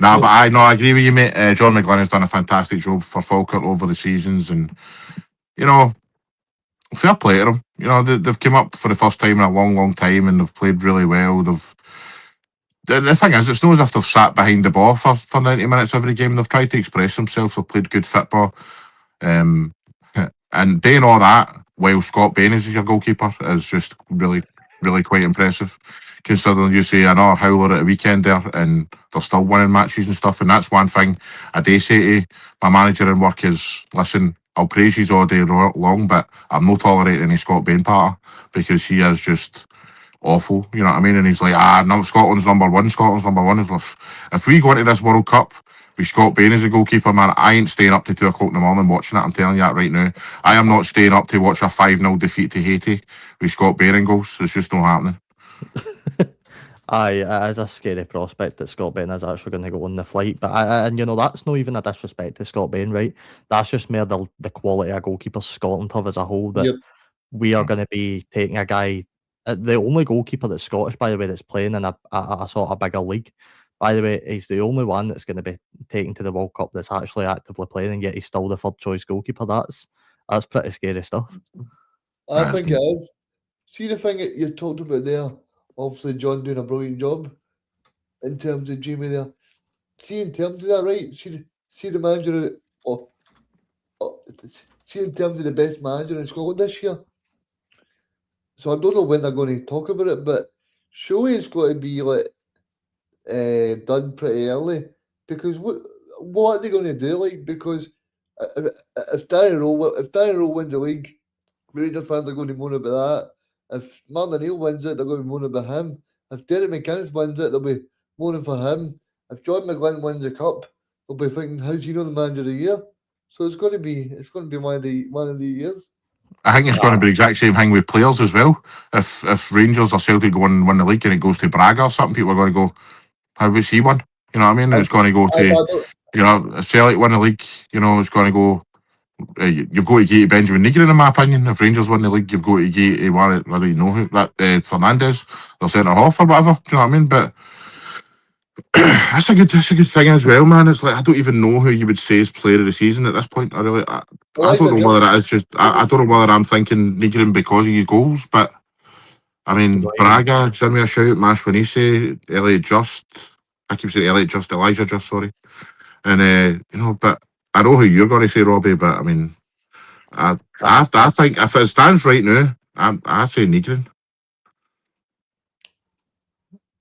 I agree with you, mate. John McGlynn has done a fantastic job for Falkirk over the seasons, and fair play to them. They've come up for the first time in a long, long time, and they've played really well. The thing is, it's not as if they've sat behind the ball for 90 minutes every game. They've tried to express themselves. They've played good football. And doing all that while Scott Bain is your goalkeeper is just really, really quite impressive. Considering you say another howler at the weekend there, and they're still winning matches and stuff. And that's one thing I do say to my manager in work is, listen, I'll praise you all day long, but I'm not tolerating any Scott Bain part, because he is just awful. You know what I mean? And he's like, no, Scotland's number one. Scotland's number one. If we go into this World Cup with Scott Bain as a goalkeeper, man, I ain't staying up to 2 o'clock in the morning watching it. I'm telling you that right now. I am not staying up to watch a 5-0 defeat to Haiti with Scott Bain in goals. It's just not happening. Aye, it is a scary prospect that Scott Bain is actually going to go on the flight. But and that's not even a disrespect to Scott Bain, right? That's just more the quality of goalkeepers Scotland have as a whole, that we are going to be taking a guy, the only goalkeeper that's Scottish, by the way, that's playing in a sort of bigger league. By the way, he's the only one that's going to be taken to the World Cup that's actually actively playing, and yet he's still the third choice goalkeeper. That's pretty scary stuff. I think it is. See the thing that you talked about there, obviously John doing a brilliant job in terms of Jamie there. See in terms of that, right? See the manager, see in terms of the best manager in Scotland this year. So I don't know when they're going to talk about it, but surely it's got to be like done pretty early, because what are they going to do? Like, because if Darren Rowe wins the league, Rangers fans are going to moan about that. If Martin O'Neill wins it, they're going to moan about him. If Derek McInnes wins it, they'll be moaning for him. If John McGlynn wins the cup, they'll be thinking, how's he not the manager of the year? So it's going to be one of the years. I think it's going to be the exact same thing with players as well. If Rangers or Celtic go and win the league and it goes to Braga or something, people are going to go, how was he won? You know what I mean? It's going to go to, if Celtic win the league, it's going to go, you've got to get Benjamin Negryn, in my opinion. If Rangers win the league, you've got to get I don't know who that Fernandez, their centre half or whatever. Do you know what I mean? But that's a good thing as well, man. It's like, I don't even know who you would say is player of the season at this point. I don't know whether it is just I don't know whether I'm thinking Negryn because of his goals, but I mean, Braga, send me a shout, Mash Winese, Elliot Just. I keep saying Elliot Just, Elijah Just, sorry. And but I know who you're going to say, Robbie. But I mean, I think if it stands right now, I say Negryn.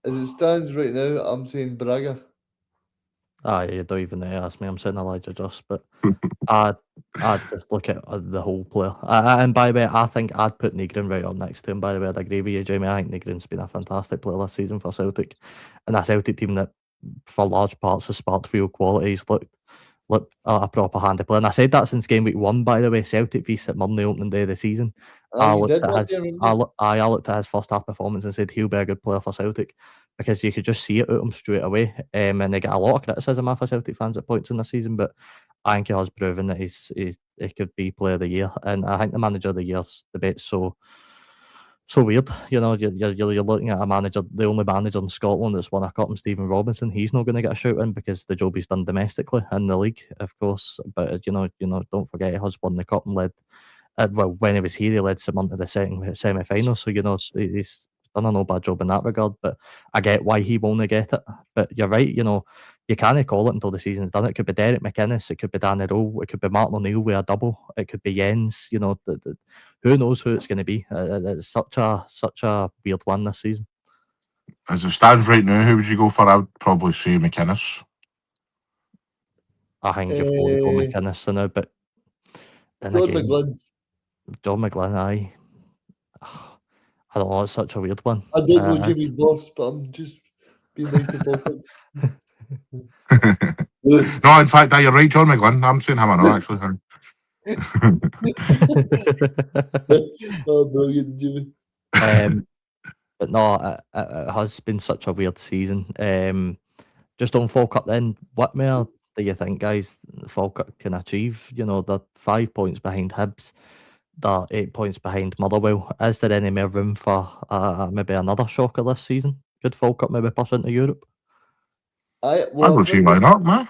As it stands right now, I'm saying Braga. You don't even ask me. I'm saying Elijah Just, but I'd just look at the whole player. And by the way, I think I'd put Negryn right up next to him. By the way, I'd agree with you, Jamie. I think Negryn's been a fantastic player this season for Celtic, and a Celtic team that, for large parts, has sparked real qualities. Look, a proper handy player. And I said that since game week 1, by the way. Celtic v St Mirren, the opening day of the season. I looked at his first half performance and said he'll be a good player for Celtic, because you could just see it out him straight away. And they get a lot of criticism for Celtic fans at points in the season, but I think he has proven that he could be player of the year. And I think the manager of the year's debate's so weird. You're looking at a manager, the only manager in Scotland that's won a cup, and Stephen Robinson. He's not going to get a shout in because the job he's done domestically in the league, of course. But don't forget he has won the cup and led. When he was here, he led St to the semi-final. So he's done a no bad job in that regard. But I get why he won't get it. But you're right. You can't call it until the season's done. It could be Derek McInnes, it could be Danny Rowe, it could be Martin O'Neill with a double, it could be Jens. Who knows who it's going to be? It's such a weird one this season. As it stands right now, who would you go for? I would probably say McInnes. I think you've got to go McInnes now, but John McGlynn, aye. I don't know, it's such a weird one. I don't know Jimmy's boss, but I'm just being nice to talk. No, in fact, you're right, John McGlynn. I'm saying him or not, actually. Oh, brilliant, Jimmy. But no, it has been such a weird season. Just on Falkirk then, what more do you think, guys, Falkirk can achieve? You know, they're 5 points behind Hibs, they're 8 points behind Motherwell. Is there any more room for maybe another shocker this season? Could Falkirk maybe push into Europe? I would see why not, man.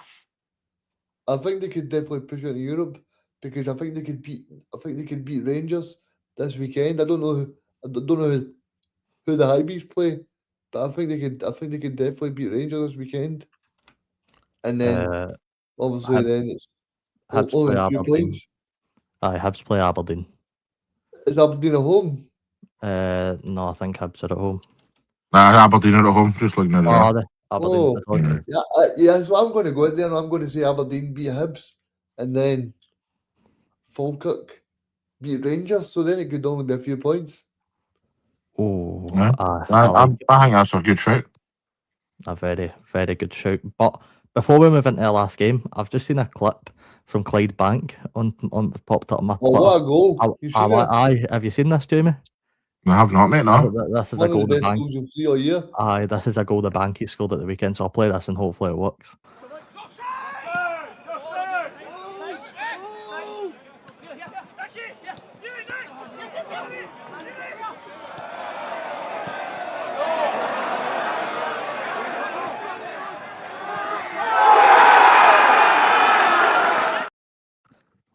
I think they could definitely push into Europe because I think they could beat. I think they could beat Rangers this weekend. I don't know. I don't know who the Highbees play, but I think they could. I think they could definitely beat Rangers this weekend. And then obviously then it's Hibs play only 2 Aberdeen. points. Aye, Hibs play Aberdeen. Is Aberdeen at home? No, I think Hibs are at home. Aberdeen are at home, just looking at it. Are they? Aberdeen. Oh, yeah. So I'm going to go in there and I'm going to say Aberdeen beat Hibs, and then Falkirk beat Rangers. So then it could only be a few points. Oh, Yeah. I think that's a good shout. A very, very good shout. But before we move into the last game, I've just seen a clip from Clydebank on popped up on my Twitter. What a goal! Aye, have you seen this, Jamie? I have not, mate. No. This is a goal the bank. You'll see all year. Aye, this is a goal the bank he scored at the weekend. So I'll play this and hopefully it works.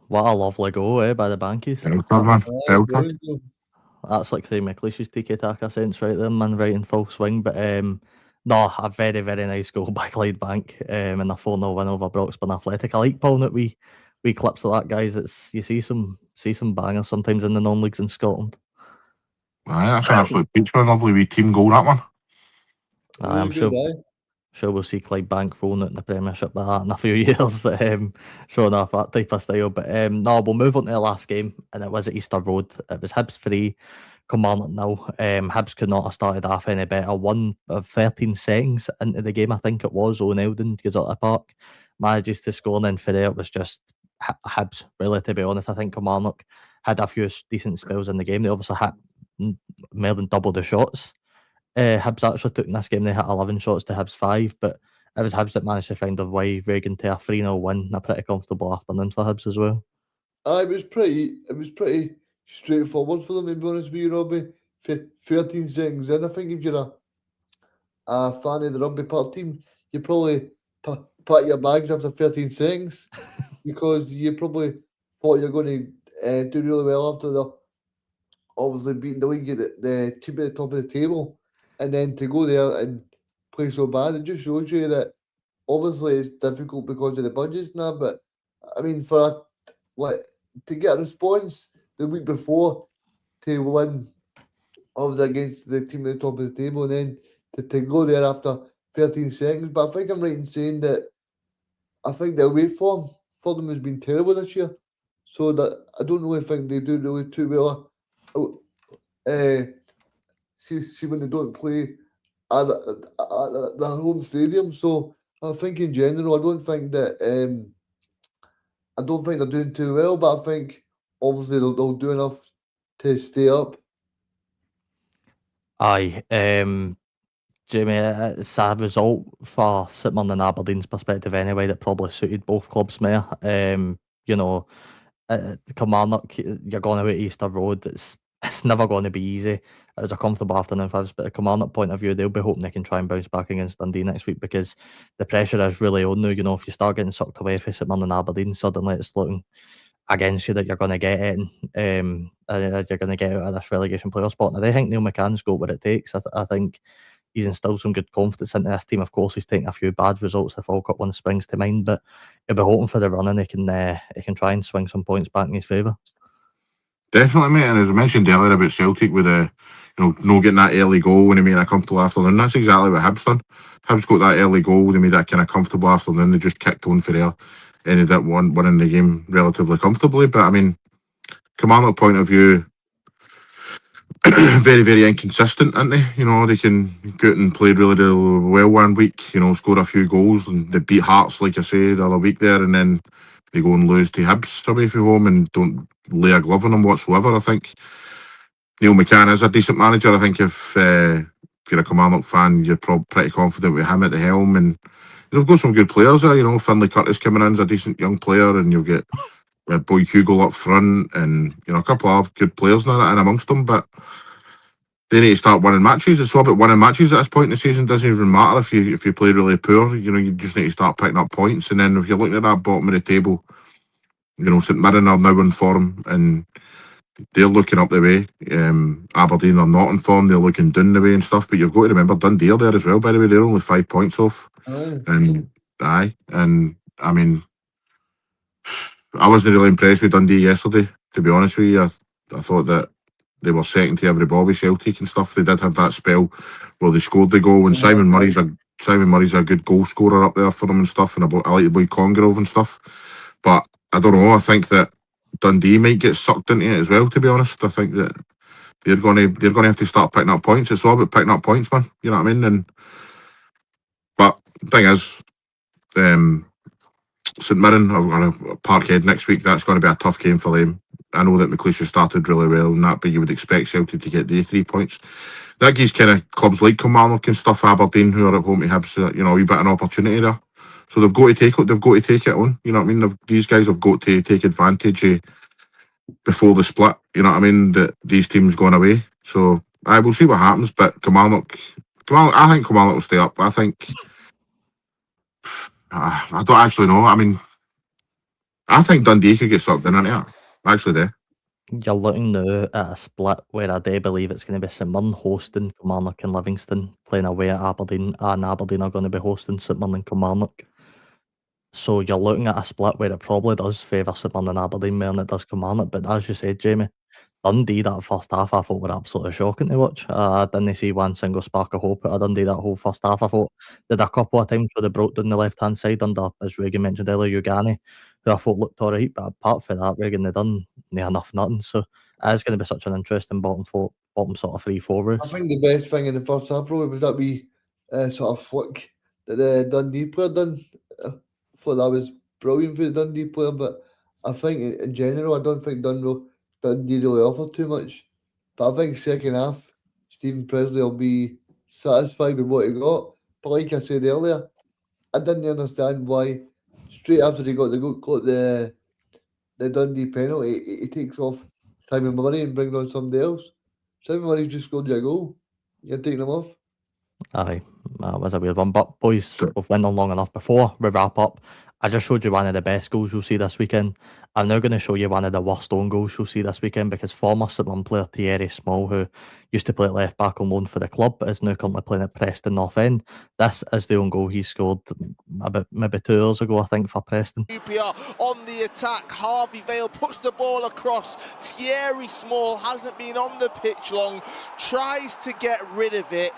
What a lovely goal, by the Bankies. That's like Craig McLeish's tiki-taka sense right there, man, right in full swing. But no, a very, very nice goal by Clydebank and a 4-0 win over Broxburn Athletic. I like pulling it wee clips of that, guys. It's you see some bangers sometimes in the non-leagues in Scotland. Aye, that's an absolute peach for a lovely wee team goal, that one. Aye, I'm sure we'll see Clydebank rolling it in the Premiership like that in a few years, showing off that type of style. But no, we'll move on to the last game, and it was at Easter Road. It was Hibs 3, Kilmarnock 0. Hibs could not have started off any better. 1 of 13 seconds into the game, I think it was, Owen Eldon goes at the park, manages to score, and then for there it was just Hibs, really, to be honest. I think Kilmarnock had a few decent spells in the game. They obviously had more than double the shots. Hibs actually took in this game, they hit 11 shots to Hibs 5, but it was Hibs that managed to find a way, Reagan, to a 3-0 win, a pretty comfortable afternoon for Hibs as well. It was pretty straightforward for them, to be honest with you, Robbie. 13 seconds in, I think if you're a fan of the rugby park team, you probably pack your bags after 13 seconds because you probably thought you're going to do really well after the obviously beating the league, the team at the top of the table. And then to go there and play so bad, it just shows you that obviously it's difficult because of the budgets now. But I mean, to get a response the week before to win, obviously against the team at the top of the table, and then to go there after 13 seconds. But I think I'm right in saying that I think the away form for them has been terrible this year. So that I don't really think they do really too well. See when they don't play at the home stadium. So I think in general, I don't think they're doing too well. But I think obviously they'll do enough to stay up. Aye, Jamie, it's a result for St Mirren and Aberdeen's perspective anyway that probably suited both clubs more. You know, Kilmarnock, you're going away to Easter Road. It's never going to be easy. It was a comfortable afternoon for us, but a Kilmarnock point of view, they'll be hoping they can try and bounce back against Dundee next week because the pressure is really on now. You know, if you start getting sucked away for St Mirren and Aberdeen, suddenly it's looking against you that you're going to get it, and you're going to get out of this relegation playoff spot. And I think Neil McCann's got what it takes. I think he's instilled some good confidence into this team. Of course, he's taken a few bad results. The Falkirk one springs to mind, but he'll be hoping for the run and he can try and swing some points back in his favour. Definitely, mate. And as I mentioned earlier about Celtic with no getting that early goal when they made a comfortable afternoon, that's exactly what Hibs done. Hibs got that early goal, they made that kind of comfortable afternoon, they just kicked on for there, ended up winning the game relatively comfortably. But I mean, Kilmarnock point of view, very, very inconsistent, aren't they? You know, they can go out and play really, really well one week, you know, score a few goals, and they beat Hearts, like I say, the other week there, and then they go and lose to Hibs away from home and don't lay a glove on them whatsoever. I think Neil McCann is a decent manager. I think if you're a Kilmarnock fan, you're probably pretty confident with him at the helm, and they've got some good players there. You know, Finlay Curtis coming in is a decent young player, and you'll get Boy Hugo up front, and you know, a couple of good players in amongst them, but they need to start winning matches. It's all about winning matches at this point in the season. It doesn't even matter if you play really poor. You know, you just need to start picking up points. And then if you're looking at that bottom of the table, you know, St Mirren are now in form and they're looking up the way. Aberdeen are not in form. They're looking down the way and stuff. But you've got to remember Dundee are there as well. By the way, they're only 5 points off. And I mean, I wasn't really impressed with Dundee yesterday, to be honest with you. I thought that they were second to every ball with Celtic and stuff. They did have that spell where they scored the goal, and Simon Murray's a good goal scorer up there for them and stuff, and I like the boy Congrove and stuff. But I don't know, I think that Dundee might get sucked into it as well, to be honest. I think that they're gonna have to start picking up points. It's all about picking up points, man. You know what I mean? But the thing is, St Mirren are going to Parkhead next week. That's going to be a tough game for them. I know that McLeish started really well and that, but you would expect Celtic to get the 3 points. That gives kind of clubs like Kilmarnock and stuff, Aberdeen, who are at home to Hibs, you know, a wee bit of an opportunity there. So they've got to take it on. You know what I mean? These guys have got to take advantage before the split. You know what I mean? That these teams going away. So I will see what happens. But Kilmarnock, I think Kilmarnock will stay up. I think. I don't actually know. I mean, I think Dundee could get sucked in it. Actually, there. You're looking now at a split where I do believe it's going to be St Mirren hosting Kilmarnock and Livingston playing away at Aberdeen, and Aberdeen are going to be hosting St Mirren and Kilmarnock. So you're looking at a split where it probably does favour St Mirren and Aberdeen more than it does Kilmarnock. But as you said, Jamie, Dundee, that first half, I thought were absolutely shocking to watch. I didn't see one single spark of hope out of Dundee that whole first half. I thought did a couple of times where they broke down the left-hand side under, as Reagan mentioned earlier, Ugani, who I thought looked all right, but apart from that, Reagan, they done near enough nothing. So it is going to be such an interesting bottom sort of 3-4 race. I think the best thing in the first half, probably, was that wee sort of flick that the Dundee player done. I thought that was brilliant for the Dundee player, but I think in general, I don't think Dundee really offered too much. But I think second half, Stephen Presley will be satisfied with what he got. But like I said earlier, I didn't understand why straight after he got the Dundee penalty, he takes off Simon Murray and brings on somebody else. Simon Murray just scored you a goal. You're taking him off. Aye, that was a weird one. But boys, we've went on long enough. Before we wrap up, I just showed you one of the best goals you'll see this weekend. I'm now going to show you one of the worst own goals you'll see this weekend, because former St Mirren player Thierry Small, who used to play at left back on loan for the club, but is now currently playing at Preston North End. This is the own goal he scored about maybe 2 years ago, I think, for Preston. QPR on the attack. Harvey Vale puts the ball across. Thierry Small hasn't been on the pitch long, tries to get rid of it.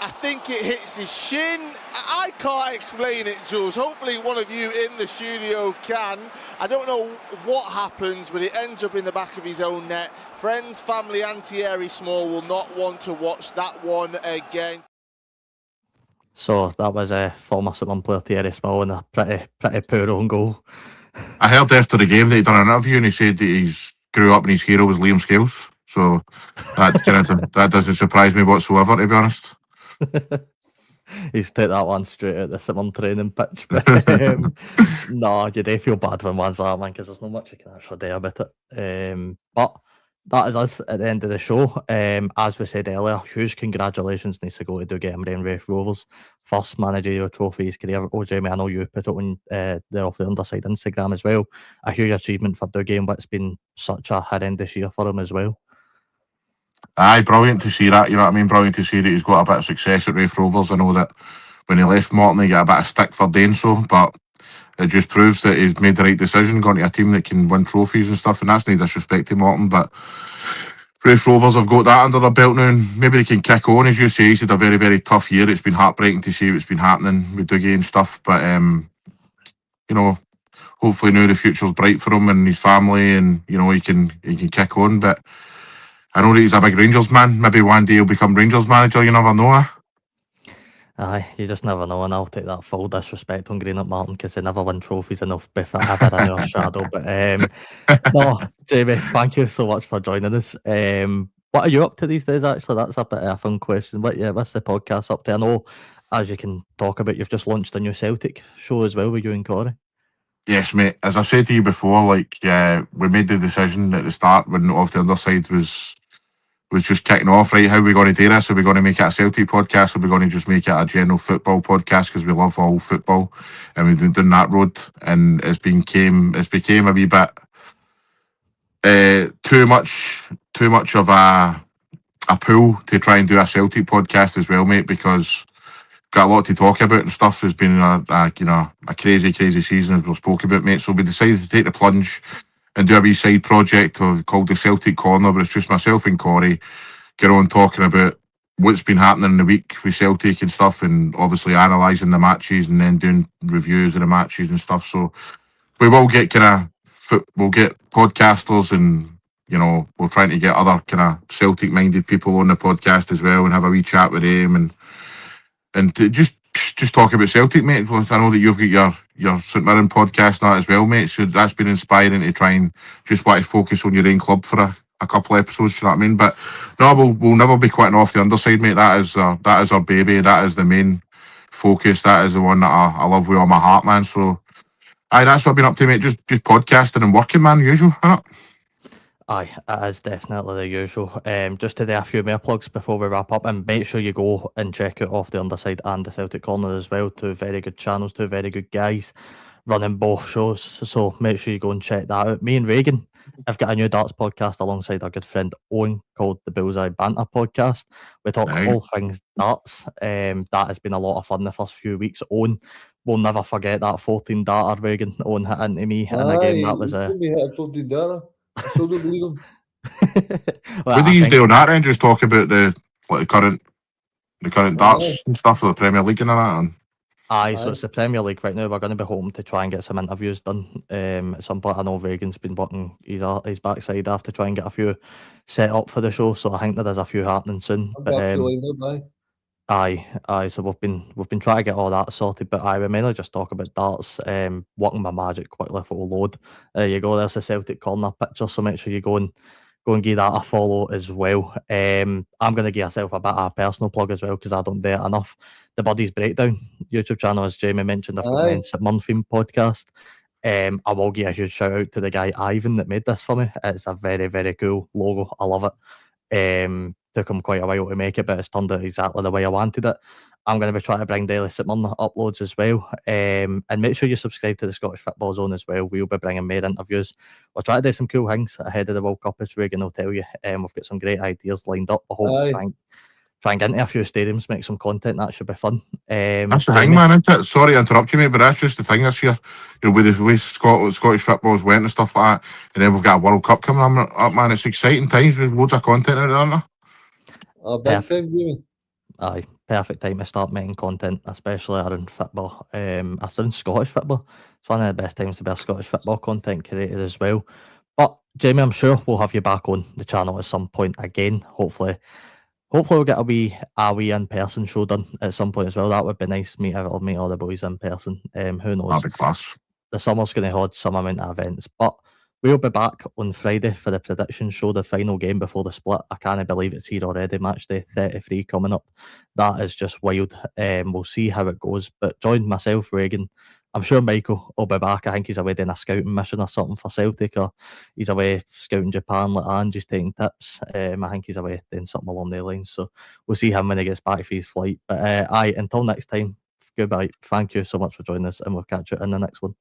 I think it hits his shin. I can't explain it, Jules. Hopefully one of you in the studio can. I don't know what happens, but it ends up in the back of his own net. Friends, family and Thierry Small will not want to watch that one again. So that was a former St Mirren player Thierry Small, and a pretty poor own goal. I heard after the game that he'd done an interview and he said that he grew up and his hero was Liam Scales. So that doesn't surprise me whatsoever, to be honest. He's take that one straight out the St Mirren training pitch. But no, you do feel bad when one's that, man, because there's not much you can actually do about it. But that is us at the end of the show. As we said earlier, huge congratulations needs to go to Dougie Emery and Rafe Rovers. First managerial trophy his career. Oh, Jamie, I know you put it on the Off the Underside Instagram as well. A huge achievement for Dougie, and what's been such a horrendous year for him as well. Aye, brilliant to see that. You know what I mean? Brilliant to see that he's got a bit of success at Rafe Rovers. I know that when he left Morton, he got a bit of stick for doing so, but it just proves that he's made the right decision, gone to a team that can win trophies and stuff, and that's no disrespect to Morton, but Rafe Rovers have got that under their belt now, and maybe they can kick on. As you say, he's had a very, very tough year. It's been heartbreaking to see what's been happening with Dougie and stuff, but you know, hopefully now the future's bright for him and his family, and you know, he can kick on. But I know that he's a big Rangers man. Maybe one day he'll become Rangers manager. You never know. Aye, you just never know, and I'll take that full disrespect on Greenock Martin because they never win trophies enough before ever in our shadow. But no, Jamie, thank you so much for joining us. What are you up to these days? Actually, that's a bit of a fun question. What's the podcast up to? I know, as you can talk about, you've just launched a new Celtic show as well with you and Corey. Yes, mate. As I said to you before, like we made the decision at the start when Off the Underside was just kicking off. Right, how are we going to do this? Are we going to make it a Celtic podcast? Or are we going to just make it a general football podcast because we love all football and we've been doing that road, and it's became a wee bit too much of a pull to try and do a Celtic podcast as well, mate, because got a lot to talk about and stuff. There's been a crazy season as we spoke about, mate. So we decided to take the plunge and do a wee side project called the Celtic Corner, where it's just myself and Corey get on talking about what's been happening in the week with Celtic and stuff, and obviously analysing the matches and then doing reviews of the matches and stuff. So we will get we'll get podcasters, and we're trying to get other kind of Celtic minded people on the podcast as well and have a wee chat with them and to just talk about Celtic, mate. Well, I know that you've got your St Mirren podcast now as well, mate. So that's been inspiring to try and just want to focus on your own club for a couple of episodes. You know what I mean? But no, we'll never be quitting Off the Underside, mate. That is our baby. That is the main focus. That is the one that I love with all my heart, man. So, aye, that's what I've been up to, mate. Just podcasting and working, man. Usual, innit? Aye, it is definitely the usual. Just to do a few more plugs before we wrap up, and make sure you go and check out Off the Underside and the Celtic Corner as well. Two very good channels, two very good guys running both shows. So make sure you go and check that out. Me and Reegan have got a new darts podcast alongside our good friend Owen called the Bullseye Banter Podcast. We talk Nice. all things darts. That has been a lot of fun the first few weeks. Owen will never forget that 14 darter Reegan Owen hit into me in a game. That was he told me he hit a 14 data. I still don't believe him. Well, What do I you think- do on that end? Just talk about the current darts Aye. and stuff for the Premier League and all that. And Aye, so Aye. it's the Premier League right now. We're going to be hoping to try and get some interviews done at some point. I know Reagan's been working his backside off to try and get a few set up for the show, so I think there is a few happening soon. I've But got a few lined up, aye, so we've been trying to get all that sorted. But aye, we mainly just talk about darts, working my magic quickly for a load. There you go. There's the Celtic Corner picture. So make sure you go and give that a follow as well. I'm going to give myself a bit of a personal plug as well because I don't do it enough. The Buddies Breakdown YouTube channel, as Jamie mentioned, I've got Aye. the St Mirren theme podcast. I will give a huge shout out to the guy Ivan that made this for me. It's a very, very cool logo. I love it. Took him quite a while to make it, but it's turned out exactly the way I wanted it. I'm going to be trying to bring daily St Mirren uploads as well. And make sure you subscribe to the Scottish Football Zone as well. We'll be bringing more interviews. We'll try to do some cool things ahead of the World Cup, as Reagan will tell you. We've got some great ideas lined up. I hope Aye. to try and get into a few stadiums, make some content. That should be fun. that's the thing, Jamie? man, isn't it? Sorry to interrupt you, mate, but that's just the thing this year. With the way Scottish football's went and stuff like that, and then we've got a World Cup coming up, man. It's exciting times with loads of content out there, isn't there? A big Perfect. time, Jamie. Aye, perfect time to start making content, especially around football. Around Scottish football. It's one of the best times to be a Scottish football content creator as well. But Jamie, I'm sure we'll have you back on the channel at some point again. Hopefully we'll get a wee in-person show done at some point as well. That would be nice. Meet all the boys in person. Who knows? That'd be class. The summer's going to hold some amount of events, but we'll be back on Friday for the prediction show, the final game before the split. I can't believe it's here already. Match day 33 coming up. That is just wild. We'll see how it goes. But join myself, Reagan. I'm sure Michael will be back. I think he's away doing a scouting mission or something for Celtic, or he's away scouting Japan like Angie's taking tips. I think he's away doing something along the lines. So we'll see him when he gets back for his flight. But aye, until next time, goodbye. Thank you so much for joining us, and we'll catch you in the next one.